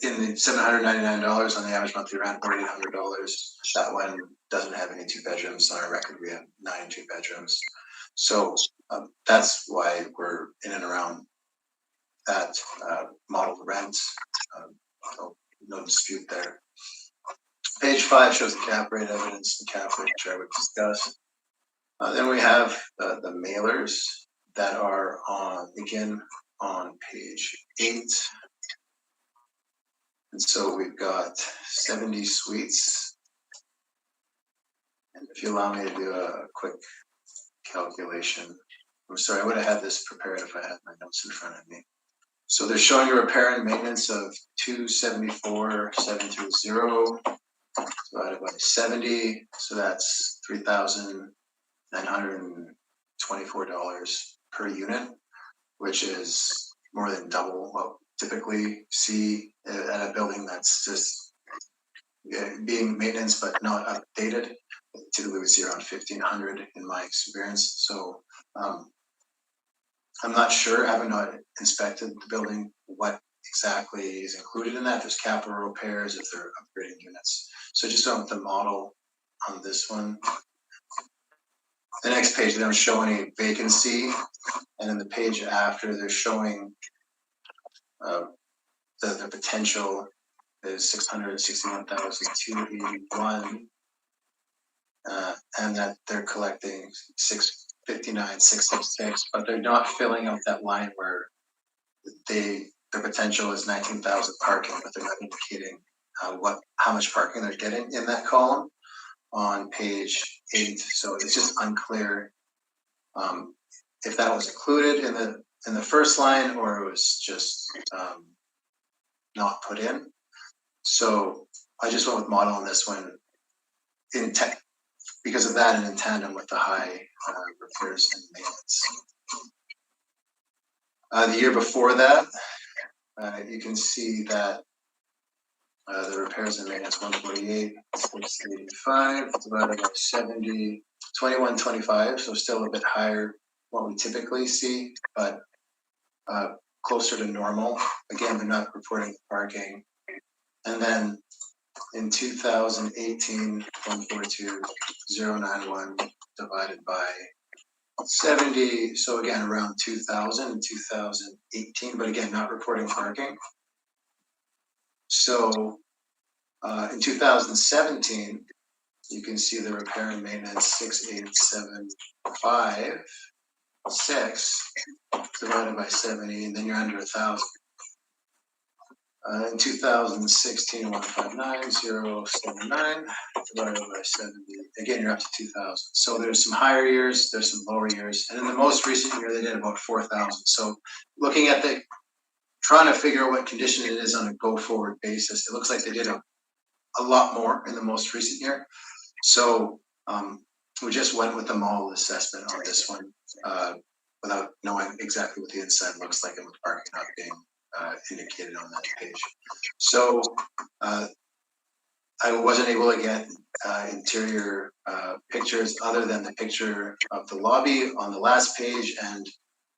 in the $799 on the average monthly rent, or $800. That one doesn't have any 2 bedrooms. On our record, we have 9 2-bedrooms. So that's why we're in and around that model rents. No dispute there. Page 5 shows the cap rate evidence, the cap rate which I would discuss. Then we have the mailers that are again on page 8. And so we've got 70 suites. And if you allow me to do a quick calculation, I'm sorry, I would have had this prepared if I had my notes in front of me. So they're showing a repair and maintenance of $274,730 divided by 70. So that's $3,924 per unit, which is more than double what typically see at a building that's just being maintenance but not updated. Typically we see around 1,500 in my experience. So I'm not sure, I haven't not inspected the building, what exactly is included in that. There's capital repairs if they're upgrading units. So just on the model on this one. The next page, they don't show any vacancy, and then the page after, they're showing the potential is 661,281, and that they're collecting 659,666, but they're not filling out that line where their potential is 19,000 parking, but they're not indicating how much parking they're getting in that column on page 8. So it's just unclear if that was included in the first line or it was just not put in. So I just went with model on this one because of that and in tandem with the high repairs and maintenance. The year before that, you can see that the repairs and maintenance 148, 685 divided by 70, 2125, so still a bit higher what we typically see, but closer to normal. Again, they're not reporting parking. And then in 2018, 142,091 divided by 70, so again around 2,000 in 2018, but again not reporting parking. So in 2017, you can see the repair and maintenance 6,875.6 divided by 70, and then you're under 1,000. In 2016, 159,079 divided by 70. Again, you're up to 2,000. So there's some higher years, there's some lower years, and in the most recent year, they did about 4,000. So looking at trying to figure out what condition it is on a go-forward basis, it looks like they did a lot more in the most recent year. So we just went with the model assessment on this one without knowing exactly what the inside looks like and with parking not being indicated on that page. So I wasn't able to get interior pictures other than the picture of the lobby on the last page and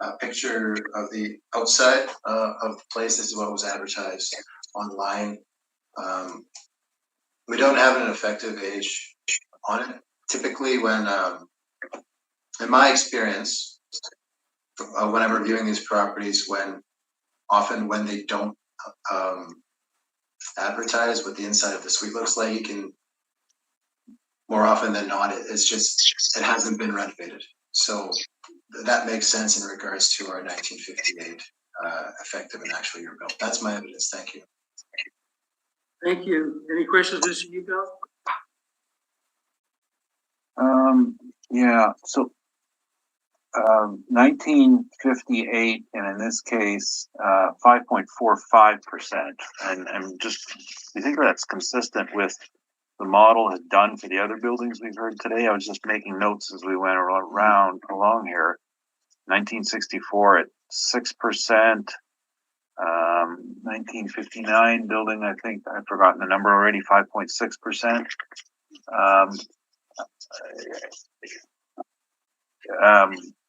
a picture of the outside of the place. This is what was advertised online. We don't have an effective age on it. Typically when, in my experience, when I'm reviewing these properties, often when they don't advertise what the inside of the suite looks like, you can, more often than not, it hasn't been renovated. So that makes sense in regards to our 1958 effective and actual year built. That's my evidence. Thank you. Thank you. Any questions, Mr. Hugo? Yeah, so 1958, and in this case, 5.45%. And just, you think that's consistent with the model has done for the other buildings we've heard today? I was just making notes as we went along here. 1964 at 6%, 1959 building, I think I've forgotten the number already, 5.6%.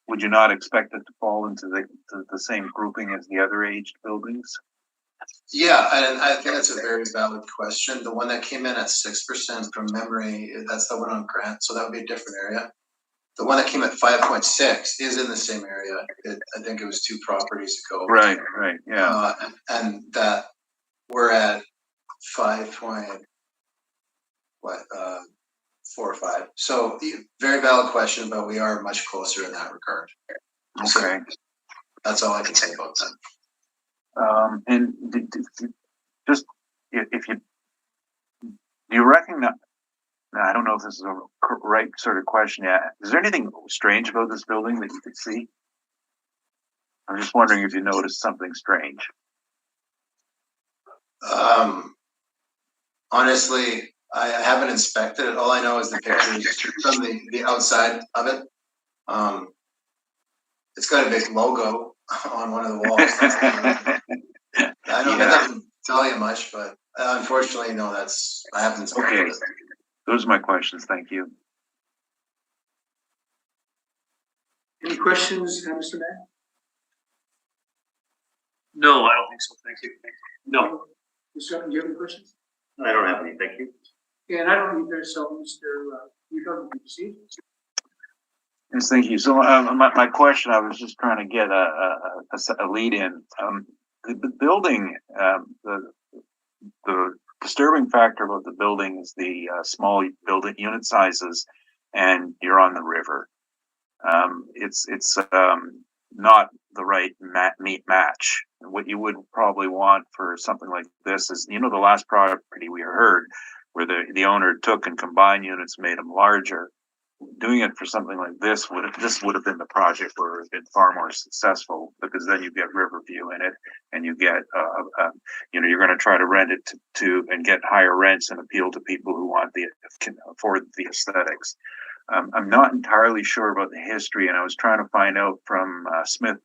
Would you not expect it to fall into the same grouping as the other aged buildings? Yeah, and I think that's a very valid question. The one that came in at 6% from memory, that's the one on Grant, so that would be a different area. The one that came at 5.6 is in the same area. I think it was 2 properties ago. Right, yeah. And that we're at 4 or 5. So very valid question, but we are much closer in that regard. Okay. So that's all I can say about that. And just if you do you reckon that, I don't know if this is a right sort of question yet. Is there anything strange about this building that you could see? I'm just wondering if you noticed something strange. Honestly, I haven't inspected it. All I know is the pictures from the outside of it. It's got a big logo on one of the walls. I know that doesn't tell you much, but unfortunately, no, I haven't inspected it. Those are my questions. Thank you. Any questions, Mr. Mayor? No, I don't think so. Thank you. No, Mr. Upton, do you have any questions? I don't have any, thank you. Yeah, and I don't either, so Mr. You don't proceed. Yes, thank you. So my question, I was just trying to get a lead in. The building, the disturbing factor about the building is the small building unit sizes, and you're on the river. It's not the right meat match. What you would probably want for something like this is, the last property we heard where the owner took and combined units, made them larger. Doing it for something like this would have been the project where it would have been far more successful, because then you get Riverview in it, and you get you're going to try to rent it to and get higher rents and appeal to people who can afford the aesthetics. I'm not entirely sure about the history, and I was trying to find out from Smith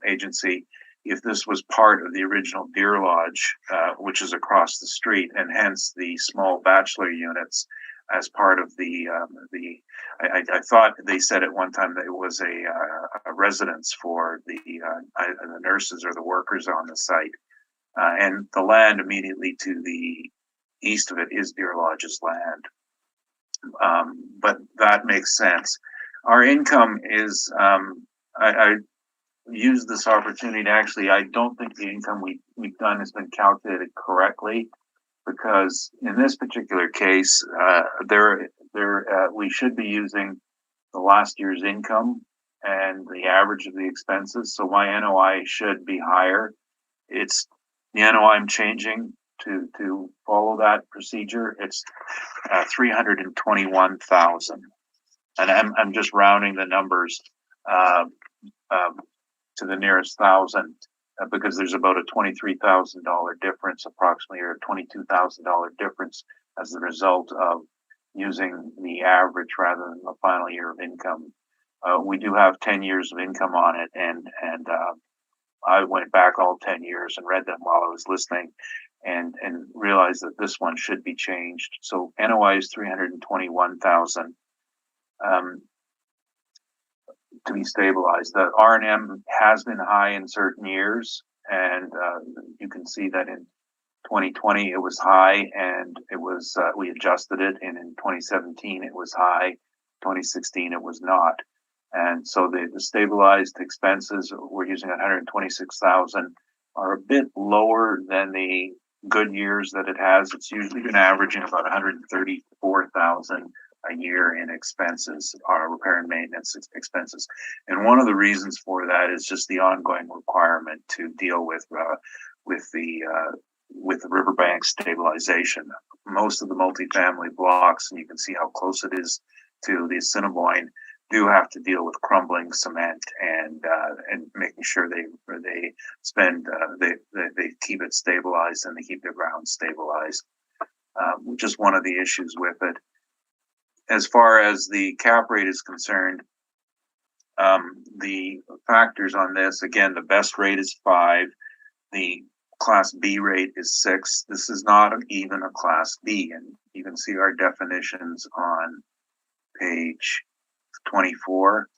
Agency if this was part of the original Deer Lodge, which is across the street, and hence the small bachelor units as part of I thought they said at one time that it was a residence for the nurses or the workers on the site, and the land immediately to the east of it is Deer Lodge's land. But that makes sense. Our income is, I use this opportunity to I don't think the income we've done has been calculated correctly, because in this particular case, we should be using the last year's income and the average of the expenses. So my NOI should be higher. It's the NOI I'm changing to follow that procedure. It's 321,000, and I'm just rounding the numbers to the nearest thousand, because there's about a $23,000 difference, approximately, or a $22,000 difference as the result of using the average rather than the final year of income. We do have 10 years of income on it, and I went back all 10 years and read them while I was listening, and realized that this one should be changed. So NOI is 321,000 to be stabilized. The R&M has been high in certain years, and you can see that in 2020 it was high, and it was we adjusted it, and in 2017 it was high, 2016 it was not. And so the stabilized expenses, we're using 126,000, are a bit lower than the good years that it has. It's usually been averaging about 134,000 a year in expenses, our repair and maintenance expenses. And one of the reasons for that is just the ongoing requirement to deal with the riverbank stabilization. Most of the multifamily blocks, and you can see how close it is to the Assiniboine, do have to deal with crumbling cement and making sure they keep it stabilized and they keep their ground stabilized, which is one of the issues with it. As far as the cap rate is concerned, the factors on this, again, the best rate is 5. the Class B rate is 6. This is not even a Class B, and you can see our definitions on page 24,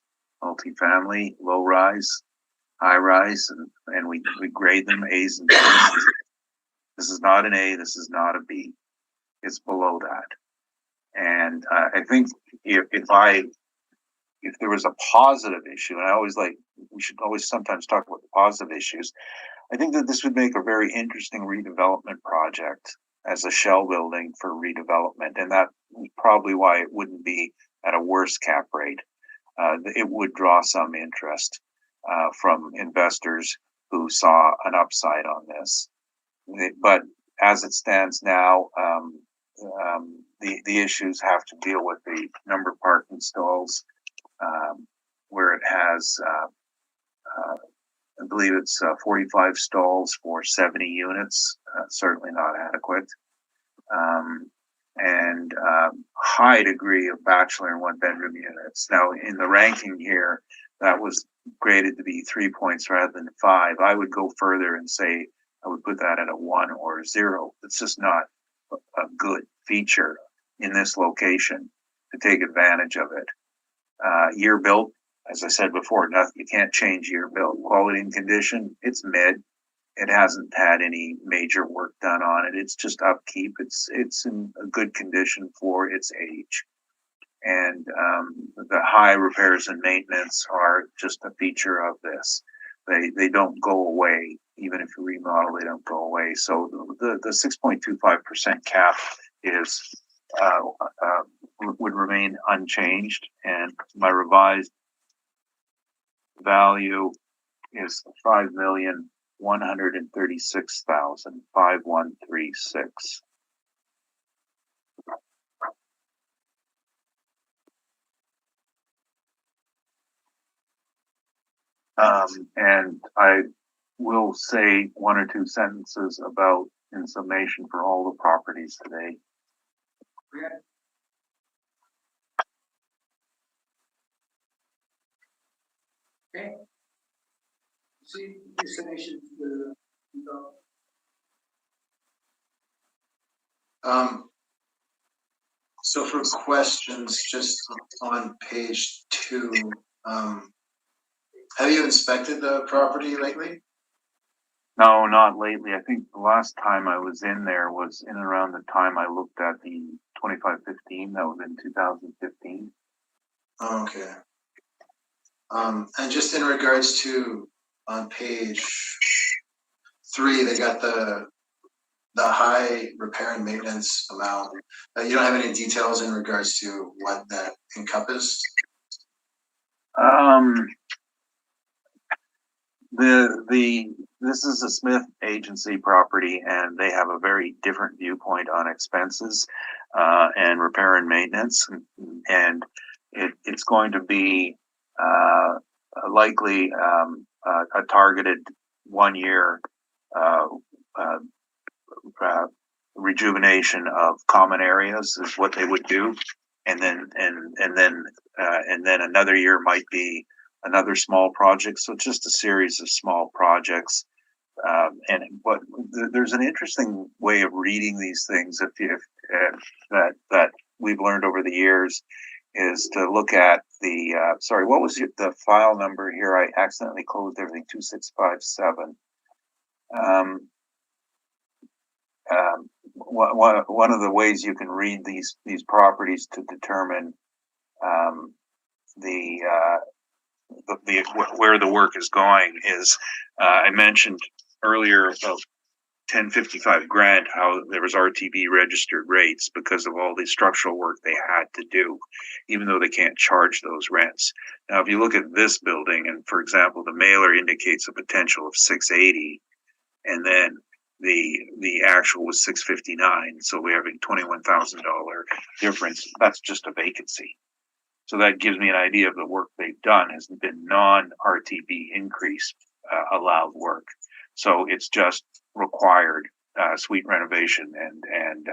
multifamily, low rise, high rise, and we grade them A's and B's. This is not an A, this is not a B. It's below that. And I think if there was a positive issue, and we should always sometimes talk about the positive issues, I think that this would make a very interesting redevelopment project as a shell building for redevelopment. And that's probably why it wouldn't be at a worse cap rate. It would draw some interest from investors who saw an upside on this. But as it stands now, the issues have to deal with the number of parking stalls, where it has, I believe it's 45 stalls for 70 units, certainly not adequate. And high degree of bachelor and 1-bedroom units. Now, in the ranking here, that was graded to be 3 points rather than 5. I would go further and say I would put that at a 1 or a 0. It's just not a good feature in this location to take advantage of it. Year built, as I said before, you can't change year built. Quality and condition, it's mid. It hasn't had any major work done on it. It's just upkeep. It's in a good condition for its age. And the high repairs and maintenance are just a feature of this. They don't go away. Even if you remodel, they don't go away. So the 6.25% cap is would remain unchanged, and my revised value is $5,136,5136. And I will say one or two sentences about, in summation, for all the properties today. Okay. See, destination. So for questions, just on page 2, have you inspected the property lately? No, not lately. I think the last time I was in there was in and around the time I looked at the 2515. That was in 2015. Okay. And just in regards to on page 3, they got the high repair and maintenance amount. You don't have any details in regards to what that encompassed? This is a Smith agency property, and they have a very different viewpoint on expenses and repair and maintenance, and it's going to be likely a targeted 1 year rejuvenation of common areas is what they would do, and then another year might be another small project. So it's just a series of small projects. But there's an interesting way of reading these things that we've learned over the years, is to look at the sorry, what was the file number here? I accidentally closed everything. 2657. One of the ways you can read these properties to determine where the work is going is, I mentioned earlier about 1055 Grant, how there was RTB registered rates because of all the structural work they had to do, even though they can't charge those rents. Now, if you look at this building, and for example, the mailer indicates a potential of 680, and then the actual was 659, so we're having $21,000 difference. That's just a vacancy. So that gives me an idea of the work they've done has been non-RTB increase allowed work. So it's just required suite renovation, and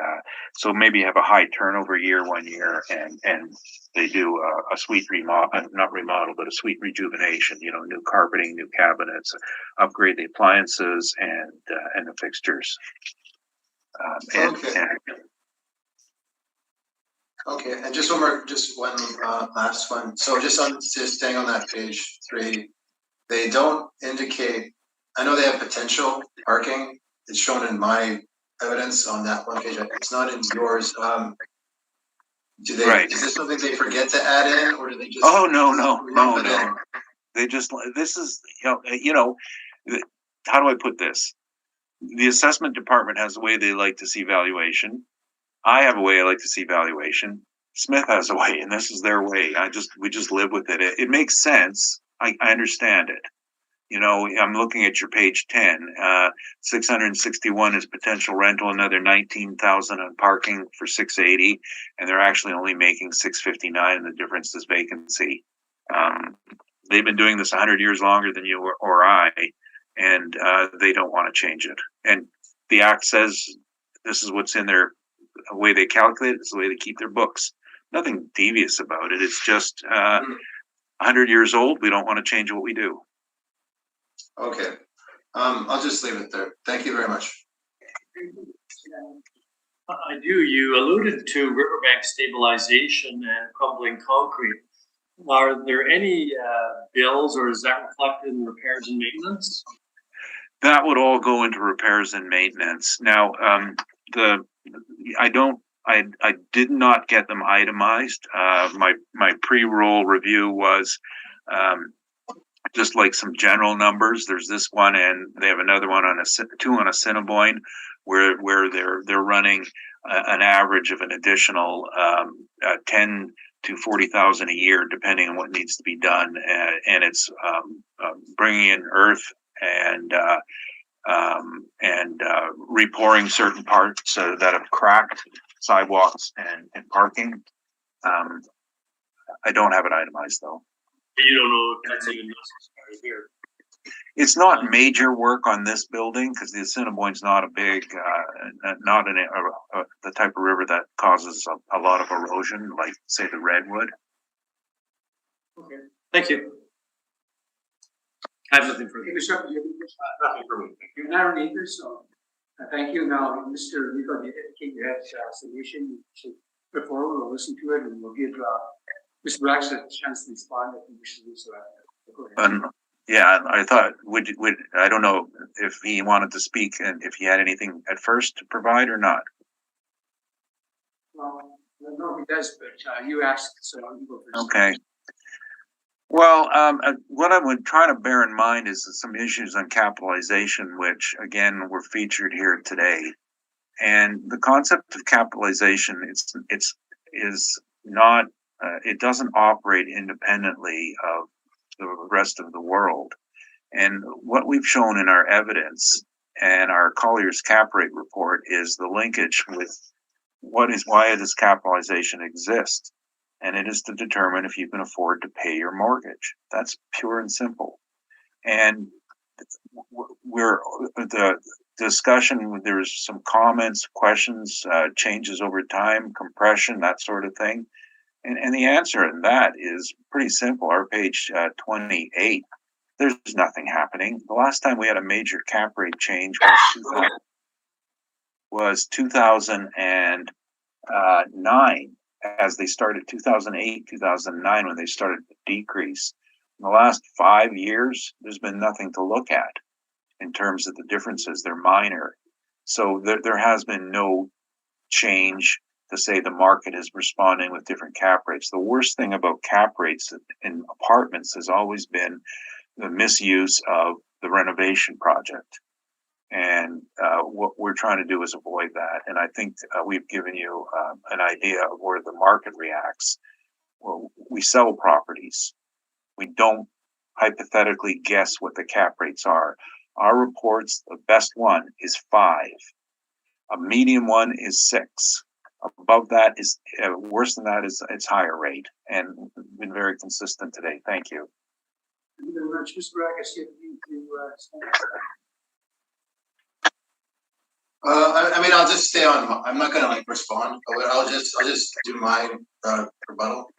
so maybe have a high turnover year 1 year, and they do a suite not remodel, but a suite rejuvenation. New carpeting, new cabinets, upgrade the appliances and the fixtures. Okay, and just one last one. So just staying on that page 3, they don't indicate. I know they have potential parking. It's shown in my evidence on that one page. It's not in yours. Do they? Right. Is this something they forget to add in, or do they just? Oh no. They just. This is how do I put this? The assessment department has a way they like to see valuation. I have a way I like to see valuation. Smith has a way, and this is their way. We just live with it. It makes sense. I understand it. I'm looking at your page 10. 661 is potential rental, another 19,000 on parking for 680, and they're actually only making 659, and the difference is vacancy. They've been doing this 100 years longer than you or I, and they don't want to change it. And the act says this is what's in their way they calculate it. It's the way they keep their books. Nothing devious about it. It's just 100 years old. We don't want to change what we do. Okay. I'll just leave it there. Thank you very much. I do. You alluded to riverbank stabilization and crumbling concrete. Are there any bills, or is that reflected in repairs and maintenance? That would all go into repairs and maintenance. Now, I did not get them itemized. My pre-roll review was just like some general numbers. There's this one, and they have another one on two on Assiniboine, where they're running an average of an additional 10 to 40,000 a year, depending on what needs to be done, and it's bringing in earth and repouring certain parts that have cracked, sidewalks and parking. I don't have it itemized though. You don't know if that's even necessary here. It's not major work on this building because the Assiniboine's not a big, not the type of river that causes a lot of erosion, like say the Redwood. Okay, thank you. I have nothing further. Nothing for me. You're not an either, so thank you. Now, Mr. Rico, you indicate you had a solution. Before we'll listen to it, and we'll give Mr. Braxton a chance to respond if he wishes to do so. Yeah, I thought I don't know if he wanted to speak and if he had anything at first to provide or not. Well, no, he does, but you asked, so I'll go first. Okay. Well, what I would try to bear in mind is some issues on capitalization, which again were featured here today. And the concept of capitalization, is not, it doesn't operate independently of the rest of the world. And what we've shown in our evidence and our Collier's cap rate report is the linkage with why does capitalization exist? And it is to determine if you can afford to pay your mortgage. That's pure and simple. And the discussion, there's some comments, questions, changes over time, compression, that sort of thing. And the answer in that is pretty simple. Our page 28, there's nothing happening. The last time we had a major cap rate change was 2009, as they started 2008, 2009, when they started to decrease. In the last 5 years, there's been nothing to look at in terms of the differences. They're minor. So there has been no change to say the market is responding with different cap rates. The worst thing about cap rates in apartments has always been the misuse of the renovation project. And what we're trying to do is avoid that. And I think we've given you an idea of where the market reacts. Well, we sell properties. We don't hypothetically guess what the cap rates are. Our reports, the best one is 5. A medium one is 6. Above that is worse than that is it's higher rate, and been very consistent today. Thank you. Thank you very much, Mr. Braga. I mean, I'll just stay on, I'm not gonna like respond, I'll just do my, rebuttal.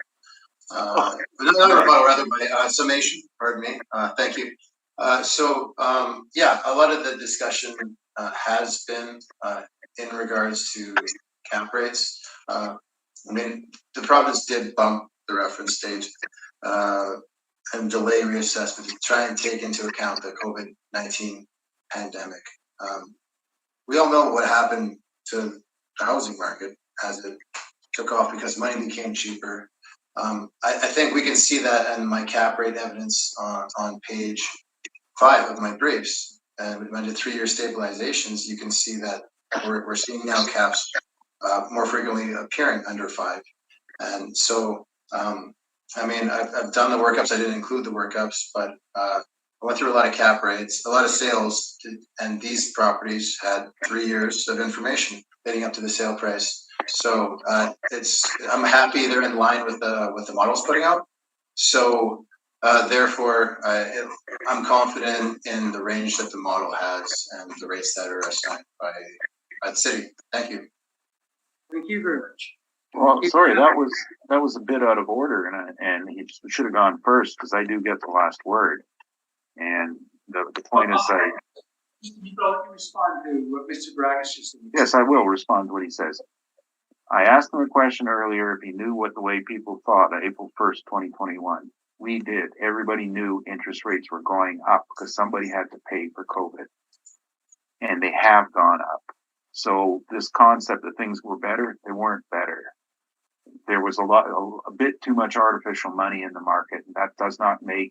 Not rebuttal, rather my, summation, pardon me, thank you. Yeah, a lot of the discussion, has been, in regards to cap rates. I mean, the province did bump the reference date, and delay reassessment to try and take into account the COVID-19 pandemic. We all know what happened to the housing market as it took off because money became cheaper. I think we can see that in my cap rate evidence on page 5 of my briefs. And when I did 3-year stabilizations, you can see that we're seeing now caps more frequently appearing under 5. And so, I mean, I've done the workups. I didn't include the workups, but I went through a lot of cap rates, a lot of sales, and these properties had 3 years of information leading up to the sale price. So I'm happy they're in line with the models putting out. So therefore, I'm confident in the range that the model has and the rates that are assigned by the city. Thank you. Thank you very much. Well, sorry, that was a bit out of order, and he should have gone first because I do get the last word. And the point is, You can respond to what Mr. Bragas just said. yes, I will respond to what he says. I asked him a question earlier if he knew what the way people thought on April 1st, 2021. We did. Everybody knew interest rates were going up because somebody had to pay for COVID. And they have gone up. So this concept that things were better, they weren't better. There was a bit too much artificial money in the market. And that does not mean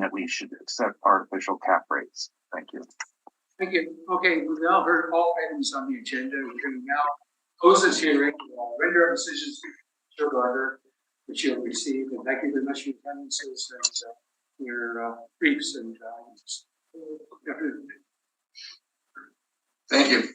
that we should accept artificial cap rates. Thank you. Thank you. Okay, we've now heard all items on the agenda. We're going to now close this hearing, render our decisions to order, which you'll receive. And thank you very much for your attendances and your briefs and Thank you.